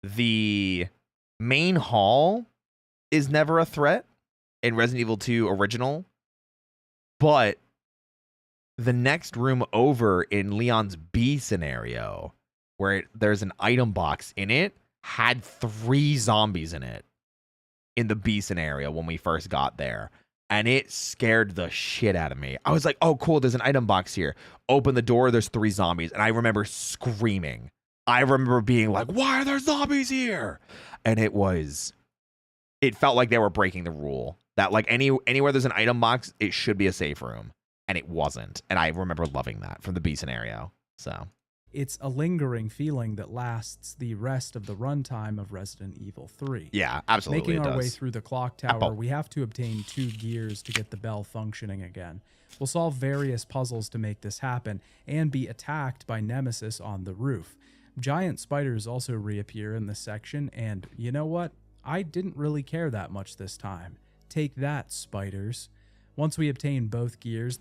the main hall is never a threat in Resident Evil 2 original, but the next room over in Leon's B scenario, where there's an item box in it, had 3 zombies in it in the B scenario when we first got there. And it scared the shit out of me. I was like, oh, cool, there's an item box here. Open the door, there's 3 zombies. And I remember screaming. I remember being like, why are there zombies here? And it felt like they were breaking the rule. That like anywhere there's an item box, it should be a safe room. And it wasn't. And I remember loving that from the B scenario. So it's a lingering feeling that lasts the rest of the runtime of Resident Evil 3. Yeah, absolutely. Making our way through the clock tower, we have to obtain 2 gears to get the bell functioning again. We'll solve various puzzles to make this happen and be attacked by Nemesis on the roof. Giant spiders also reappear in this section, and you know what? I didn't really care that much this time. Take that, spiders. Once we obtain both gears,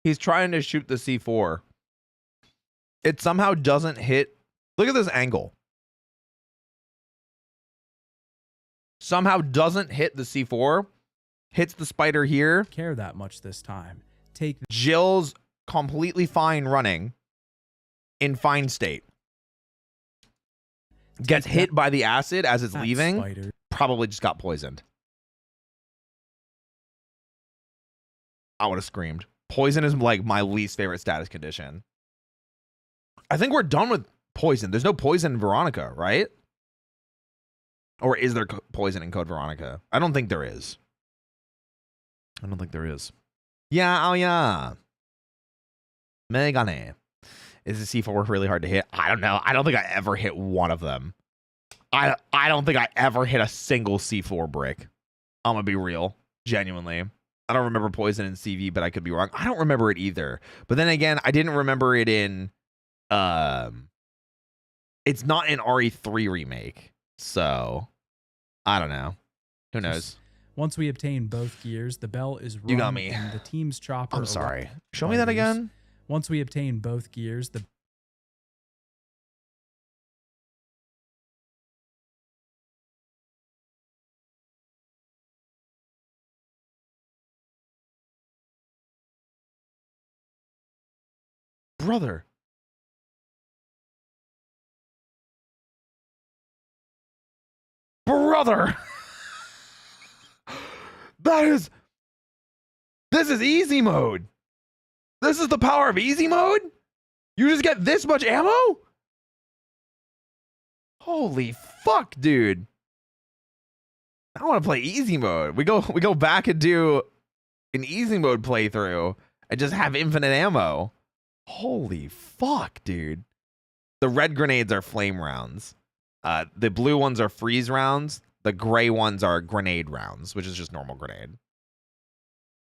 he's trying to shoot the C4. It somehow doesn't hit. Look at this angle. Somehow doesn't hit the C4. Hits the spider here. Care that much this time. Take Jill's completely fine running in fine state. Gets hit by the acid as it's leaving. Spider. Probably just got poisoned. I would have screamed. Poison is like my least favorite status condition. I think we're done with poison. There's no poison in Veronica, right? Or is there poison in Code Veronica? I don't think there is. I don't think there is. Yeah, oh yeah. Megane. Is the C4 really hard to hit? I don't know. I don't think I ever hit one of them. I don't think I ever hit a single C4 brick. I'm going to be real. Genuinely. I don't remember poison in CV, but I could be wrong. I don't remember it either. But then again, I didn't remember it in... it's not in RE3 remake. So, I don't know. Who knows? Once we obtain both gears, the bell is rung. You got me. And the team's chopper... I'm sorry. Show me that again. Once we obtain both gears, the... Brother. Brother. This is easy mode. This is the power of easy mode? You just get this much ammo? Holy fuck, dude. I want to play easy mode. We go back and do an easy mode playthrough and just have infinite ammo. Holy fuck, dude. The red grenades are flame rounds. The blue ones are freeze rounds. The gray ones are grenade rounds, which is just normal grenade.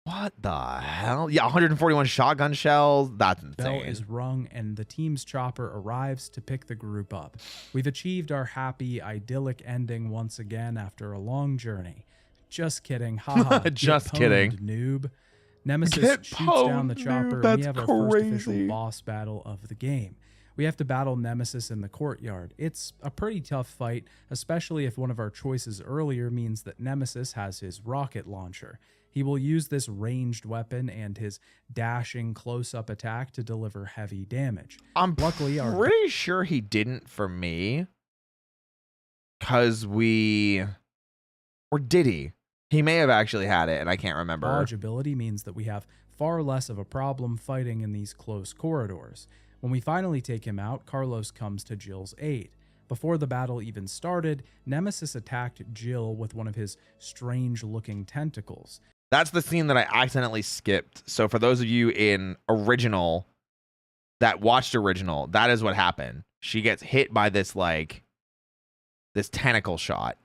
What the hell? Yeah, 141 shotgun shells. That's Bell insane. is rung and the team's chopper arrives to pick the group up. We've achieved our happy, idyllic ending once again after a long journey. Just kidding. Haha. Just get kidding. pwned, noob. Nemesis Get shoots down the pwned, chopper noob. and we That's have our first official crazy. boss battle of the game. We have to battle Nemesis in the courtyard. It's a pretty tough fight, especially if one of our choices earlier means that Nemesis has his rocket launcher. He will use this ranged weapon and his dashing close-up attack to deliver heavy damage. I'm Luckily, our pretty sure he didn't for me. Because or did he? He may have actually had it, and I can't remember. dodge ability means that we have far less of a problem fighting in these close corridors. When we finally take him out, Carlos comes to Jill's aid. Before the battle even started, Nemesis attacked Jill with one of his strange-looking tentacles. That's the scene that I accidentally skipped. So for those of you in original that watched original, that is what happened. She gets hit by this tentacle shot.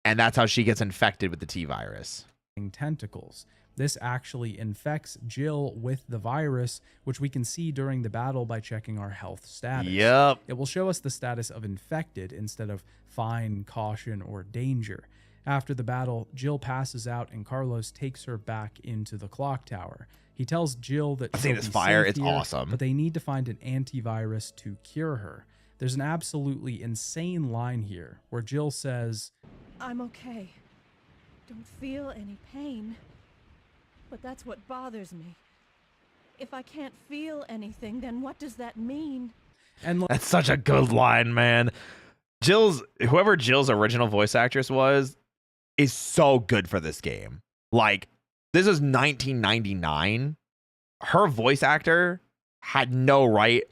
And that's how she gets infected with the T virus. Tentacles. This actually infects Jill with the virus, which we can see during the battle by checking our health status. Yep. It will show us the status of infected instead of fine, caution, or danger. After the battle, Jill passes out and Carlos takes her back into the clock tower. He tells Jill that I've seen she'll this be fire. safe It's here, awesome. but they need to find an antivirus to cure her. There's an absolutely insane line here where Jill says, I'm okay. Don't feel any pain. But that's what bothers me. If I can't feel anything, then what does that mean? and That's such a good line, man. Whoever Jill's original voice actress was, is so good for this game. Like, this is 1999. Her voice actor had no right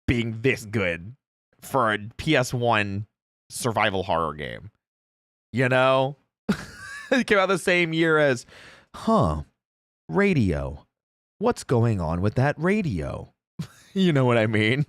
being this good for a PS1 survival horror game. You know? It came out the same year as, radio. What's going on with that radio? You know what I mean?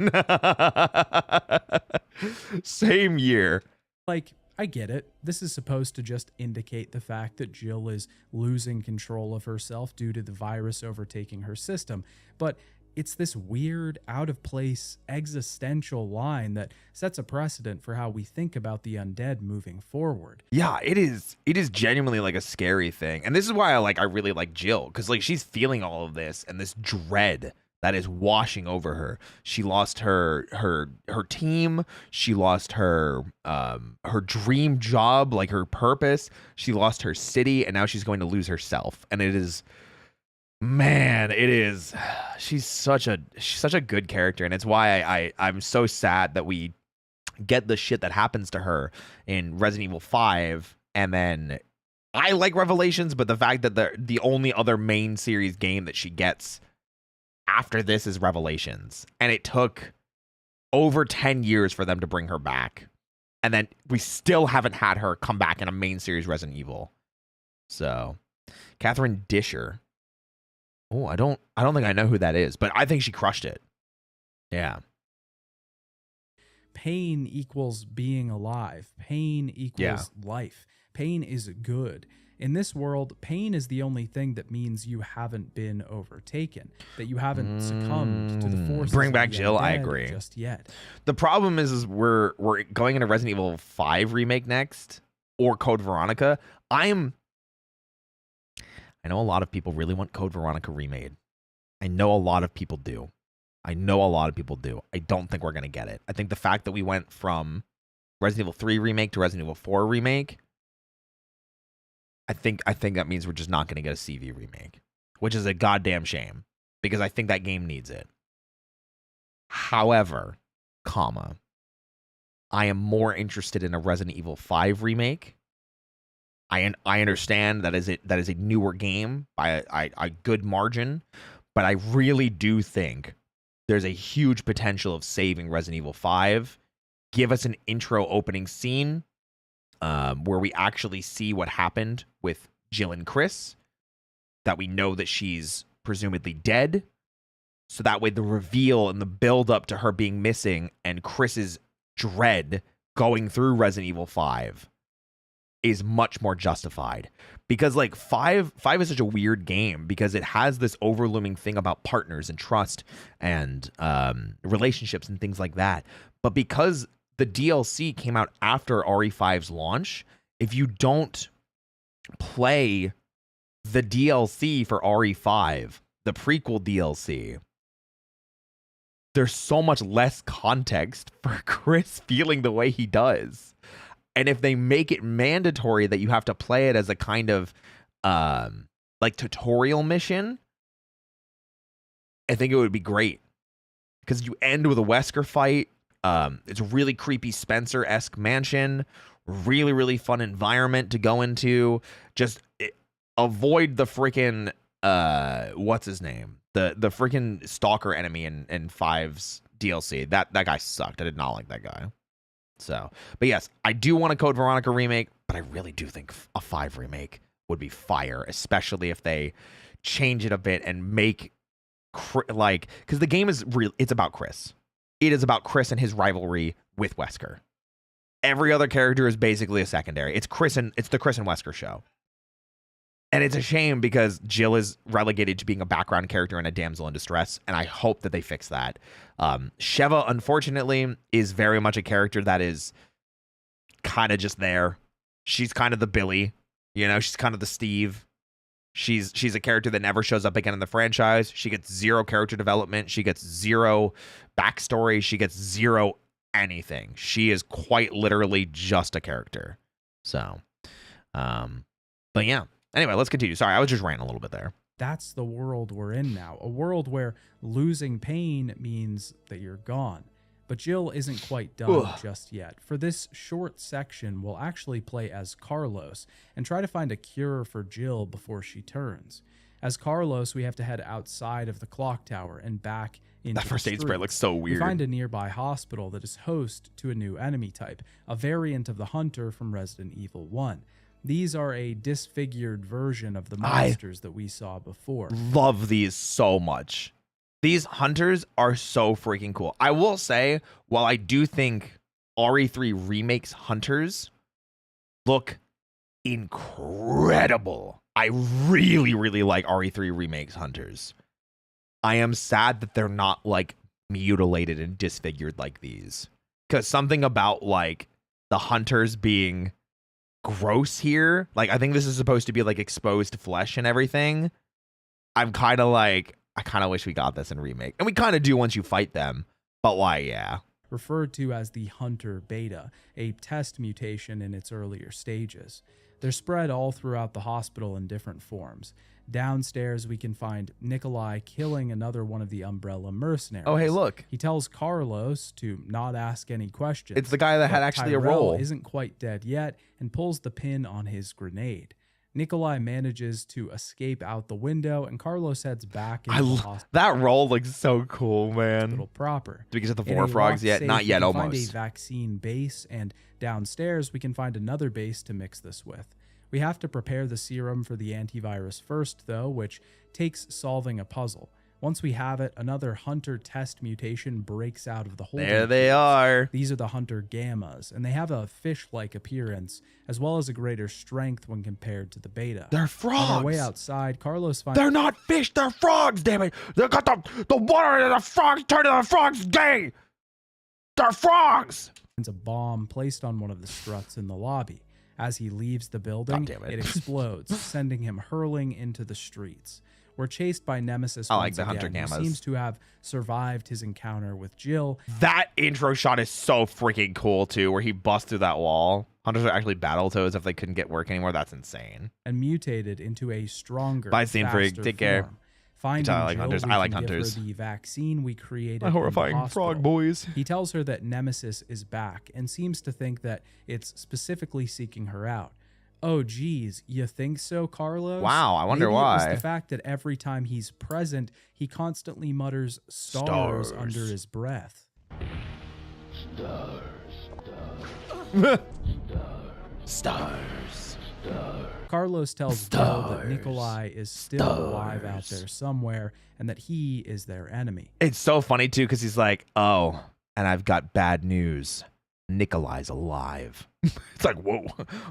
Same year. like, I get it. This is supposed to just indicate the fact that Jill is losing control of herself due to the virus overtaking her system. But it's this weird, out-of-place, existential line that sets a precedent for how we think about the undead moving forward. Yeah, it is genuinely like a scary thing. And this is why I really like Jill, because like she's feeling all of this and this dread that is washing over her. She lost her team, she lost her dream job, like her purpose, she lost her city, and now she's going to lose herself. And it is, man, it is, she's such a good character, and it's why I'm so sad that we get the shit that happens to her in Resident Evil 5. And then I like Revelations, but the fact that the only other main series game that she gets after this is Revelations, and it took over 10 years for them to bring her back, and then we still haven't had her come back in a main series Resident Evil. So Catherine Disher, oh, I don't think I know who that is, but I think she crushed it. Yeah. Pain equals being alive. Pain equals life. Pain is good. In this world, pain is the only thing that means you haven't been overtaken, that you haven't succumbed to the forces. Bring of back the Jill, I undead agree. Just yet. The problem is we're going into Resident Evil 5 remake next, or Code Veronica. I know a lot of people really want Code Veronica remade. I know a lot of people do. I don't think we're going to get it. I think the fact that we went from Resident Evil 3 remake to Resident Evil 4 remake, I think that means we're just not going to get a CV remake, which is a goddamn shame, because I think that game needs it. However, I am more interested in a Resident Evil 5 remake. I understand that is a newer game by a good margin, but I really do think there's a huge potential of saving Resident Evil 5. Give us an intro opening scene where we actually see what happened with Jill and Chris, that we know that she's presumably dead. So that way the reveal and the build up to her being missing and Chris's dread going through Resident Evil 5 is much more justified, because like five is such a weird game because it has this overlooming thing about partners and trust and relationships and things like that. But because the DLC came out after RE5's launch, if you don't play the DLC for RE5, the prequel DLC, there's so much less context for Chris feeling the way he does. And if they make it mandatory that you have to play it as a kind of like tutorial mission, I think it would be great. Because you end with a Wesker fight. It's a really creepy Spencer-esque mansion. Really, really fun environment to go into. Just avoid the freaking what's his name? The freaking stalker enemy in 5's DLC. That guy sucked. I did not like that guy. So, but yes, I do want a Code Veronica remake, but I really do think a 5 remake would be fire, especially if they change it a bit and make like, because the game is real. It's about Chris. It is about Chris and his rivalry with Wesker. Every other character is basically a secondary. It's the Chris and Wesker show. And it's a shame because Jill is relegated to being a background character and a damsel in distress, and I hope that they fix that. Sheva, unfortunately, is very much a character that is kind of just there. She's kind of the Billy, you know, she's kind of the Steve. She's a character that never shows up again in the franchise. She gets 0 character development. She gets 0 backstory. She gets 0 anything. She is quite literally just a character. So, but yeah. Anyway, let's continue. Sorry, I was just ranting a little bit there. That's the world we're in now. A world where losing pain means that you're gone. But Jill isn't quite done just yet. For this short section, we'll actually play as Carlos and try to find a cure for Jill before she turns. As Carlos, we have to head outside of the clock tower and back into that first the aid spray looks so weird. We find a nearby hospital that is host to a new enemy type, a variant of the Hunter from Resident Evil 1. These are a disfigured version of the monsters that we saw before. Love these so much. These hunters are so freaking cool. I will say, while I do think RE3 Remake's hunters look incredible, I really, really like RE3 Remake's hunters. I am sad that they're not like mutilated and disfigured like these. Because something about like the hunters being gross here, like I think this is supposed to be like exposed flesh and everything. I'm kind of like, I kind of wish we got this in Remake, and we kind of do once you fight them, but why? Yeah, referred to as the Hunter Beta, a test mutation in its earlier stages. They're spread all throughout the hospital in different forms. Downstairs, we can find Nikolai killing another one of the Umbrella mercenaries. Oh, hey, look. He tells Carlos to not ask any questions. It's the guy that had actually Tyrell a role. Isn't quite dead yet and pulls the pin on his grenade. Nikolai manages to escape out the window, and Carlos heads back into the hospital. That role looks so cool, man. Hospital proper. Do we get to the four frogs yet? Not yet, almost. We can find a vaccine base, and downstairs we can find another base to mix this with. We have to prepare the serum for the antivirus first, though, which takes solving a puzzle. Once we have it, another Hunter test mutation breaks out of the holding. There they are. These are the Hunter Gammas, and they have a fish-like appearance, as well as a greater strength when compared to the Beta. They're frogs. On our way outside, Carlos finds... They're not fish, they're frogs, damn it. They got the water in the frogs, turn to the frogs gay. They're frogs. A bomb placed on one of the struts in the lobby. As he leaves the building, it explodes, sending him hurling into the streets. We're chased by Nemesis once again, Hunter Gammas. who seems to have survived his encounter with Jill. That intro shot is so freaking cool, too, where he busts through that wall. Hunters are actually Battletoads if they couldn't get work anymore. That's insane. And mutated into a stronger, Bye, Scene Freak. Take care. Finding I like Jill, hunters. we I like can give hunters. her the vaccine we created. My horrifying in the hospital. frog boys. He tells her that Nemesis is back and seems to think that it's specifically seeking her out. Oh, geez, you think so, Carlos? Wow, I wonder Maybe why. It was the fact that every time he's present, he constantly mutters stars under his breath. Stars. Carlos tells Jill that Nikolai is still alive out there somewhere and that he is their enemy. It's so funny, too, because he's like, oh, and I've got bad news. Nikolai's alive. It's like, whoa,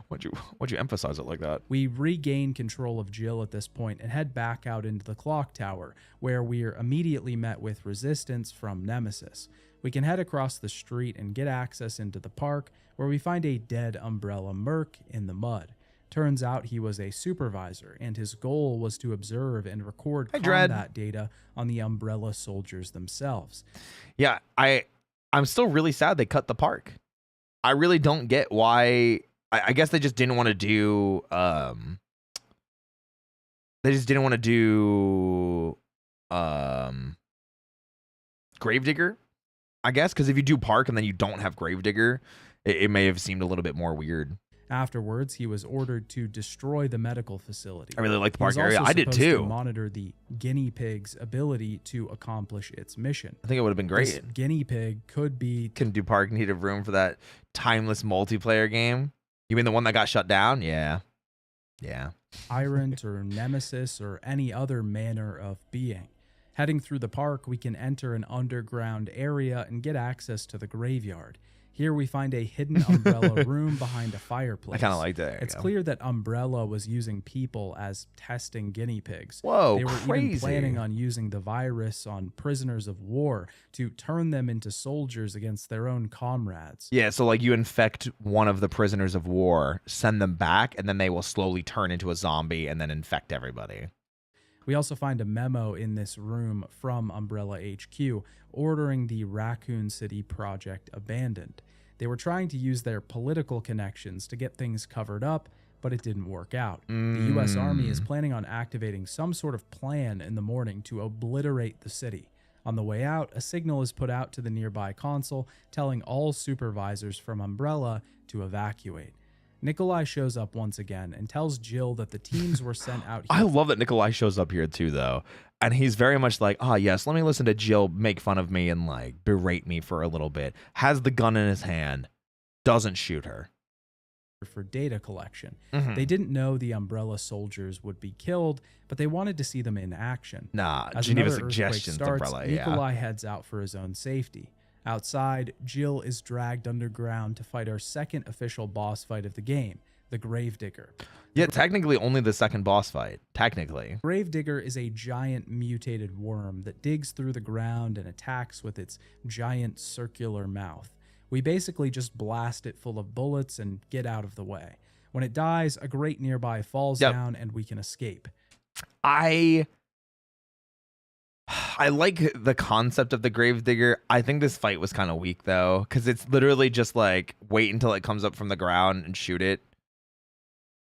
why'd you emphasize it like that? We regain control of Jill at this point and head back out into the clock tower, where we're immediately met with resistance from Nemesis. We can head across the street and get access into the park, where we find a dead Umbrella merc in the mud. Turns out he was a supervisor, and his goal was to observe and record combat data on the Umbrella soldiers themselves. Yeah, I'm still really sad they cut the park. I really don't get why. I guess they just didn't want to do. They just didn't want to do Gravedigger. I guess because if you do park and then you don't have Gravedigger, it may have seemed a little bit more weird. Afterwards, he was ordered to destroy the medical facility. I really like the He was park area. also I did supposed to too. monitor the guinea pig's ability to accomplish its mission. I think it would have been great. This guinea pig could be Couldn't do park. Needed room for that timeless multiplayer game. You mean the one that got shut down? Yeah. tyrant or nemesis or any other manner of being. Heading through the park, we can enter an underground area and get access to the graveyard. Here we find a hidden Umbrella room behind a fireplace. I kind of like that. It's clear that Umbrella was using people as testing guinea pigs. Whoa, They were crazy. even planning on using the virus on prisoners of war to turn them into soldiers against their own comrades. Yeah, so like you infect one of the prisoners of war, send them back, and then they will slowly turn into a zombie and then infect everybody. We also find a memo in this room from Umbrella HQ ordering the Raccoon City project abandoned. They were trying to use their political connections to get things covered up, but it didn't work out. The U.S. Army is planning on activating some sort of plan in the morning to obliterate the city. On the way out, a signal is put out to the nearby console telling all supervisors from Umbrella to evacuate. Nikolai shows up once again and tells Jill that the teams were sent out here. I love that Nikolai shows up here too, though. And he's very much like, yes, let me listen to Jill make fun of me and like berate me for a little bit. Has the gun in his hand, doesn't shoot her. For data collection. Mhm. They didn't know the Umbrella soldiers would be killed, but they wanted to see them in action. Nah, As Geneva another earthquake suggestions, starts, Umbrella, yeah. Nikolai heads out for his own safety. Outside, Jill is dragged underground to fight our second official boss fight of the game, the Gravedigger. Yeah, technically only the second boss fight. Technically. Gravedigger is a giant mutated worm that digs through the ground and attacks with its giant circular mouth. We basically just blast it full of bullets and get out of the way. When it dies, a grate nearby falls down and we can escape. I like the concept of the Gravedigger. I think this fight was kind of weak though, because it's literally just like wait until it comes up from the ground and shoot it.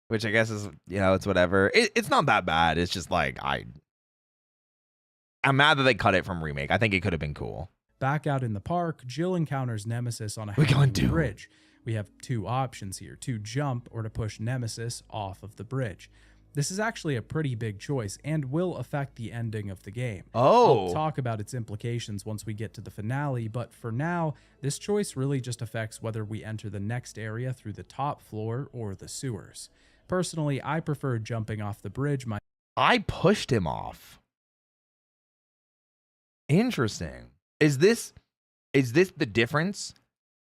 Which I guess is, it's whatever. It's not that bad. It's just like, I'm mad that they cut it from Remake. I think it could have been cool. Back out in the park, Jill encounters Nemesis on a We're going hanging to. bridge. We have two options here, to jump or to push Nemesis off of the bridge. This is actually a pretty big choice and will affect the ending of the game. Oh. I'll talk about its implications once we get to the finale, but for now, this choice really just affects whether we enter the next area through the top floor or the sewers. Personally, I prefer jumping off the bridge. I pushed him off. Interesting. Is this the difference?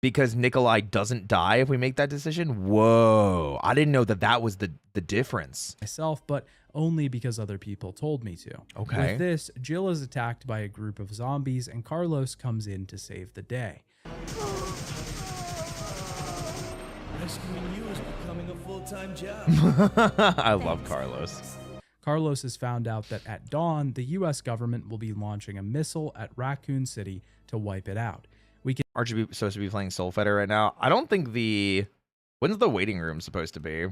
Because Nikolai doesn't die if we make that decision? Whoa. I didn't know that was the difference. Myself, but only because other people told me to. Okay. With this, Jill is attacked by a group of zombies and Carlos comes in to save the day. Rescuing you is becoming a full-time job. I love Carlos. Carlos has found out that at dawn, the U.S. government will be launching a missile at Raccoon City to wipe it out. Aren't you supposed to be playing Soul Fighter right now? I don't think when's the waiting room supposed to be?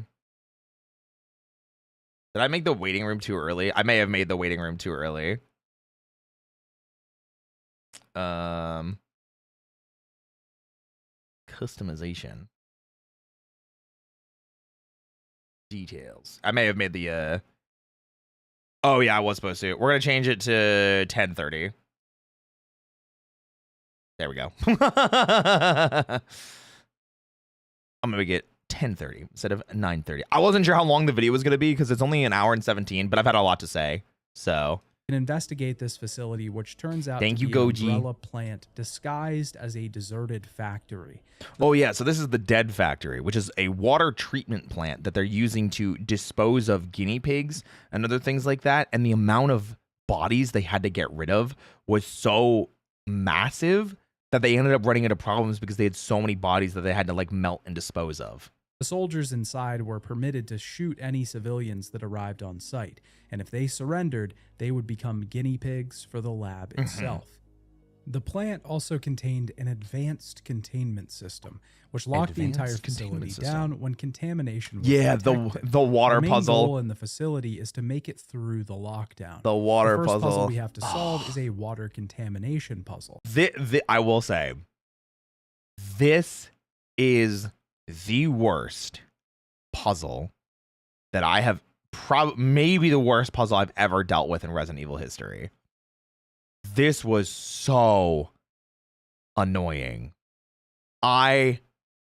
Did I make the waiting room too early? I may have made the waiting room too early. Customization. Details. I may have made the oh yeah, I was supposed to. We're gonna change it to 10:30. There we go. I'm gonna make it 10:30 instead of 9:30. I wasn't sure how long the video was gonna be because it's only an hour and 17, but I've had a lot to say. So And investigate this facility, which turns out Thank to you, be an Goji. umbrella plant disguised as a deserted factory. Oh, yeah. So this is the Dead Factory, which is a water treatment plant that they're using to dispose of guinea pigs and other things like that. And the amount of bodies they had to get rid of was so massive that they ended up running into problems because they had so many bodies that they had to like melt and dispose of. The soldiers inside were permitted to shoot any civilians that arrived on site, and if they surrendered, they would become guinea pigs for the lab itself. The plant also contained an advanced containment system, which locked the entire facility down when contamination was detected. the water main puzzle. goal in the facility is to make it through the lockdown. The water the first puzzle. we have to solve is a water contamination puzzle. I will say, this is the worst puzzle that I have, maybe the worst puzzle I've ever dealt with in Resident Evil history. This was so annoying. I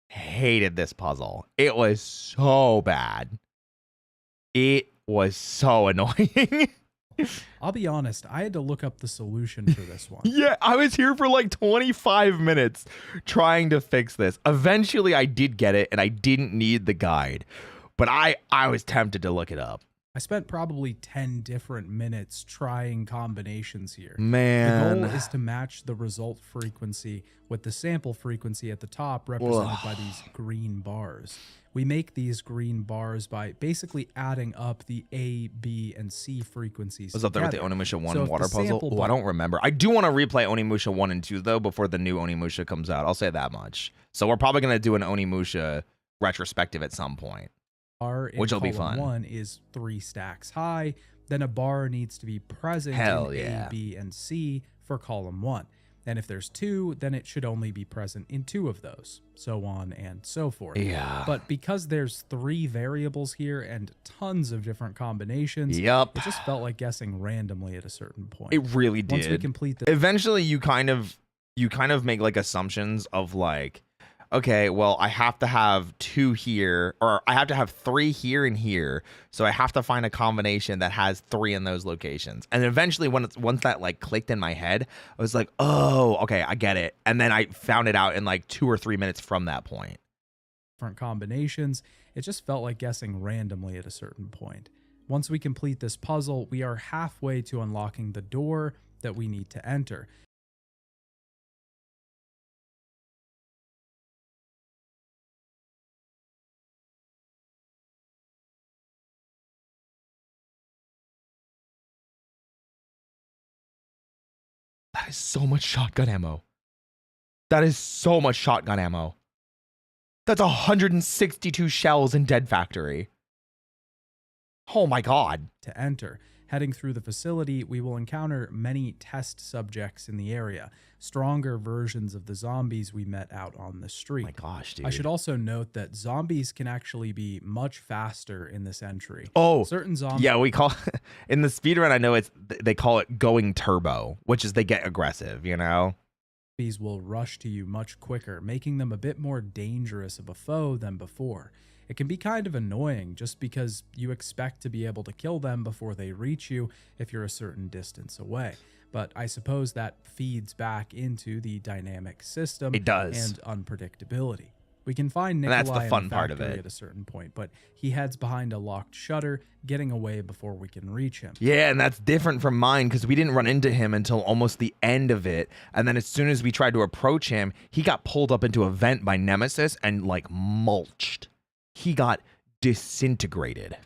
hated this puzzle. It was so bad. It was so annoying. I'll be honest, I had to look up the solution for this one. Yeah, I was here for like 25 minutes trying to fix this. Eventually, I did get it, and I didn't need the guide. But I was tempted to look it up. I spent probably 10 different minutes trying combinations here. Man. The goal is to match the result frequency with the sample frequency at the top, represented by these green bars. We make these green bars by basically adding up the A, B, and C frequencies. Was up there with the together. Onimusha 1 So if water the puzzle? sample Oh, I don't remember. I do want to replay Onimusha 1 and 2, though, before the new Onimusha comes out. I'll say that much. So we're probably going to do an Onimusha retrospective at some point. Bar in Which will be column fun. 1 is 3 stacks high. Then a bar needs to be present Hell in yeah. A, B, and C for column 1. And if there's 2, then it should only be present in 2 of those, so on and so forth. Yeah. But because there's 3 variables here and tons of different combinations, Yup. it just felt like guessing randomly at a certain point. It really did. Once we complete the Eventually, you kind of make like assumptions of like, okay, well, I have to have 2 here, or I have to have 3 here and here. So I have to find a combination that has 3 in those locations. And eventually, once that like clicked in my head, I was like, oh, okay, I get it. And then I found it out in like 2 or 3 minutes from that point. different combinations, it just felt like guessing randomly at a certain point. Once we complete this puzzle, we are halfway to unlocking the door that we need to enter. That is so much shotgun ammo. That is so much shotgun ammo. That's 162 shells in Dead Factory. Oh my god. To enter. Heading through the facility, we will encounter many test subjects in the area, stronger versions of the zombies we met out on the street. Oh my gosh, dude. I should also note that zombies can actually be much faster in this entry. Oh, certain zombies. yeah, we call in the speedrun, I know they call it going turbo, which is they get aggressive, you know? Zombies will rush to you much quicker, making them a bit more dangerous of a foe than before. It can be kind of annoying just because you expect to be able to kill them before they reach you if you're a certain distance away. But I suppose that feeds back into the dynamic system. It does. And unpredictability. We can find And Nikolai that's the in fun the part of factory it. at a certain point, but he heads behind a locked shutter, getting away before we can reach him. Yeah, and that's different from mine because we didn't run into him until almost the end of it. And then as soon as we tried to approach him, he got pulled up into a vent by Nemesis and like mulched. He got disintegrated.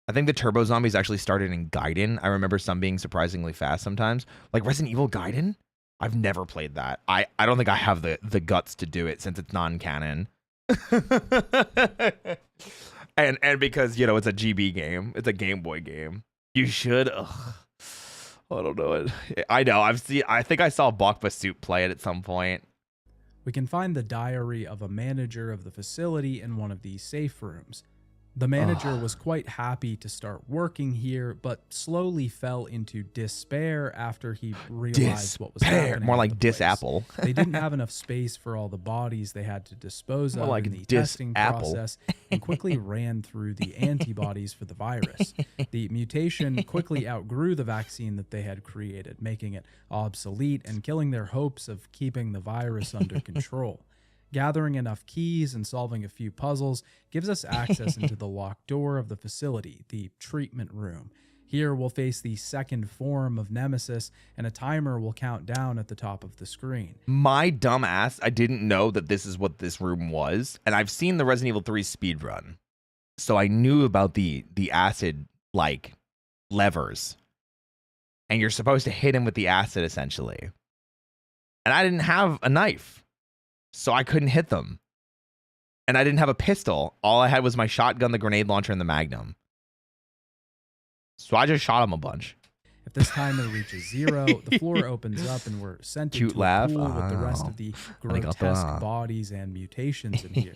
I think the turbo zombies actually started in Gaiden. I remember some being surprisingly fast sometimes. Like Resident Evil Gaiden? I've never played that. I don't think I have the guts to do it since it's non-canon. and because, you know, it's a GB game. It's a Game Boy game. You should. Ugh. I don't know it. I know. I think I saw Bakba Soup play it at some point. We can find the diary of a manager of the facility in one of these safe rooms. The manager was quite happy to start working here, but slowly fell into despair after he realized what was happening. More at like the place. disapple. They didn't have enough space for all the bodies they had to dispose More of like in the disapple. testing process, and quickly ran through the antibodies for the virus. The mutation quickly outgrew the vaccine that they had created, making it obsolete and killing their hopes of keeping the virus under control. Gathering enough keys and solving a few puzzles gives us access into the locked door of the facility, the treatment room. Here we'll face the second form of Nemesis, and a timer will count down at the top of the screen. My dumb ass, I didn't know that this is what this room was, and I've seen the Resident Evil 3 speedrun, so I knew about the acid, like, levers. And you're supposed to hit him with the acid, essentially. And I didn't have a knife. So I couldn't hit them. And I didn't have a pistol. All I had was my shotgun, the grenade launcher, and the Magnum. So I just shot him a bunch. If this timer reaches 0, the floor opens up and we're sent Cute into laugh. a pool with the rest of the grotesque bodies and mutations in here.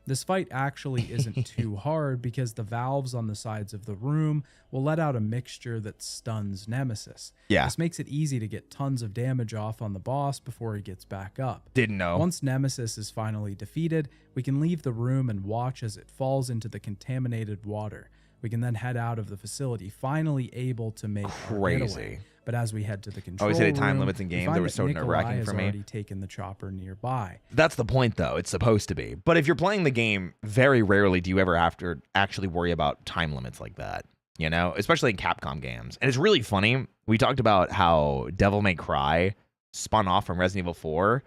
This fight actually isn't too hard because the valves on the sides of the room will let out a mixture that stuns Nemesis. Yeah. This makes it easy to get tons of damage off on the boss before he gets back up. Didn't know. Once Nemesis is finally defeated, we can leave the room and watch as it falls into the contaminated water. We can then head out of the facility, finally able to make our getaway. But as we head to the control Always hated time room, limits in we games. find They were that so nerve-wracking Nikolai for me. has already taken the chopper nearby. That's the point, though. It's supposed to be. But if you're playing the game, very rarely do you ever have to actually worry about time limits like that. You know, especially in Capcom games. And it's really funny. We talked about how Devil May Cry spun off from Resident Evil 4.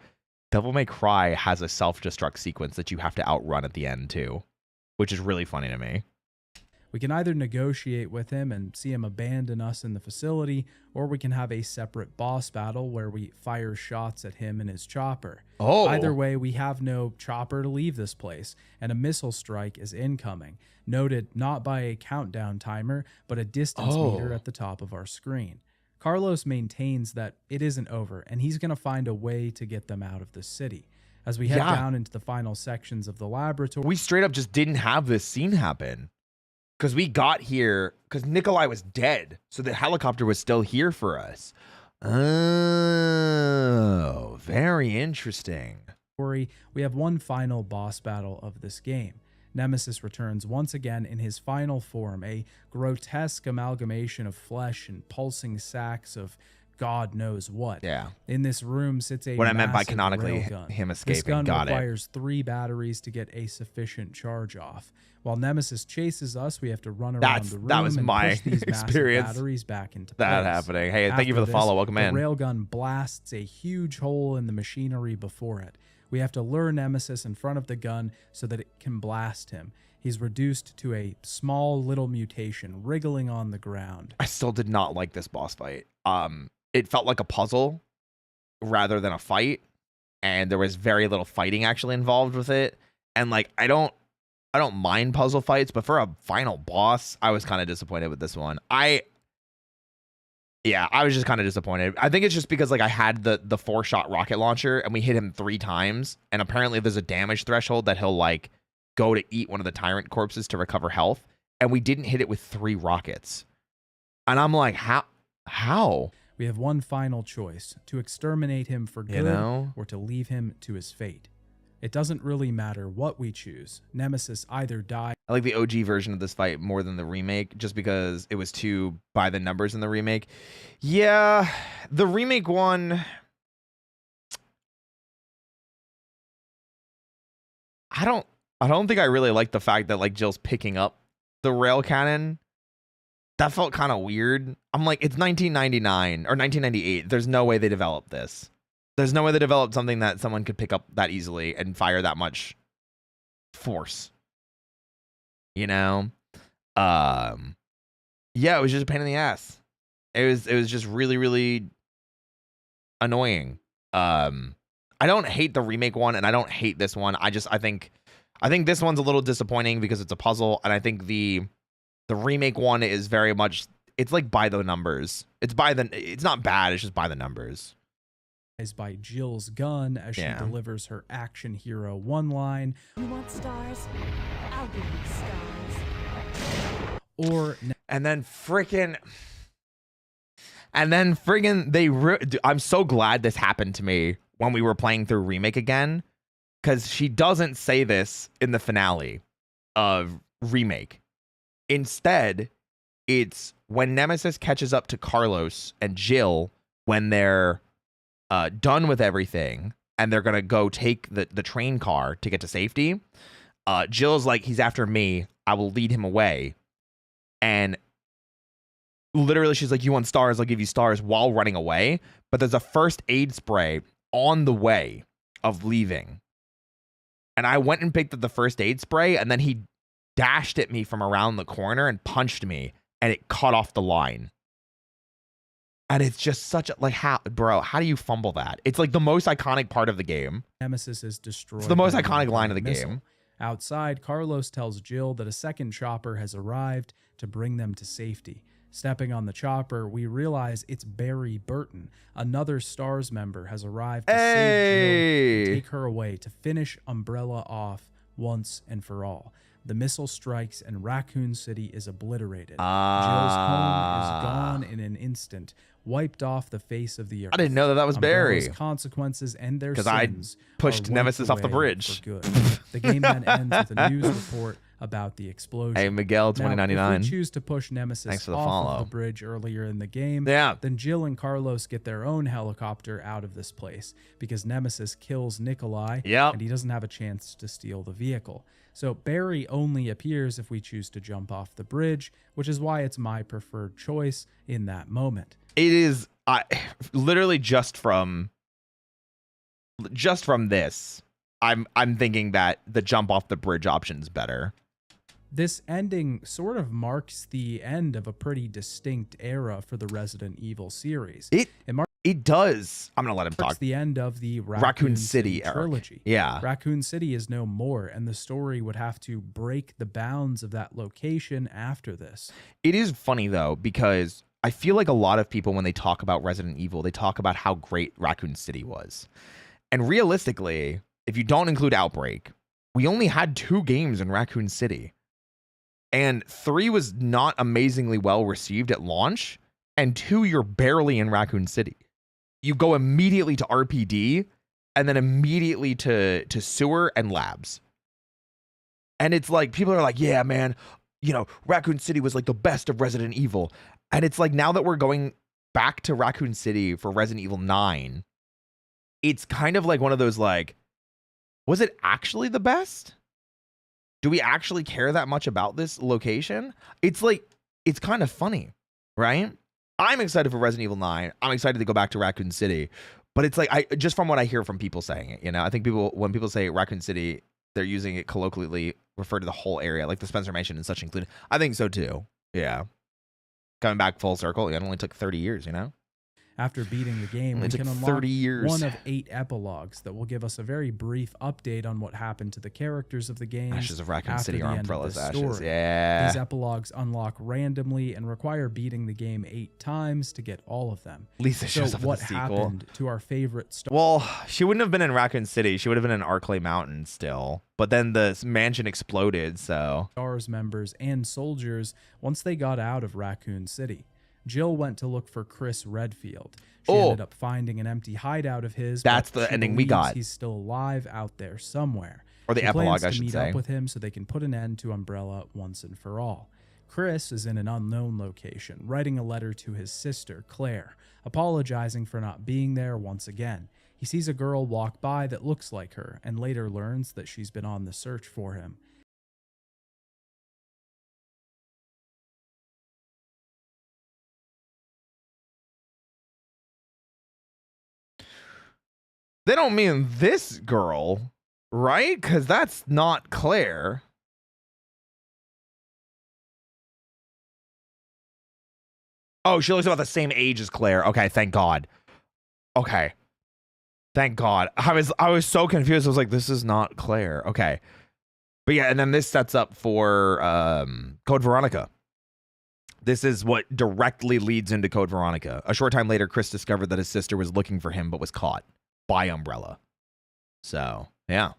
Devil May Cry has a self-destruct sequence that you have to outrun at the end, too, which is really funny to me. We can either negotiate with him and see him abandon us in the facility, or we can have a separate boss battle where we fire shots at him and his chopper. Oh. Either way, we have no chopper to leave this place, and a missile strike is incoming, noted not by a countdown timer, but a distance meter at the top of our screen. Carlos maintains that it isn't over, and he's going to find a way to get them out of the city. As we head down into the final sections of the laboratory, We straight up just didn't have this scene happen. Because we got here, because Nikolai was dead. So the helicopter was still here for us. Oh, very interesting. we have one final boss battle of this game. Nemesis returns once again in his final form, a grotesque amalgamation of flesh and pulsing sacks of God knows what. Yeah. In this room sits a What I meant by massive canonically railgun. him This escaping. gun Got it. requires 3 batteries to get a sufficient charge off. While Nemesis chases us, we have to run around the room That was and my push these massive experience. batteries back into That place. happening. Hey, thank you for After the follow. this, Welcome in. The railgun blasts a huge hole in the machinery before it. We have to lure Nemesis in front of the gun so that it can blast him. He's reduced to a small little mutation, wriggling on the ground. I still did not like this boss fight. It felt like a puzzle rather than a fight, and there was very little fighting actually involved with it. And like, I don't mind puzzle fights, but for a final boss, I was kind of disappointed with this one. I was just kind of disappointed. I think it's just because like I had the 4-shot rocket launcher and we hit him 3 times, and apparently there's a damage threshold that he'll like go to eat one of the tyrant corpses to recover health, and we didn't hit it with 3 rockets. And I'm like, how? We have one final choice, to exterminate him for good or to leave him to his fate. It doesn't really matter what we choose. Nemesis either dies. I like the OG version of this fight more than the remake, just because it was too by the numbers in the remake. Yeah, the remake one, I don't think I really like the fact that like Jill's picking up the rail cannon. That felt kind of weird. I'm like, it's 1999 or 1998. There's no way they developed this. There's no way they developed something that someone could pick up that easily and fire that much force. You know? Yeah, it was just a pain in the ass. It was just really, really annoying. I don't hate the remake one, and I don't hate this one. I think this one's a little disappointing because it's a puzzle, and I think the remake one is very much, it's like by the numbers. It's not bad, it's just by the numbers. By Jill's gun as she delivers her action hero one line. You want stars? I'll give you stars. Or And then friggin' I'm so glad this happened to me when we were playing through Remake again, because she doesn't say this in the finale of Remake. Instead, it's when Nemesis catches up to Carlos and Jill when they're done with everything and they're gonna go take the train car to get to safety. Jill's like, he's after me, I will lead him away. And literally she's like, you want stars, I'll give you stars, while running away. But there's a first aid spray on the way of leaving. And I went and picked up the first aid spray, and then he dashed at me from around the corner and punched me, and it cut off the line. And it's just such a, like, how do you fumble that? It's like the most iconic part of the game. Nemesis is destroyed. It's the most by iconic line of the missile. game. Outside, Carlos tells Jill that a second chopper has arrived to bring them to safety. Stepping on the chopper, we realize it's Barry Burton. Another STARS member has arrived to save Jill and take her away to finish Umbrella off once and for all. The missile strikes and Raccoon City is obliterated. Jill's home is gone in an instant, wiped off the face of the earth. I didn't know that was Barry. Umbrella's consequences and their Because I sins pushed are Nemesis wiped off the away bridge. for good. The game then ends with a news report about the explosion. Hey, Miguel, Now, 2099. if we choose to push Nemesis Thanks for the off follow. of the bridge earlier in the game, Yeah. then Jill and Carlos get their own helicopter out of this place because Nemesis kills Nikolai Yep. and he doesn't have a chance to steal the vehicle. So Barry only appears if we choose to jump off the bridge, which is why it's my preferred choice in that moment. It is literally just from this. I'm thinking that the jump off the bridge option is better. This ending sort of marks the end of a pretty distinct era for the Resident Evil series. It does. I'm gonna let him Marks talk. the end of the Raccoon City arc. trilogy. Yeah. Raccoon City is no more, and the story would have to break the bounds of that location after this. It is funny though, because I feel like a lot of people, when they talk about Resident Evil, they talk about how great Raccoon City was. And realistically, if you don't include Outbreak, we only had 2 games in Raccoon City. And 3 was not amazingly well received at launch, and 2, you're barely in Raccoon City. You go immediately to RPD, and then immediately to sewer and labs. And it's like, people are like, yeah, man, you know, Raccoon City was like the best of Resident Evil. And it's like, now that we're going back to Raccoon City for Resident Evil 9, it's kind of like one of those, like, was it actually the best? Do we actually care that much about this location? It's like, it's kind of funny, right? I'm excited for Resident Evil 9. I'm excited to go back to Raccoon City. But it's like, just from what I hear from people saying it, you know, I think when people say Raccoon City, they're using it colloquially, refer to the whole area, like the Spencer Mansion and such included. I think so too. Yeah. Coming back full circle, it only took 30 years, you know? After beating the game, we It took can unlock 30 years. one of 8 epilogues that will give us a very brief update on what happened to the characters of the game. Ashes of Raccoon after City the or end of Umbrella's the ashes. story. Yeah. These epilogues unlock randomly and require beating the game 8 times to get all of them. Lisa shows So up in what the sequel. happened to our favorite star? Well, she wouldn't have been in Raccoon City. She would have been in Arclay Mountain still. But then the mansion exploded, so. STARS members and soldiers once they got out of Raccoon City. Jill went to look for Chris Redfield. She ended up finding an empty hideout of his. That's but the she ending we believes got. He's still alive out there somewhere. Or the She epilogue, plans I to should meet say. up with him so they can put an end to Umbrella once and for all. Chris is in an unknown location, writing a letter to his sister, Claire, apologizing for not being there once again. He sees a girl walk by that looks like her, and later learns that she's been on the search for him. They don't mean this girl, right? Because that's not Claire. Oh, she looks about the same age as Claire. Okay, thank God. Okay. Thank God. I was so confused. I was like, this is not Claire. Okay. But yeah, and then this sets up for Code Veronica. This is what directly leads into Code Veronica. A short time later, Chris discovered that his sister was looking for him but was caught by Umbrella. So, yeah.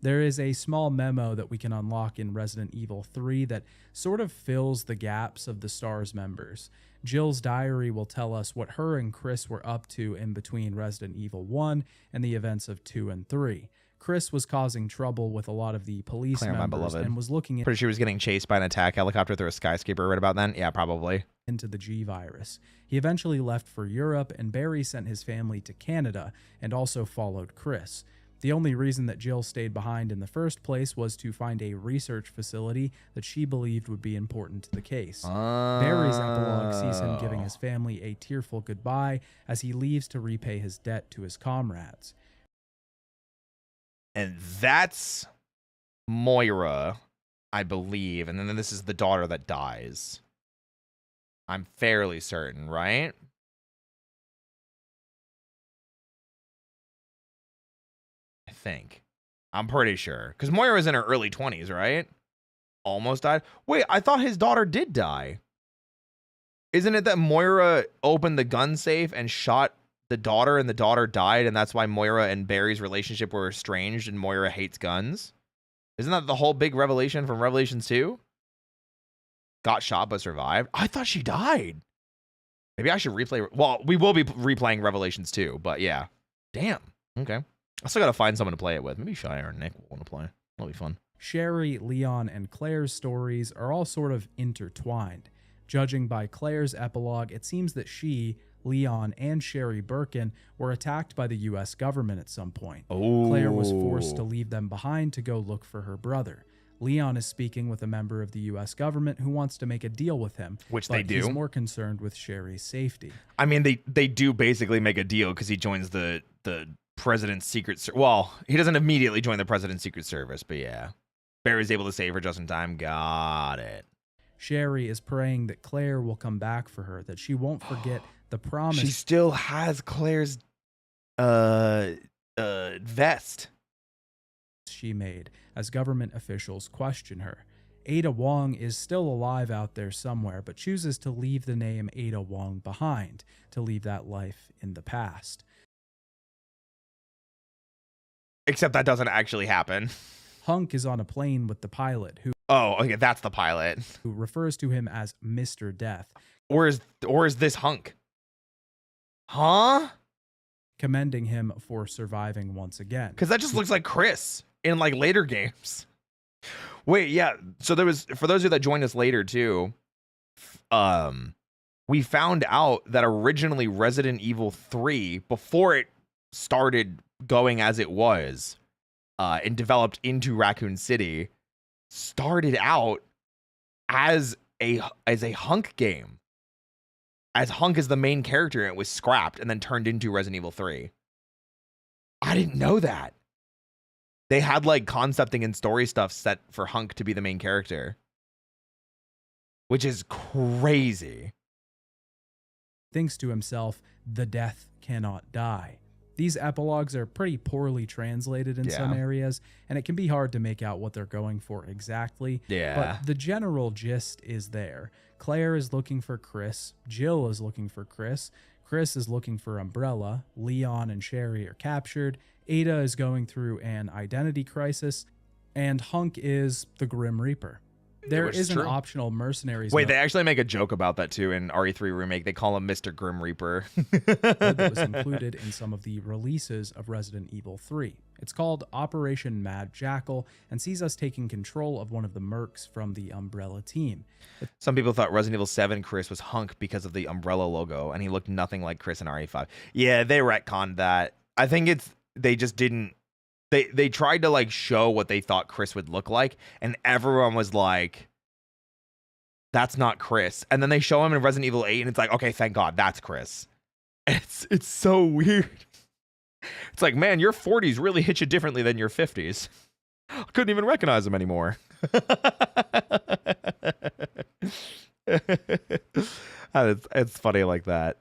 There is a small memo that we can unlock in Resident Evil 3 that sort of fills the gaps of the STARS members. Jill's diary will tell us what her and Chris were up to in between Resident Evil 1 and the events of 2 and 3. Chris was causing trouble with a lot of the police Claire, my members beloved. and was looking Pretty sure he was getting chased by an attack helicopter through a skyscraper right about then. Yeah, probably. into the G virus. He eventually left for Europe, and Barry sent his family to Canada and also followed Chris. The only reason that Jill stayed behind in the first place was to find a research facility that she believed would be important to the case. Barry's epilogue sees him giving his family a tearful goodbye as he leaves to repay his debt to his comrades. And that's Moira, I believe. And then this is the daughter that dies. I'm fairly certain, right? I think. I'm pretty sure. Because Moira was in her early 20s, right? Almost died. Wait, I thought his daughter did die. Isn't it that Moira opened the gun safe and shot the daughter and the daughter died, and that's why Moira and Barry's relationship were estranged and Moira hates guns? Isn't that the whole big revelation from Revelations 2? Got shot but survived? I thought she died. Maybe I should replay. Well, we will be replaying Revelations 2, but yeah. Damn. Okay. I still gotta find someone to play it with. Maybe Shia or Nick will want to play. That'll be fun. Sherry, Leon, and Claire's stories are all sort of intertwined. Judging by Claire's epilogue, it seems that she, Leon, and Sherry Birkin were attacked by the US government at some point. Oh. Claire was forced to leave them behind to go look for her brother. Leon is speaking with a member of the US government who wants to make a deal with him. Which but they do. He's more concerned with Sherry's safety. I mean, they do basically make a deal because he joins the president's secret service. Well, he doesn't immediately join the president's secret service, but yeah. Barry's able to save her just in time. Got it. Sherry is praying that Claire will come back for her, that she won't forget the promise. She still has Claire's vest she made as government officials question her. Ada Wong is still alive out there somewhere, but chooses to leave the name Ada Wong behind, to leave that life in the past. Except that doesn't actually happen. Hunk is on a plane with the pilot, who Okay, that's the pilot. refers to him as Mr. Death, Or is this Hunk? Huh? commending him for surviving once again. Because that just looks like Chris in like later games. Wait, yeah. So there was, for those of you that joined us later too, we found out that originally Resident Evil 3, before it started going as it was, and developed into Raccoon City, started out as a Hunk game. As Hunk is the main character, and it was scrapped and then turned into Resident Evil 3. I didn't know that. They had like concepting and story stuff set for Hunk to be the main character, which is crazy. Thinks to himself, the death cannot die. These epilogues are pretty poorly translated in some areas, and it can be hard to make out what they're going for exactly. Yeah. But the general gist is there. Claire is looking for Chris. Jill is looking for Chris. Chris is looking for Umbrella. Leon and Sherry are captured. Ada is going through an identity crisis. And Hunk is the Grim Reaper. There Which is is an true. optional mercenaries Wait, mode they actually make a joke about that too in RE3 Remake. They call him Mr. Grim Reaper. that was included in some of the releases of Resident Evil 3. It's called Operation Mad Jackal and sees us taking control of one of the mercs from the Umbrella team. Some people thought Resident Evil 7 Chris was Hunk because of the Umbrella logo, and he looked nothing like Chris in RE5. Yeah, they retconned that. I think they just didn't. They tried to like show what they thought Chris would look like, and everyone was like, "That's not Chris." And then they show him in Resident Evil 8, and it's like, "Okay, thank God, that's Chris." It's so weird. It's like, man, your 40s really hit you differently than your 50s. I couldn't even recognize him anymore. It's funny like that.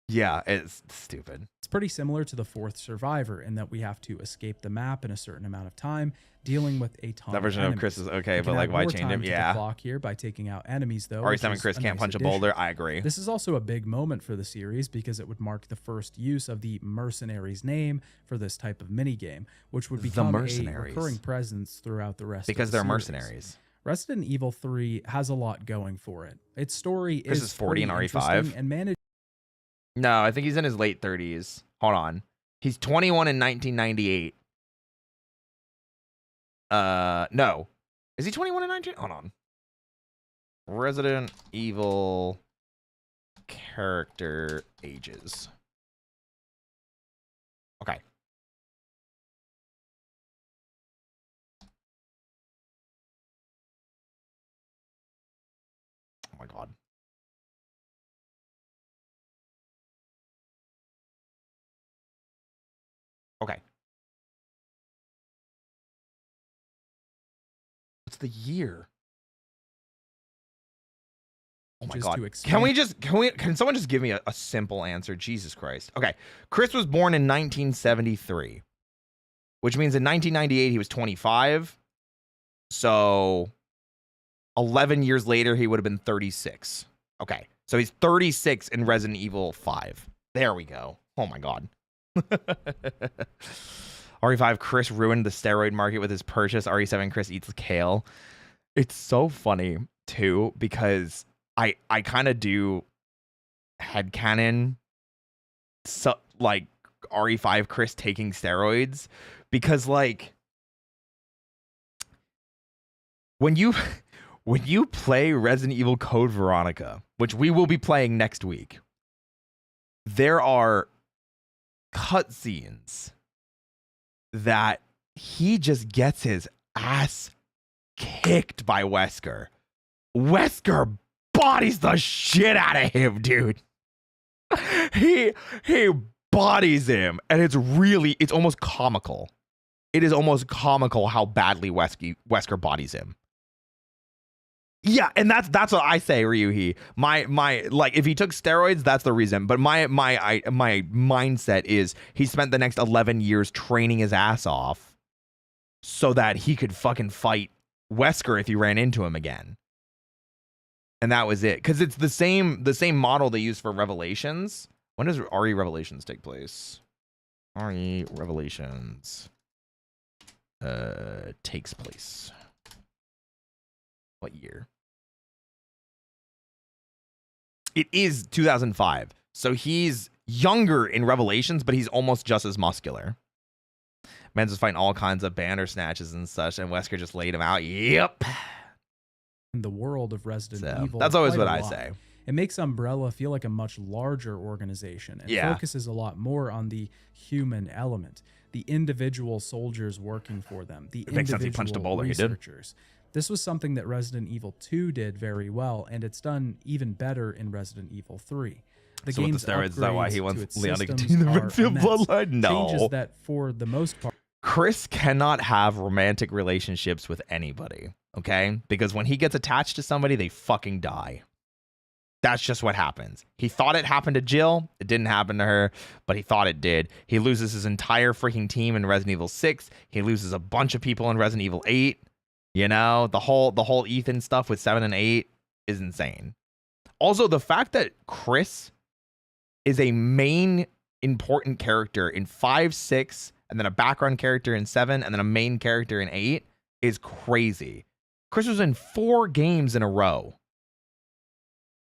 Yeah, it's stupid. pretty similar to the fourth Survivor in that we have to escape the map in a certain amount of time, dealing with a ton That version of of enemies. Chris is okay, We but can like add why more change time him? to the Yeah. clock here by taking out enemies, though. which RE7 is Chris a can't nice punch a addition. boulder. I agree. This is also a big moment for the series because it would mark the first use of the Mercenaries name for this type of minigame, which would become a Mercenaries. recurring presence throughout the rest Because of the they're series. mercenaries. Resident Evil 3 has a lot going for it. Its story Chris is is 40 in pretty RE5. interesting and managed. No, I think he's in his late 30s. Hold on. He's 21 in 1998. No. Is he 21 in 19? Hold on. Resident Evil character ages. Okay. Oh my god. Okay. What's the year? Oh my Just god. to expand- Can someone just give me a simple answer? Jesus Christ. Okay. Chris was born in 1973, which means in 1998 he was 25. So 11 years later he would have been 36. Okay. So he's 36 in Resident Evil 5. There we go. Oh my god. RE5 Chris ruined the steroid market with his purchase. RE7 Chris eats kale. It's so funny too because I kind of do headcanon so like RE5 Chris taking steroids because like when you play Resident Evil Code Veronica, which we will be playing next week, there are cutscenes that he just gets his ass kicked by Wesker. Wesker bodies the shit out of him, dude. He bodies him, and it's almost comical. It is almost comical how badly Wesker bodies him. Yeah, and that's what I say, Ryuhi. My like if he took steroids, that's the reason. But my mindset is he spent the next 11 years training his ass off so that he could fucking fight Wesker if he ran into him again. And that was it. Because it's the same model they use for Revelations. When does RE Revelations take place? RE Revelations takes place. What year? It is 2005. So he's younger in Revelations, but he's almost just as muscular. Man's just fighting all kinds of bandersnatches and such, and Wesker just laid him out. Yep. In the world of Resident Evil. That's always quite what a I lot. say. It makes Umbrella feel like a much larger organization and Yeah. focuses a lot more on the human element, the individual soldiers working for them, the makes sense he individual punched a boulder, he did. researchers. This was something that Resident Evil 2 did very well, and it's done even better in Resident Evil 3. The So with game's the steroids, is that why he upgrades wants to its Leon to systems continue the are Redfield immense. bloodline? No. Changes that, for the most part, Chris cannot have romantic relationships with anybody, okay? Because when he gets attached to somebody, they fucking die. That's just what happens. He thought it happened to Jill. It didn't happen to her, but he thought it did. He loses his entire freaking team in Resident Evil 6. He loses a bunch of people in Resident Evil 8. You know, the whole Ethan stuff with 7 and 8 is insane. Also, the fact that Chris is a main important character in 5, 6, and then a background character in 7, and then a main character in 8 is crazy. Chris was in 4 games in a row.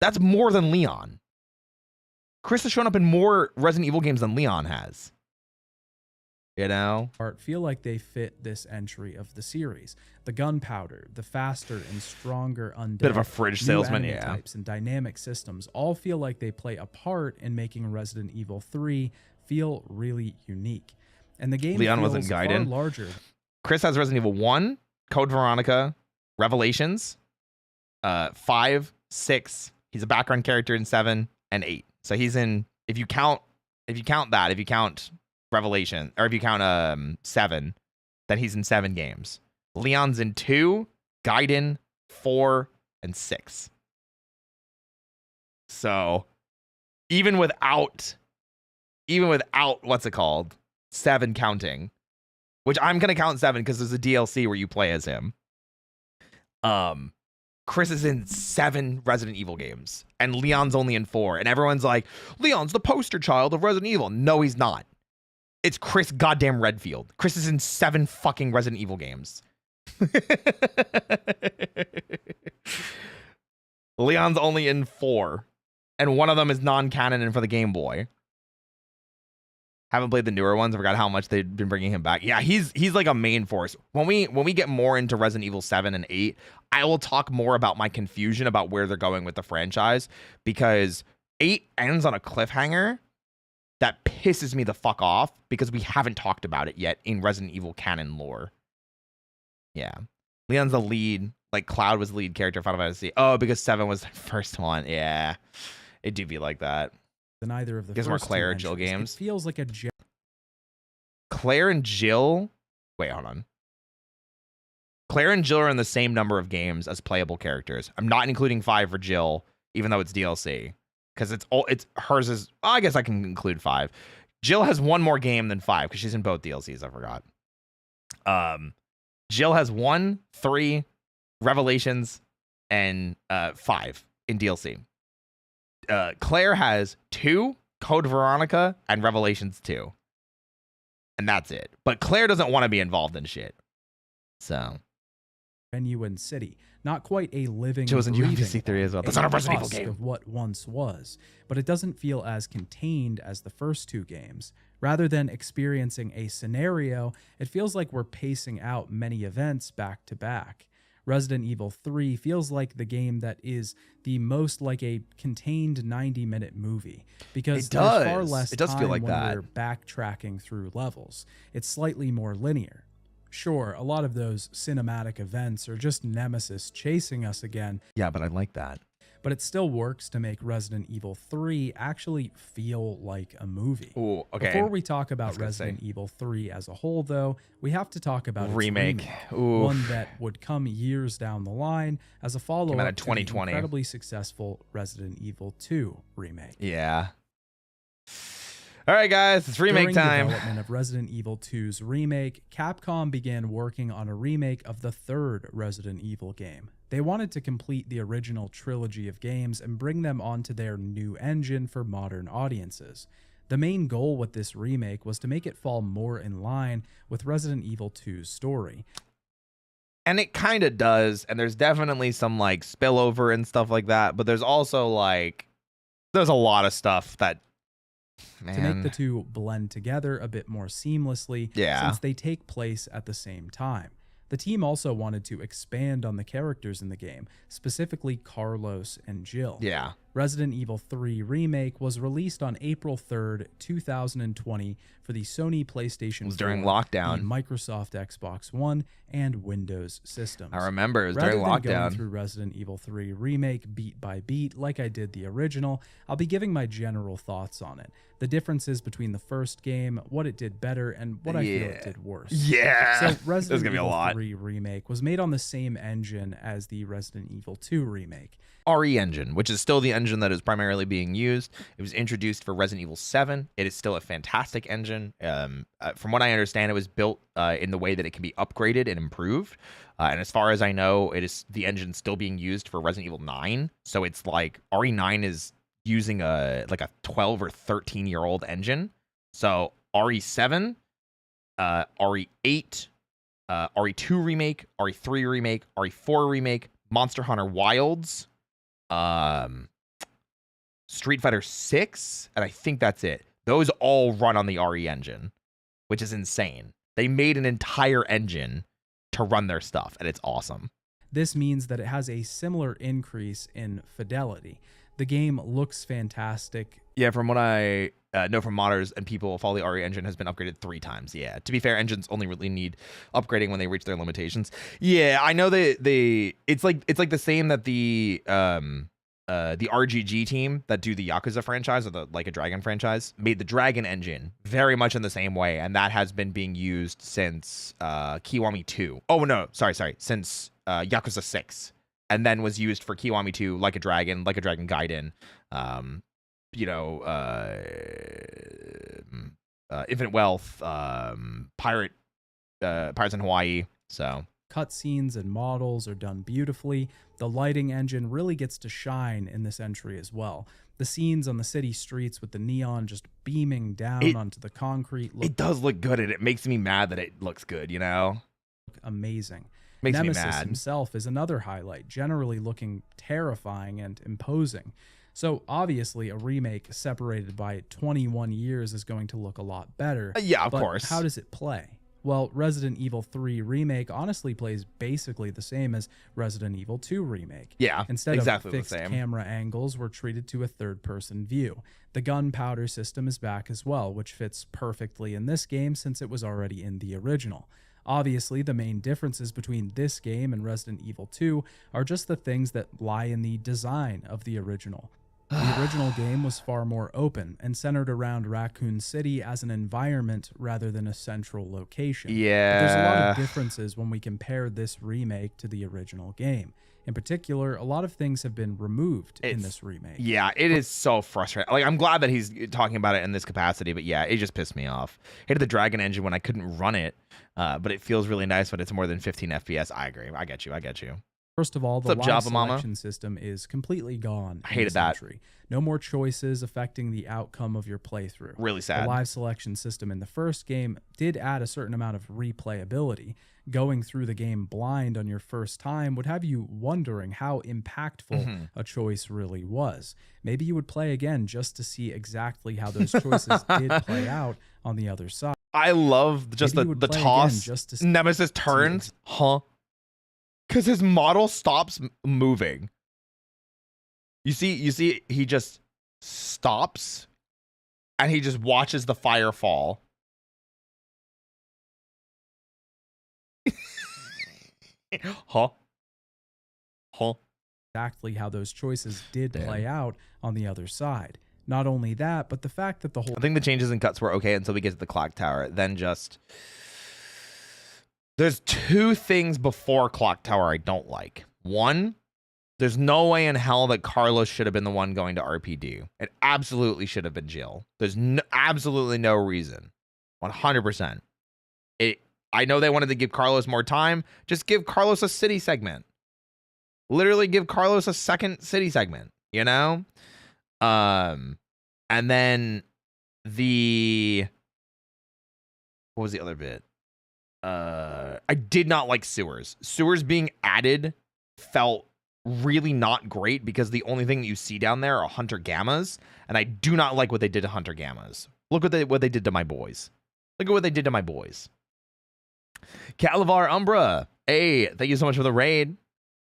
That's more than Leon. Chris has shown up in more Resident Evil games than Leon has. You know? feel like they fit this entry of the series. The gunpowder, the faster and stronger undead, Bit of a fridge new salesman, enemy yeah. types and dynamic systems all feel like they play a part in making Resident Evil 3 feel really unique. And the game Leon feels wasn't far Gaiden. larger. Chris has Resident Evil 1, Code Veronica, Revelations, 5, 6. He's a background character in 7 and 8. So he's in, if you count Revelation, or if you count 7, then he's in 7 games. Leon's in 2, Gaiden 4, and 6. So even without even without what's it called, 7 counting, which I'm gonna count 7 because there's a DLC where you play as him. Chris is in 7 Resident Evil games, and Leon's only in 4, and everyone's like, Leon's the poster child of Resident Evil. No, he's not. It's Chris goddamn Redfield. Chris is in 7 fucking Resident Evil games. Leon's only in 4, and one of them is non-canon and for the Game Boy. Haven't played the newer ones. I forgot how much they've been bringing him back. Yeah, he's like a main force. When we get more into Resident Evil 7 and 8, I will talk more about my confusion about where they're going with the franchise, because 8 ends on a cliffhanger that pisses me the fuck off because we haven't talked about it yet in Resident Evil canon lore. Yeah. Leon's the lead. Like, Cloud was the lead character in Final Fantasy. Oh, because 7 was the first one. Yeah. It do be like that. Than either of the Gives first more Claire two and Jill entries. games. It feels like a Claire and Jill. Wait, hold on. Claire and Jill are in the same number of games as playable characters. I'm not including 5 for Jill, even though it's DLC, because it's hers is. Well, I guess I can include 5. Jill has one more game than 5 because she's in both DLCs. I forgot. Jill has 1, 3, Revelations, and 5 in DLC. Claire has 2, Code Veronica, and Revelations 2. And that's it. But Claire doesn't want to be involved in shit. So. genuine city. Not quite a living, She was in breathing UFC 3 as well. That's a not a Resident Evil husk game. of what once was, but it doesn't feel as contained as the first 2 games. Rather than experiencing a scenario, it feels like we're pacing out many events back to back. Resident Evil 3 feels like the game that is the most like a contained 90-minute movie, because there's far less time when we're backtracking through levels. It's slightly more linear. Sure, a lot of those cinematic events are just Nemesis chasing us again. Yeah, but I like that. But it still works to make Resident Evil 3 actually feel like a movie. Ooh, okay. Before we talk about Resident Evil 3 as a whole, though, we have to talk about its remake. Ooh. One that would come years down the line as a follow-up to the incredibly successful Resident Evil 2 remake. Yeah. All right, guys, it's remake time. During the development of Resident Evil 2's remake, Capcom began working on a remake of the 3rd Resident Evil game. They wanted to complete the original trilogy of games and bring them onto their new engine for modern audiences. The main goal with this remake was to make it fall more in line with Resident Evil 2's story. And it kind of does, and there's definitely some like spillover and stuff like that, but there's also like there's a lot of stuff that to make the two blend together a bit more seamlessly, since they take place at the same time. The team also wanted to expand on the characters in the game, specifically Carlos and Jill. Yeah. Resident Evil 3 Remake was released on April 3rd, 2020 for the Sony PlayStation 4, during lockdown, the Microsoft Xbox One, and Windows systems. I remember it was Rather during than lockdown. Going through Resident Evil 3 Remake beat by beat like I did the original, I'll be giving my general thoughts on it. The differences between the first game, what it did better, and what I feel it did worse. Yeah. So Resident Evil 3 Remake was made on the same engine as the Resident Evil 2 Remake. RE engine, which is still the engine that is primarily being used. It was introduced for Resident Evil 7. It is still a fantastic engine. From what I understand, it was built in the way that it can be upgraded and improved. And as far as I know, it is the engine still being used for Resident Evil 9. So it's like RE9 is using a 12 or 13-year-old engine. So RE7, RE8, RE2 remake, RE3 remake, RE4 remake, Monster Hunter Wilds, Street Fighter 6, and I think that's it. Those all run on the RE engine, which is insane. They made an entire engine to run their stuff, and it's awesome. This means that it has a similar increase in fidelity. The game looks fantastic. Yeah, from what I know from modders and people, Follow the RE engine has been upgraded 3 times. Yeah, to be fair, engines only really need upgrading when they reach their limitations. Yeah, I know it's like the same that the RGG team that do the Yakuza franchise or the Like a Dragon franchise made the Dragon engine very much in the same way, and that has been being used since Kiwami 2. Oh no, sorry, since Yakuza 6. And then was used for Kiwami 2, Like a Dragon Gaiden, Infinite Wealth, Pirates in Hawaii. So Cutscenes and models are done beautifully. The lighting engine really gets to shine in this entry as well. The scenes on the city streets with the neon just beaming down onto the concrete look it does look good, and it makes me mad that it looks good, you know? amazing. Makes me Nemesis mad. himself is another highlight, generally looking terrifying and imposing. So obviously a remake separated by 21 years is going to look a lot better. Yeah, of but course. How does it play? Well, Resident Evil 3 Remake honestly plays basically the same as Resident Evil 2 Remake. Yeah, Instead exactly of the fixed same. camera angles, we're treated to a third-person view. The gunpowder system is back as well, which fits perfectly in this game since it was already in the original. Obviously, the main differences between this game and Resident Evil 2 are just the things that lie in the design of the original. The original game was far more open and centered around Raccoon City as an environment rather than a central location. Yeah. But there's a lot of differences when we compare this remake to the original game. In particular, a lot of things have been removed in this remake. Yeah, it is so frustrating. Like, I'm glad that he's talking about it in this capacity, but yeah, it just pissed me off. Hated the Dragon engine when I couldn't run it, but it feels really nice when it's more than 15 FPS. I agree. I get you. First of all, the What's up, live Java Mama? selection system is completely gone. I hated that. Entry. No more choices affecting the outcome of your playthrough. Really sad. The live selection system in the first game did add a certain amount of replayability. Going through the game blind on your first time would have you wondering how impactful a choice really was. Maybe you would play again just to see exactly how those choices did play out on the other side. I love just Maybe you the would play toss. again just to see- Nemesis turns, because his model stops moving. You see, he just stops, and he just watches the fire fall. Exactly how those choices did play out on the other side. Not only that, but the fact that the whole I think the changes in cuts were okay until we get to the clock tower. Then just there's two things before clock tower I don't like. One, there's no way in hell that Carlos should have been the one going to RPD. It absolutely should have been Jill. There's absolutely no reason. 100%. I know they wanted to give Carlos more time. Just give Carlos a city segment. Literally give Carlos a second city segment, you know? And then what was the other bit? I did not like sewers. Sewers being added felt really not great because the only thing that you see down there are hunter gammas, and I do not like what they did to hunter gammas. Look what they did to my boys. Look at what they did to my boys. Calavar Umbra, hey, thank you so much for the raid.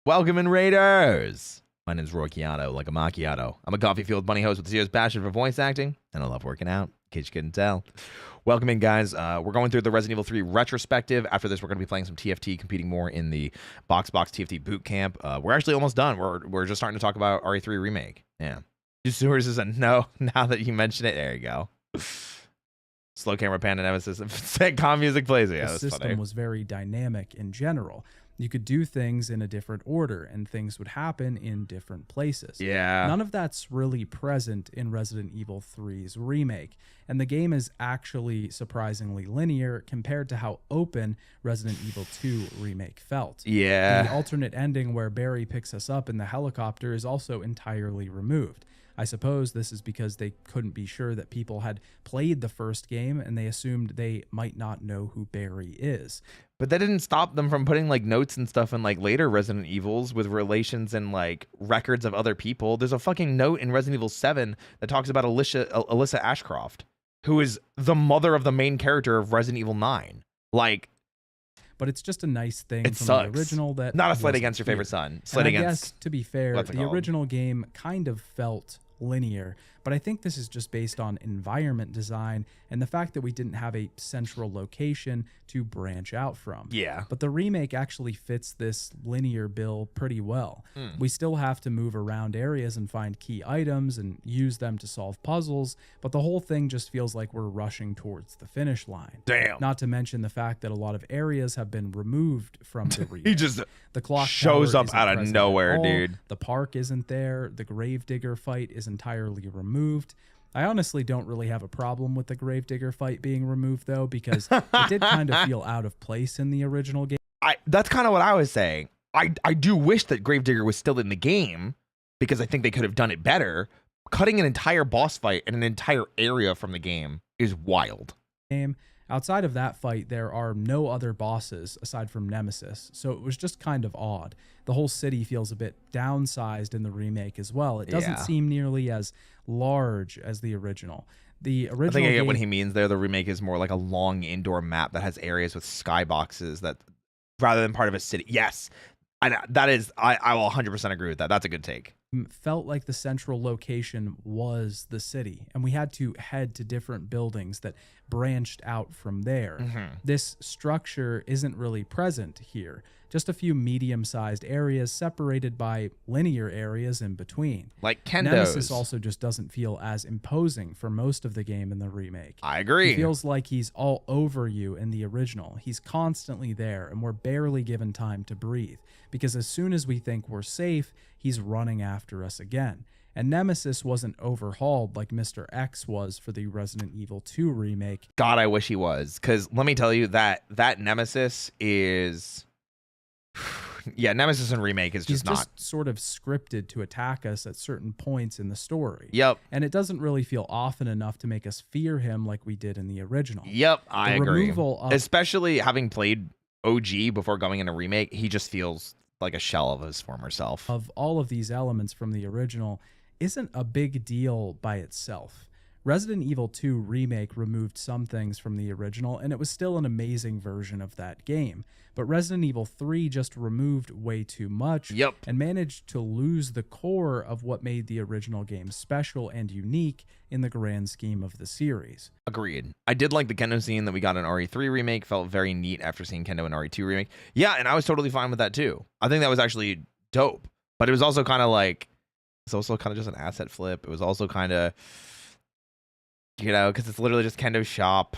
Welcome in, Raiders. My name's Roy Chiato, like a macchiato. I'm a coffee-fueled bunny host with a serious passion for voice acting, and I love working out, in case you couldn't tell. Welcome in, guys. We're going through the Resident Evil 3 retrospective. After this, we're going to be playing some TFT, competing more in the Box TFT boot camp. We're actually almost done. We're just starting to talk about RE3 remake. Yeah. Sewers is a no. Now that you mention it, there you go. Slow camera panda Nemesis. Calm music plays. Yeah, the that's system funny. was very dynamic in general. You could do things in a different order, and things would happen in different places. Yeah. None of that's really present in Resident Evil 3's remake, and the game is actually surprisingly linear compared to how open Resident Evil 2 remake felt. Yeah. The alternate ending where Barry picks us up in the helicopter is also entirely removed. I suppose this is because they couldn't be sure that people had played the first game and they assumed they might not know who Barry is. But that didn't stop them from putting like notes and stuff in like later Resident Evils with relations and like records of other people. There's a fucking note in Resident Evil 7 that talks about Alyssa Ashcroft, who is the mother of the main character of Resident Evil 9. Like, but it's just a nice thing it from sucks. the original that not a slight wasn't against your here. favorite son. And Slight I against. guess, to be fair, what's it the called? original game kind of felt linear, but I think this is just based on environment design and the fact that we didn't have a central location to branch out from. Yeah. But the remake actually fits this linear bill pretty well. We still have to move around areas and find key items and use them to solve puzzles, but the whole thing just feels like we're rushing towards the finish line. Damn. Not to mention the fact that a lot of areas have been removed from the remake. He just The clock shows tower up isn't out of present nowhere, at all. dude. The park isn't there. The gravedigger fight is entirely removed. I honestly don't really have a problem with the Gravedigger fight being removed, though, because it did kind of feel out of place in the original game. That's kind of what I was saying. I do wish that Gravedigger was still in the game because I think they could have done it better. Cutting an entire boss fight and an entire area from the game is wild. Outside of that fight, there are no other bosses aside from Nemesis, so it was just kind of odd. The whole city feels a bit downsized in the remake as well. It doesn't seem nearly as large as the original. The original I think I get what he means there. The remake is more like a long indoor map that has areas with skyboxes that, rather than part of a city. Yes, I will 100% agree with that. That's a good take. Felt like the central location was the city, and we had to head to different buildings that branched out from there. This structure isn't really present here. Just a few medium-sized areas separated by linear areas in between. Like Kendo's. Nemesis also just doesn't feel as imposing for most of the game in the remake. I agree. He feels like he's all over you in the original. He's constantly there, and we're barely given time to breathe, because as soon as we think we're safe, he's running after us again. And Nemesis wasn't overhauled like Mr. X was for the Resident Evil 2 remake. God, I wish he was, because let me tell you that Nemesis is... Yeah, Nemesis and remake is just not... sort of scripted to attack us at certain points in the story. Yep. And it doesn't really feel often enough to make us fear him like we did in the original. Yep, I agree. Of, especially having played OG before going into remake, he just feels like a shell of his former self. Of all of these elements from the original isn't a big deal by itself. Resident Evil 2 Remake removed some things from the original, and it was still an amazing version of that game. But Resident Evil 3 just removed way too much and managed to lose the core of what made the original game special and unique in the grand scheme of the series. Agreed. I did like the Kendo scene that we got in RE3 Remake. Felt very neat after seeing Kendo in RE2 Remake. Yeah, and I was totally fine with that too. I think that was actually dope. But it was also kind of like, it's also kind of just an asset flip. It was also kind of... You know, because it's literally just Kendo's shop.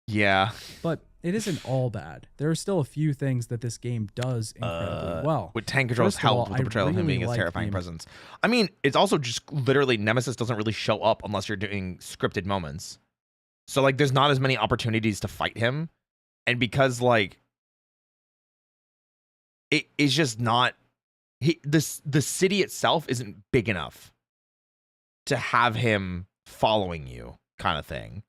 Yeah. But it isn't all bad. There are still a few things that this game does incredibly well. With tank controls helped with the portrayal of him being his terrifying presence. I mean, it's also just literally Nemesis doesn't really show up unless you're doing scripted moments. So, like, there's not as many opportunities to fight him. And because, like, it is just not... the city itself isn't big enough to have him following you, kind of thing,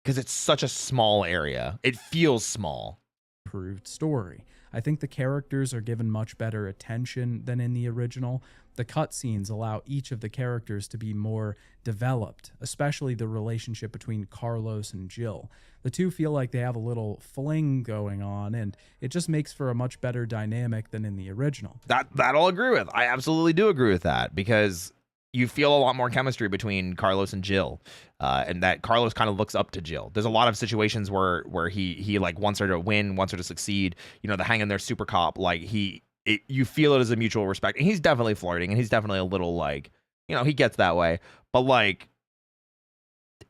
because it's such a small area. It feels small. Improved story. I think the characters are given much better attention than in the original. The cutscenes allow each of the characters to be more developed, especially the relationship between Carlos and Jill. The two feel like they have a little fling going on, and it just makes for a much better dynamic than in the original. That I'll agree with. I absolutely do agree with that, because you feel a lot more chemistry between Carlos and Jill, and that Carlos kind of looks up to Jill. There's a lot of situations where he like wants her to win, wants her to succeed. You know, the hang in there super cop, like you feel it as a mutual respect. And he's definitely flirting, and he's definitely a little like, you know, he gets that way. But like,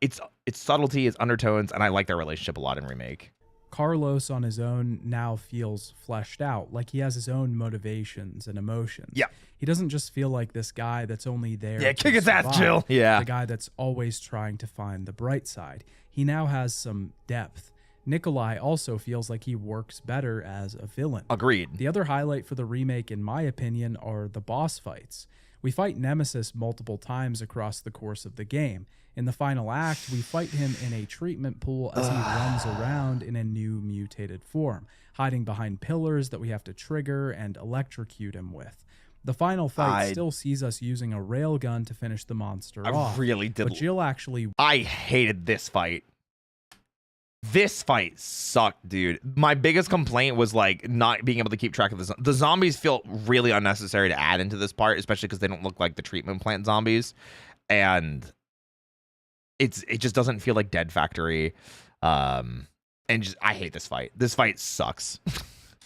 it's subtlety, it's undertones, and I like their relationship a lot in remake. Carlos on his own now feels fleshed out, like he has his own motivations and emotions. Yeah. He doesn't just feel like this guy that's only there. Yeah, kick his ass, Jill. Yeah. The guy that's always trying to find the bright side. He now has some depth. Nikolai also feels like he works better as a villain. Agreed. The other highlight for the remake, in my opinion, are the boss fights. We fight Nemesis multiple times across the course of the game. In the final act, we fight him in a treatment pool as he runs around in a new mutated form, hiding behind pillars that we have to trigger and electrocute him with. The final fight still sees us using a railgun to finish the monster off. I really did. But Jill actually... I hated this fight. This fight sucked, dude. My biggest complaint was like not being able to keep track of this. The zombies feel really unnecessary to add into this part, especially because they don't look like the treatment plant zombies. And... It just doesn't feel like Dead Factory, and I hate this fight. This fight sucks.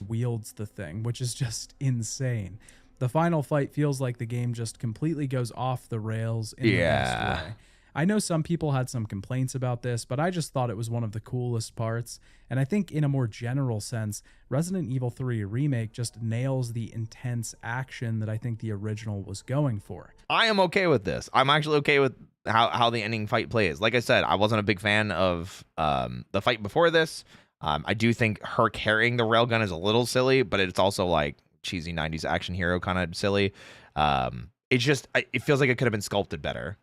Wields the thing, which is just insane. The final fight feels like the game just completely goes off the rails in the best way. I know some people had some complaints about this, but I just thought it was one of the coolest parts. And I think in a more general sense, Resident Evil 3 Remake just nails the intense action that I think the original was going for. I am okay with this. I'm actually okay with how the ending fight plays. Like I said, I wasn't a big fan of the fight before this. I do think her carrying the railgun is a little silly, but it's also like cheesy 90s action hero kind of silly. It feels like it could have been sculpted better.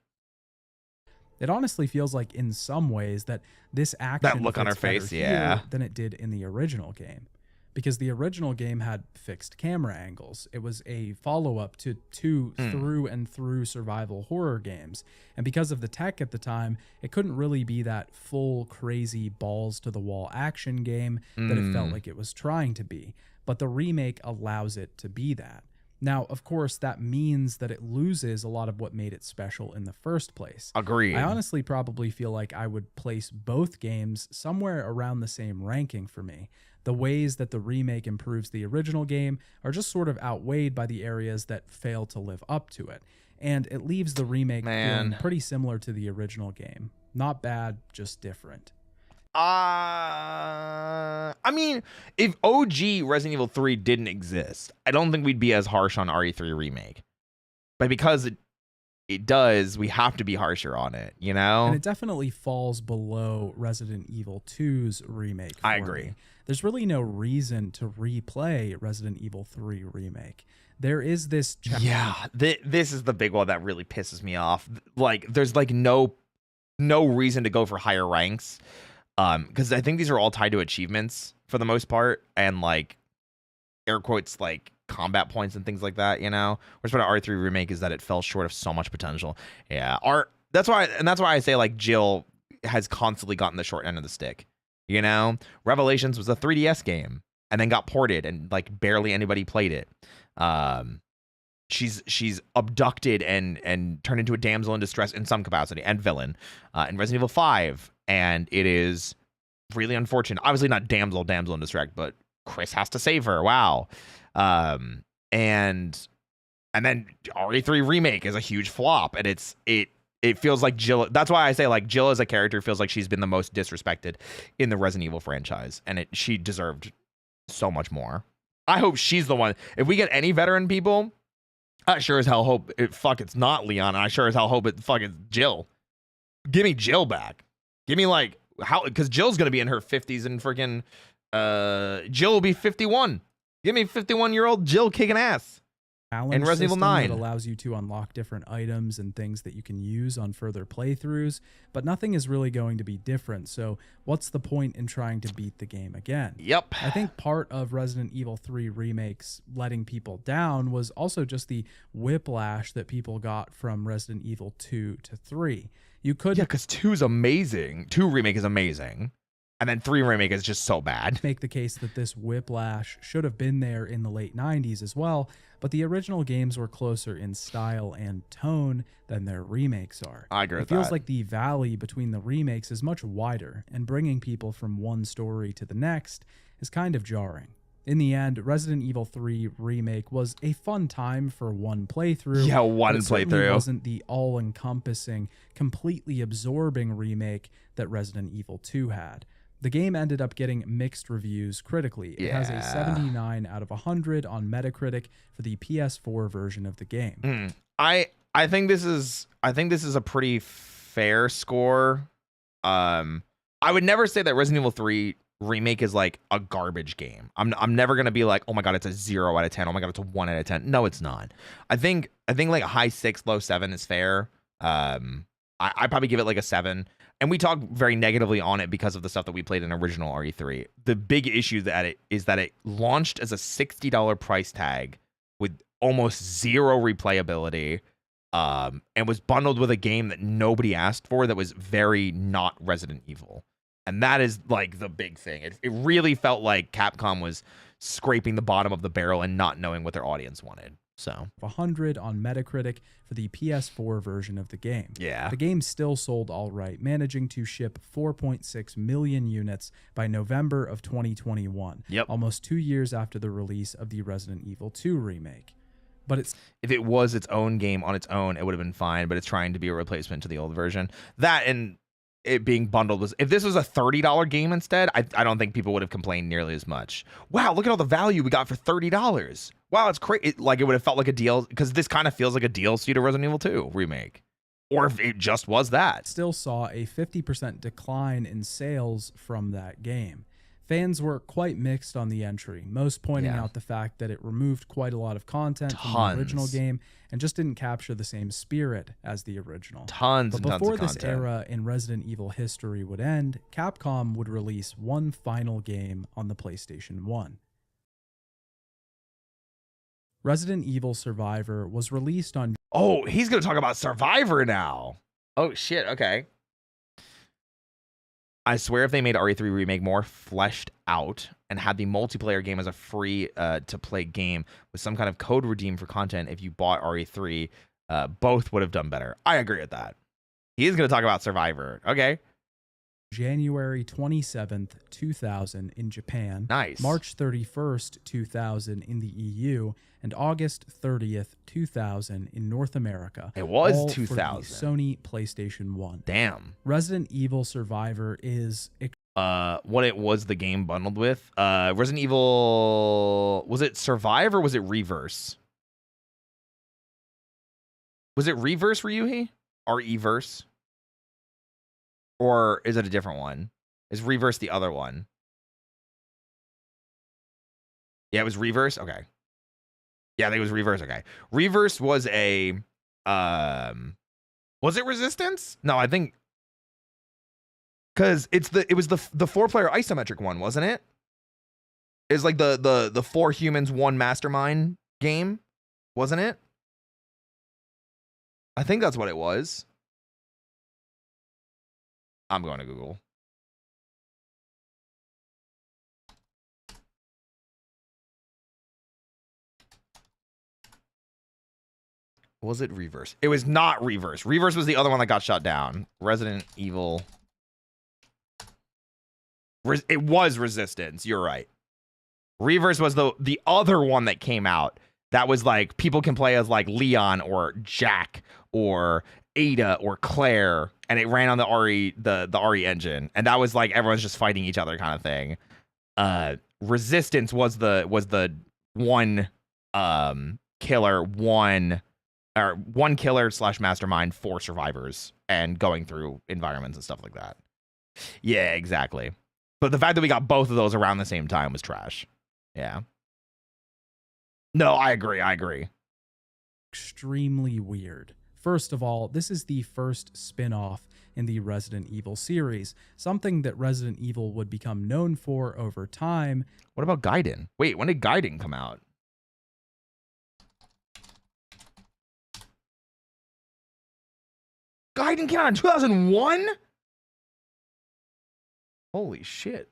It honestly feels like in some ways that this action That look on her fits better face, here yeah. than it did in the original game. Because the original game had fixed camera angles. It was a follow-up to two through and through survival horror games. And because of the tech at the time, it couldn't really be that full, crazy, balls-to-the-wall action game that it felt like it was trying to be. But the remake allows it to be that. Now, of course, that means that it loses a lot of what made it special in the first place. Agreed. I honestly probably feel like I would place both games somewhere around the same ranking for me. The ways that the remake improves the original game are just sort of outweighed by the areas that fail to live up to it. And it leaves the remake feeling pretty similar to the original game. Not bad, just different. I mean, if OG Resident Evil 3 didn't exist, I don't think we'd be as harsh on RE3 Remake. But because it does, we have to be harsher on it, you know? And it definitely falls below Resident Evil 2's remake. I agree. Me. There's really no reason to replay Resident Evil 3 Remake. There is this... This is the big one that really pisses me off. Like, there's like no reason to go for higher ranks. Because I think these are all tied to achievements for the most part, and like air quotes like combat points and things like that, you know. Whereas about R3 Remake is that it fell short of so much potential. Yeah, that's why I say like Jill has constantly gotten the short end of the stick. You know, Revelations was a 3DS game and then got ported and like barely anybody played it. She's abducted and turned into a damsel in distress in some capacity and villain in Resident Evil 5. And it is really unfortunate. Obviously not damsel in distress, but Chris has to save her. Wow. And then RE3 Remake is a huge flop, and it feels like Jill. That's why I say like Jill as a character feels like she's been the most disrespected in the Resident Evil franchise, and she deserved so much more. I hope she's the one. If we get any veteran people, I sure as hell hope it's not Leon, and I sure as hell hope it's Jill. Give me Jill back. Give me like because Jill's gonna be in her 50s and freaking Jill will be 51. Give me 51-year-old Jill kicking ass. And Resident Evil 9 that allows you to unlock different items and things that you can use on further playthroughs, but nothing is really going to be different. So what's the point in trying to beat the game again? Yep. I think part of Resident Evil 3 Remake's letting people down was also just the whiplash that people got from Resident Evil 2 to 3. You could because 2's amazing. 2 Remake is amazing. And then 3 Remake is just so bad. Make the case that this whiplash should have been there in the late 90s as well, but the original games were closer in style and tone than their remakes are. I agree with that. It feels like the valley between the remakes is much wider, and bringing people from one story to the next is kind of jarring. In the end, Resident Evil 3 Remake was a fun time for one playthrough. Yeah, one but it playthrough. It wasn't the all-encompassing, completely absorbing remake that Resident Evil 2 had. The game ended up getting mixed reviews critically. It has a 79 out of 100 on Metacritic for the PS4 version of the game. I think this is a pretty fair score. I would never say that Resident Evil 3 Remake is like a garbage game. I'm never gonna be like, oh my god, it's a 0 out of 10. Oh my god, it's a 1 out of 10. No, it's not. I think like a high 6, low 7 is fair. I probably give it like a 7. And we talk very negatively on it because of the stuff that we played in original RE3. The big issue that it is that it launched as a $60 price tag with almost zero replayability, and was bundled with a game that nobody asked for that was very not Resident Evil. And that is like the big thing. It really felt like Capcom was scraping the bottom of the barrel and not knowing what their audience wanted. So 100 on Metacritic for the PS4 version of the game. Yeah. The game still sold all right, managing to ship 4.6 million units by November of 2021. Yep. Almost 2 years after the release of the Resident Evil 2 remake. But it's If it was its own game on its own, it would have been fine, but it's trying to be a replacement to the old version. That and it being bundled was, if this was a $30 game instead, I don't think people would have complained nearly as much. Wow, look at all the value we got for $30. Wow, it's crazy. Like, it would have felt like a deal, because this kind of feels like a DLC to Resident Evil 2 remake. Or if it just was that. still saw a 50% decline in sales from that game. Fans were quite mixed on the entry, most pointing out the fact that it removed quite a lot of content from the original game and just didn't capture the same spirit as the original. Tons But and tons before of this content. era in Resident Evil history would end, Capcom would release one final game on the PlayStation 1. Resident Evil Survivor was released on Oh, he's going to talk about Survivor now. Oh, shit. Okay. I swear if they made RE3 Remake more fleshed out and had the multiplayer game as a free to play game with some kind of code redeem for content if you bought RE3, both would have done better. I agree with that. He is going to talk about Survivor. Okay. January 27th, 2000 in Japan, Nice. March 31st, 2000 in the EU, and August 30th, 2000 in North America. It was all for the 2000. Sony PlayStation 1. Damn. Resident Evil Survivor is What it was the game bundled with? Resident Evil, was it Survive or was it Reverse? Was it Reverse, Ryuhi? RE-verse? Or is it a different one? Is Reverse the other one? Yeah, it was Reverse? Okay. Yeah, I think it was Reverse. Okay. Reverse was a was it Resistance? No, I think because it was the 4-player isometric one, wasn't it? It's like the 4 humans, 1 mastermind game, wasn't it? I think that's what it was. I'm going to Google. Was it Reverse? It was not Reverse. Reverse was the other one that got shut down. Resident Evil. It was Resistance. You're right. Reverse was the other one that came out. That was like people can play as like Leon or Jack or Ada or Claire, and it ran on the RE engine, and that was like everyone's just fighting each other kind of thing. Resistance was the one killer, one killer / mastermind for survivors and going through environments and stuff like that. Yeah, exactly. But the fact that we got both of those around the same time was trash. Yeah. No, I agree. extremely weird. First of all, this is the first spin-off in the Resident Evil series, something that Resident Evil would become known for over time. What about Gaiden? Wait, when did Gaiden come out? Gaiden came out in 2001? Holy shit.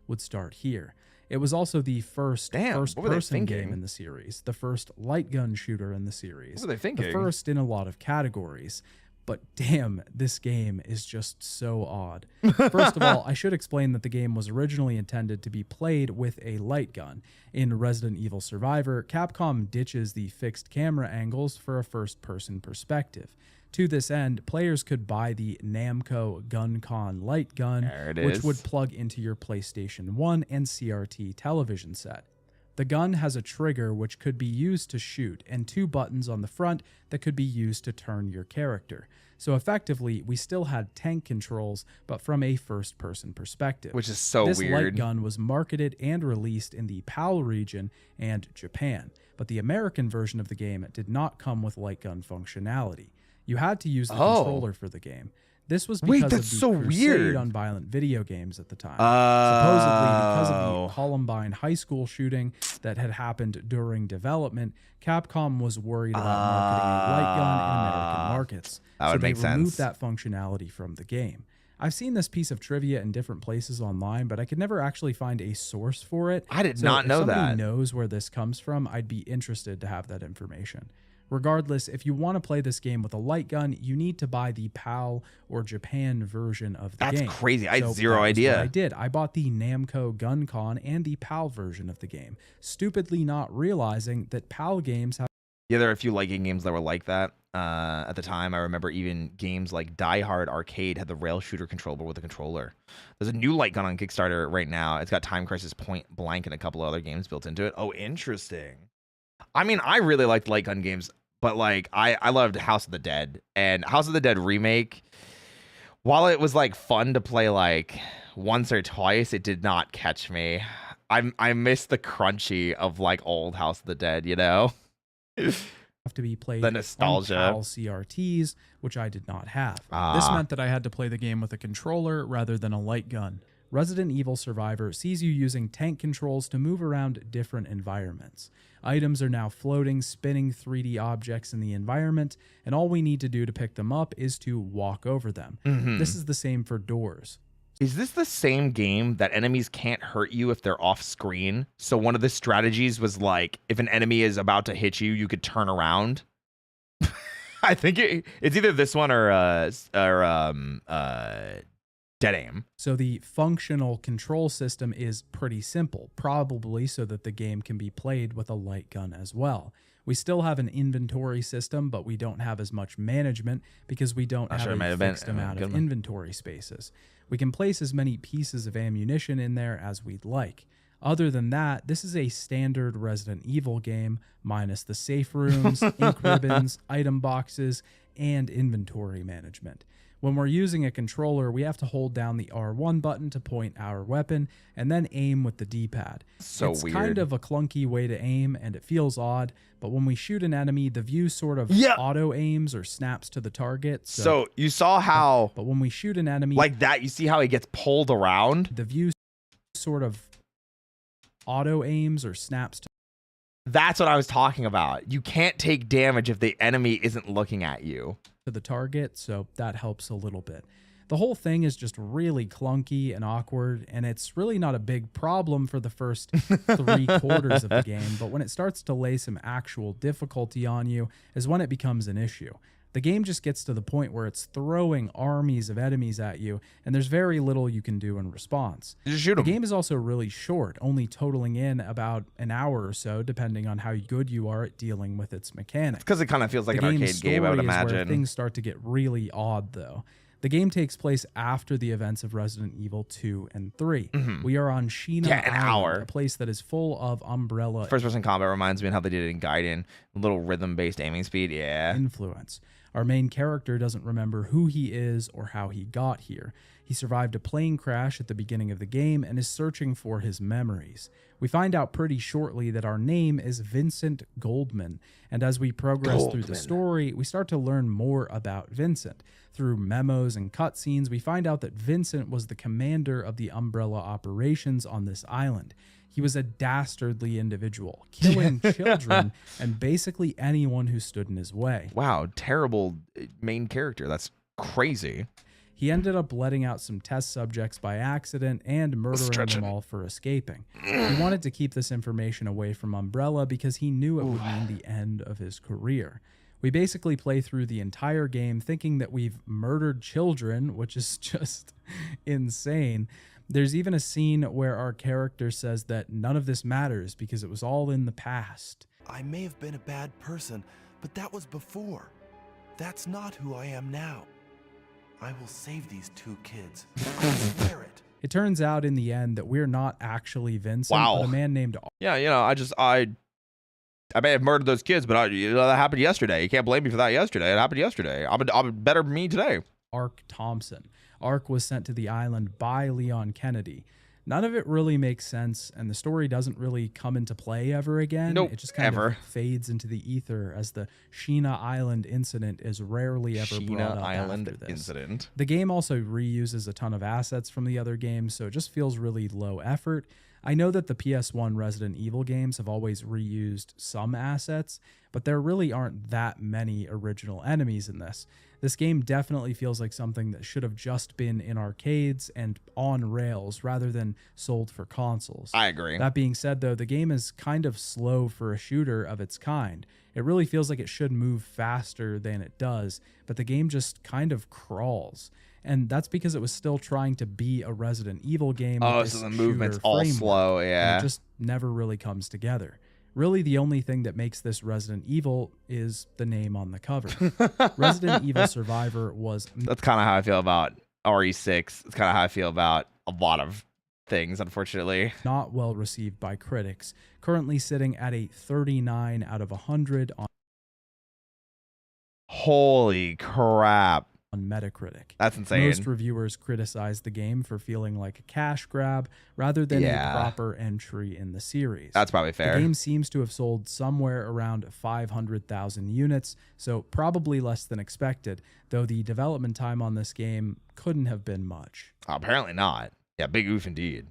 Would start here. It was also the first Damn, what were they first-person game thinking? in the series, the first light gun shooter in the series, What were they thinking? the first in a lot of categories. But damn, this game is just so odd. First of all, I should explain that the game was originally intended to be played with a light gun. In Resident Evil Survivor, Capcom ditches the fixed camera angles for a first-person perspective. To this end, players could buy the Namco GunCon light gun, There it which is. would plug into your PlayStation 1 and CRT television set. The gun has a trigger which could be used to shoot, and 2 buttons on the front that could be used to turn your character. So effectively, we still had tank controls, but from a first-person perspective. Which is so This weird. light gun was marketed and released in the PAL region and Japan, but the American version of the game did not come with light gun functionality. You had to use the controller for the game. This was Wait, because that's of the so crusade weird. on violent video games at the time. Supposedly, because of Oh. the Columbine high school shooting that had happened during development, Capcom was worried about marketing a light gun in American markets. That so would they make sense. removed that functionality from the game. I've seen this piece of trivia in different places online, but I could never actually find a source for it. I did So not know if somebody that. knows where this comes from, I'd be interested to have that information. Regardless, if you want to play this game with a light gun, you need to buy the PAL or Japan version of the That's game. crazy. I had So zero that was idea. what I did. I bought the Namco GunCon and the PAL version of the game, stupidly not realizing that PAL games have Yeah, there are a few light gun games that were like that. At the time, I remember even games like Die Hard Arcade had the rail shooter controller with a controller. There's a new light gun on Kickstarter right now. It's got Time Crisis Point Blank and a couple of other games built into it. Oh, interesting. I mean, I really liked light gun games, but like I loved House of the Dead, and House of the Dead remake. While it was like fun to play like once or twice, it did not catch me. I miss the crunchy of like old House of the Dead, you know? Have to be played The nostalgia. on PAL CRTs, which I did not have. This meant that I had to play the game with a controller rather than a light gun. Resident Evil Survivor sees you using tank controls to move around different environments. Items are now floating, spinning 3D objects in the environment, and all we need to do to pick them up is to walk over them. This is the same for doors. Is this the same game that enemies can't hurt you if they're off screen? So one of the strategies was like, if an enemy is about to hit you, you could turn around. I think it's either this one or Dead Aim. So the functional control system is pretty simple, probably so that the game can be played with a light gun as well. We still have an inventory system, but we don't have as much management because we don't have a fixed amount of inventory spaces. We can place as many pieces of ammunition in there as we'd like. Other than that, this is a standard Resident Evil game, minus the safe rooms, ink ribbons, item boxes, and inventory management. When we're using a controller, we have to hold down the R1 button to point our weapon and then aim with the D-pad. So it's weird. kind of a clunky way to aim, and it feels odd, but when we shoot an enemy, the view sort of auto-aims or snaps to the target. So you saw how... But when we shoot an enemy... Like that, you see how he gets pulled around? The view sort of auto-aims or snaps to... That's what I was talking about. You can't take damage if the enemy isn't looking at you. To the target, so that helps a little bit. The whole thing is just really clunky and awkward, and it's really not a big problem for the first 3/4 of the game, but when it starts to lay some actual difficulty on you is when it becomes an issue. The game just gets to the point where it's throwing armies of enemies at you, and there's very little you can do in response. Just shoot The 'em. game is also really short, only totaling in about an hour or so, depending on how good you are at dealing with its mechanics. Because it kind of feels like The an game's arcade game, I would story is where imagine. things start to get really odd, though. The game takes place after the events of Resident Evil 2 and 3. We are on Sheena an Island, hour. a place that is full of Umbrella First-person combat reminds me of how they did it in Gaiden. A little rhythm-based aiming speed, yeah. influence. Our main character doesn't remember who he is or how he got here. He survived a plane crash at the beginning of the game and is searching for his memories. We find out pretty shortly that our name is Vincent Goldman, and as we progress through the story, we start to learn more about Vincent. Through memos and cutscenes, we find out that Vincent was the commander of the Umbrella operations on this island. He was a dastardly individual, killing children and basically anyone who stood in his way. Wow, terrible main character. That's crazy. He ended up letting out some test subjects by accident and murdering them all for escaping. He wanted to keep this information away from Umbrella because he knew it would mean the end of his career. We basically play through the entire game thinking that we've murdered children, which is just insane. There's even a scene where our character says that none of this matters because it was all in the past. I may have been a bad person, but that was before. That's not who I am now. I will save these 2 kids. I swear it. It turns out in the end that we're not actually Vincent, Wow. but a man named Yeah, you know, I may have murdered those kids, but that happened yesterday. You can't blame me for that yesterday. It happened yesterday. I'm a better me today. Ark Thompson. Ark was sent to the island by Leon Kennedy. None of it really makes sense, and the story doesn't really come into play ever again. Nope, it just kind of fades into the ether as the Sheena Island incident is rarely ever brought up after this. Incident. The game also reuses a ton of assets from the other games, so it just feels really low effort. I know that the PS1 Resident Evil games have always reused some assets, but there really aren't that many original enemies in this. This game definitely feels like something that should have just been in arcades and on rails rather than sold for consoles. I agree. That being said, though, the game is kind of slow for a shooter of its kind. It really feels like it should move faster than it does, but the game just kind of crawls. And that's because it was still trying to be a Resident Evil game. Oh, so the movement's all slow, yeah. And it just never really comes together. Really, the only thing that makes this Resident Evil is the name on the cover. Resident Evil Survivor was... That's kind of how I feel about RE6. It's kind of how I feel about a lot of things, unfortunately. not well received by critics, currently sitting at a 39 out of 100 Holy crap. on Metacritic. That's insane. Most reviewers criticize the game for feeling like a cash grab rather than a proper entry in the series. That's probably fair. The game seems to have sold somewhere around 500,000 units, so probably less than expected, though the development time on this game couldn't have been much. Apparently not. Yeah, big oof indeed.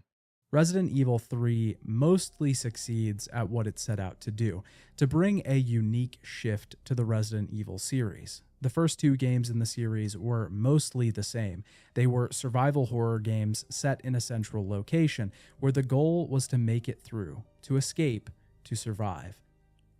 Resident Evil 3 mostly succeeds at what it set out to do, to bring a unique shift to the Resident Evil series. The first two games in the series were mostly the same. They were survival horror games set in a central location, where the goal was to make it through, to escape, to survive.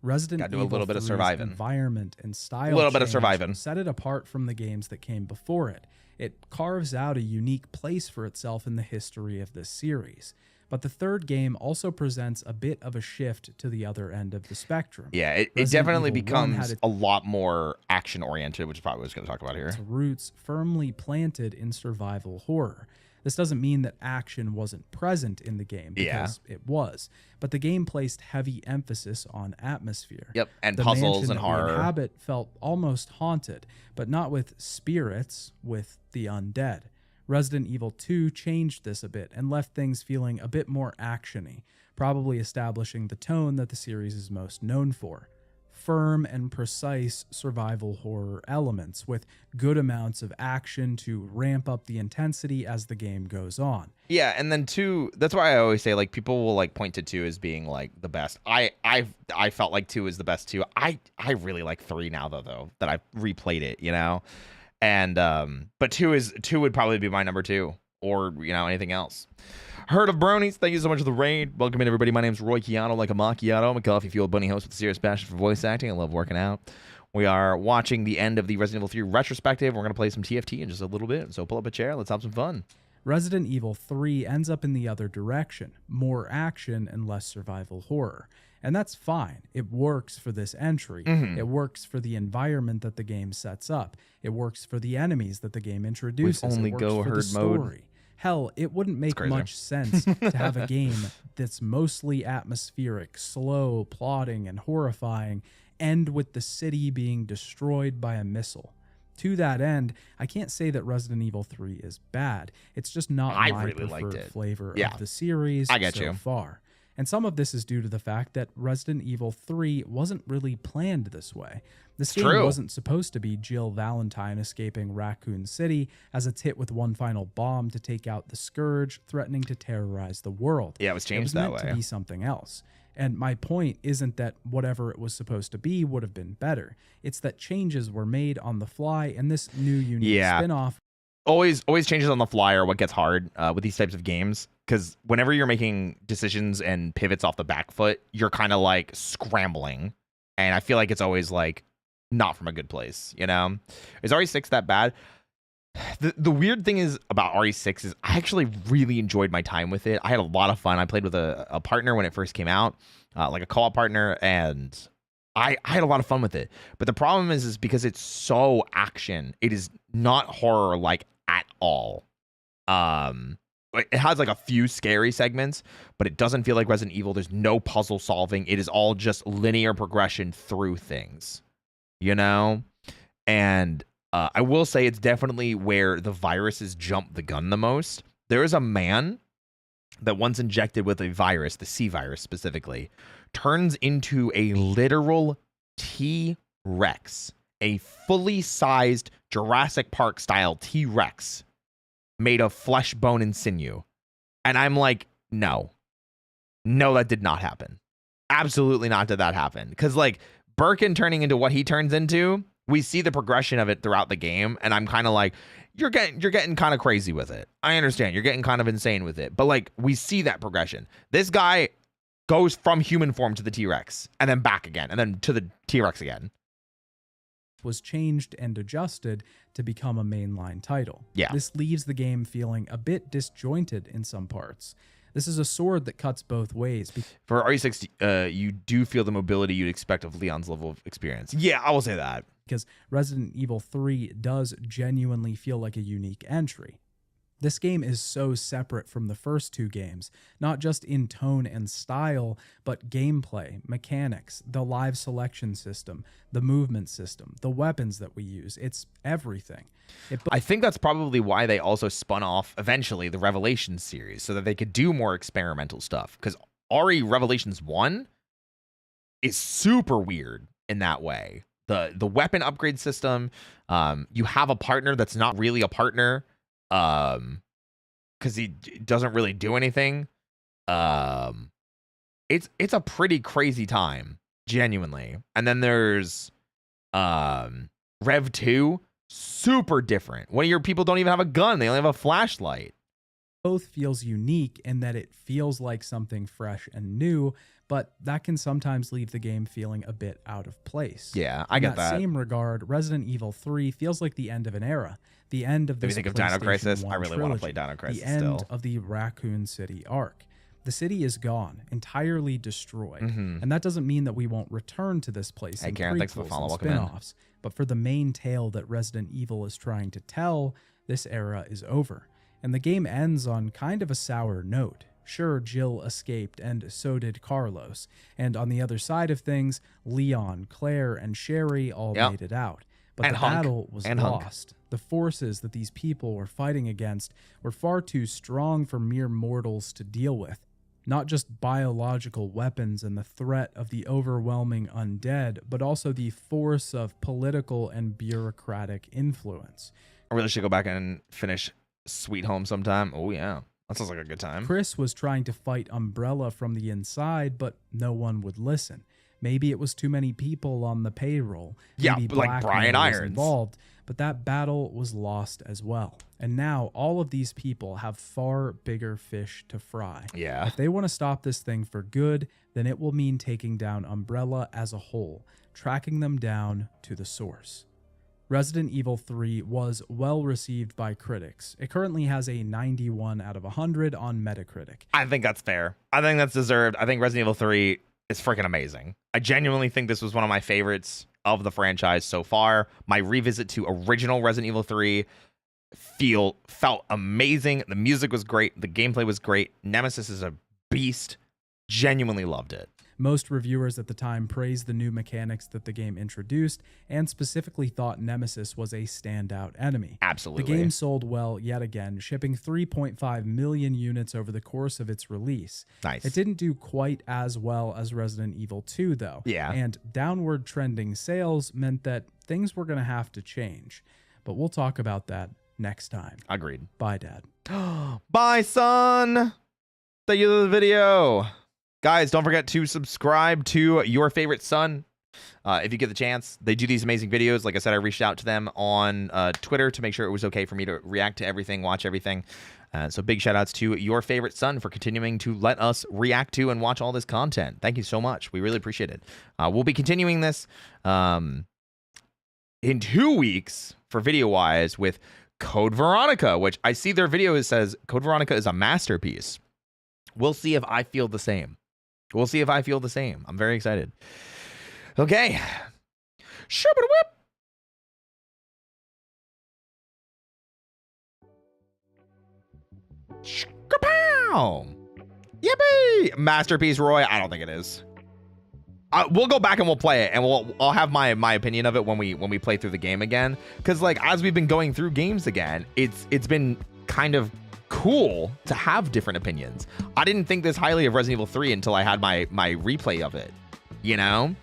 Resident Gotta do a Evil little bit of 3's surviving. environment and style A little bit of change surviving. set it apart from the games that came before it. It carves out a unique place for itself in the history of this series. But the third game also presents a bit of a shift to the other end of the spectrum. Yeah, it Resident definitely Evil 1 had becomes its a lot more action-oriented, which is probably what I was going to talk about here. roots firmly planted in survival horror. This doesn't mean that action wasn't present in the game, because it was. But the game placed heavy emphasis on atmosphere. Yep, and the puzzles mansion and that we horror. inhabit felt almost haunted, but not with spirits, with the undead. Resident Evil 2 changed this a bit and left things feeling a bit more action-y, probably establishing the tone that the series is most known for. Firm and precise survival horror elements with good amounts of action to ramp up the intensity as the game goes on. Yeah, and then 2, that's why I always say, like, people will like point to 2 as being like the best. I felt like 2 is the best too. I really like 3 now though that I've replayed it, you know. And but 2 would probably be my number 2, or anything else. Herd of bronies, thank you so much for the raid. Welcome in, everybody. My name's Roy Chiato, like a macchiato. I'm a coffee-fueled bunny host with a serious passion for voice acting. I love working out. We are watching the end of the Resident Evil 3 retrospective. We're going to play some TFT in just a little bit, so pull up a chair. Let's have some fun. Resident Evil 3 ends up in the other direction, more action and less survival horror. And that's fine. It works for this entry. It works for the environment that the game sets up. It works for the enemies that the game introduces. With only it works go for herd the mode. story. Hell, it wouldn't make much sense to have a game that's mostly atmospheric, slow, plotting, and horrifying end with the city being destroyed by a missile. To that end, I can't say that Resident Evil 3 is bad. It's just not my really liked preferred it. flavor Yeah. of the series I get so you. far. And some of this is due to the fact that Resident Evil 3 wasn't really planned this way. This game true. wasn't supposed to be Jill Valentine escaping Raccoon City as it's hit with one final bomb to take out the Scourge, threatening to terrorize the world. Yeah, it was changed meant that way. to be something else. And my point isn't that whatever it was supposed to be would have been better. It's that changes were made on the fly, and this new unique spin-off Always changes on the fly are what gets hard with these types of games, because whenever you're making decisions and pivots off the back foot, you're kind of like scrambling, and I feel like it's always like not from a good place. Is RE6 that bad? The weird thing is about RE6 is I actually really enjoyed my time with it. I had a lot of fun. I played with a partner when it first came out, like a co-op partner, and I had a lot of fun with it. But the problem is because it's so action, it is not horror like at all. It has like a few scary segments, but it doesn't feel like Resident Evil. There's no puzzle solving. It is all just linear progression through things, And I will say it's definitely where the viruses jump the gun the most. There is a man that once injected with a virus, the C virus specifically, turns into a literal T-Rex, a fully sized Jurassic Park style T-Rex made of flesh, bone, and sinew. And I'm like, no, that did not happen. Absolutely not did that happen. Because like Birkin turning into what he turns into, we see the progression of it throughout the game, and I'm kind of like, you're getting kind of crazy with it. I understand you're getting kind of insane with it, but like we see that progression. This guy goes from human form to the T-Rex, and then back again, and then to the T-Rex again. Was changed and adjusted to become a mainline title. Yeah. This leaves the game feeling a bit disjointed in some parts. This is a sword that cuts both ways. For RE6, you do feel the mobility you'd expect of Leon's level of experience. Yeah, I will say that. Because Resident Evil 3 does genuinely feel like a unique entry. This game is so separate from the first two games, not just in tone and style, but gameplay, mechanics, the live selection system, the movement system, the weapons that we use. It's everything. I think that's probably why they also spun off eventually the Revelations series, so that they could do more experimental stuff. Because RE Revelations 1 is super weird in that way. The weapon upgrade system, you have a partner that's not really a partner, because he doesn't really do anything. It's a pretty crazy time, genuinely. And then there's Rev 2, super different. One of your people don't even have a gun, they only have a flashlight. Both feels unique in that it feels like something fresh and new, but that can sometimes leave the game feeling a bit out of place. Yeah, I get that. In that same regard, Resident Evil 3 feels like the end of an era. The end of this If you think of Dino Crisis, I really want to trilogy, play Dino Crisis the end still. of the Raccoon City arc. The city is gone, entirely destroyed. And that doesn't mean that we won't return to this place Hey, in Karen, thanks for the prequels follow. and Welcome in. spin-offs. But for the main tale that Resident Evil is trying to tell, this era is over. And the game ends on kind of a sour note. Sure, Jill escaped, and so did Carlos. And on the other side of things, Leon, Claire, and Sherry all made it out. But And the Hunk. battle was And Hunk. lost. The forces that these people were fighting against were far too strong for mere mortals to deal with. Not just biological weapons and the threat of the overwhelming undead, but also the force of political and bureaucratic influence. I really should go back and finish Sweet Home sometime. Oh, yeah. That sounds like a good time. Chris was trying to fight Umbrella from the inside, but no one would listen. Maybe it was too many people on the payroll. Yeah, Maybe like Brian blackmail was Irons. involved, but that battle was lost as well. And now all of these people have far bigger fish to fry. Yeah. If they want to stop this thing for good, then it will mean taking down Umbrella as a whole, tracking them down to the source. Resident Evil 3 was well received by critics. It currently has a 91 out of 100 on Metacritic. I think that's fair. I think that's deserved. I think Resident Evil 3 is freaking amazing. I genuinely think this was one of my favorites of the franchise so far. My revisit to original Resident Evil 3 felt amazing. The music was great. The gameplay was great. Nemesis is a beast. Genuinely loved it. Most reviewers at the time praised the new mechanics that the game introduced and specifically thought Nemesis was a standout enemy. Absolutely. The game sold well yet again, shipping 3.5 million units over the course of its release. Nice. It didn't do quite as well as Resident Evil 2, though. Yeah. And downward trending sales meant that things were going to have to change. But we'll talk about that next time. Agreed. Bye, Dad. Bye, son. Thank you for the video. Guys, don't forget to subscribe to Your Favorite Son if you get the chance. They do these amazing videos. Like I said, I reached out to them on Twitter to make sure it was okay for me to react to everything, watch everything. So big shout outs to Your Favorite Son for continuing to let us react to and watch all this content. Thank you so much. We really appreciate it. We'll be continuing this in 2 weeks for video-wise with Code Veronica, which I see their video says Code Veronica is a masterpiece. We'll see if I feel the same. I'm very excited. Okay. Shoo-ba-da-whip. Shka-pow. Yippee. Masterpiece, Roy. I don't think it is. We'll go back and we'll play it, and I'll have my opinion of it when we play through the game again. Because like as we've been going through games again, it's been kind of cool to have different opinions. I didn't think this highly of Resident Evil 3 until I had my replay of it, you know?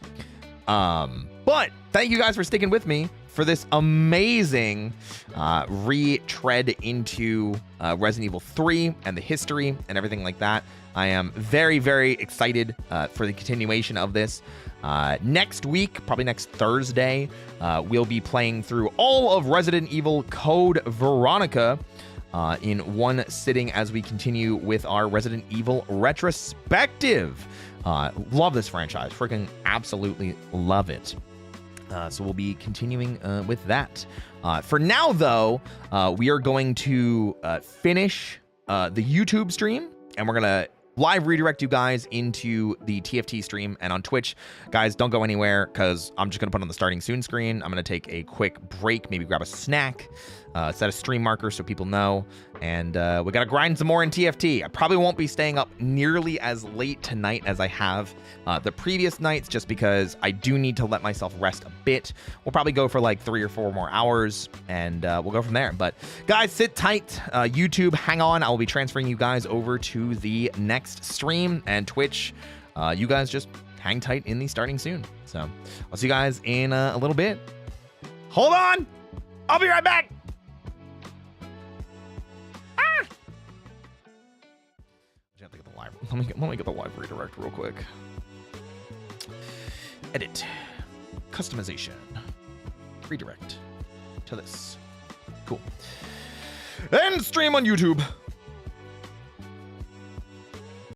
But thank you guys for sticking with me for this amazing retread into Resident Evil 3 and the history and everything like that. I am very, very excited for the continuation of this. Next week, probably next Thursday, we'll be playing through all of Resident Evil Code Veronica in one sitting as we continue with our Resident Evil retrospective. Love this franchise. Freaking absolutely love it. So we'll be continuing with that. For now, though, we are going to finish the YouTube stream and we're gonna live redirect you guys into the TFT stream and on Twitch. Guys, don't go anywhere because I'm just gonna put on the starting soon screen. I'm gonna take a quick break, maybe grab a snack, set a stream marker so people know, and we gotta grind some more in TFT. I probably won't be staying up nearly as late tonight as I have the previous nights, just because I do need to let myself rest a bit. We'll probably go for like 3 or 4 more hours, and we'll go from there. But guys, sit tight. YouTube, hang on. I will be transferring you guys over to the next stream, and Twitch, you guys just hang tight in the starting soon. So I'll see you guys in a little bit. Hold on, I'll be right back. Let me get the live redirect real quick. Edit, customization, redirect to this. Cool. And stream on YouTube.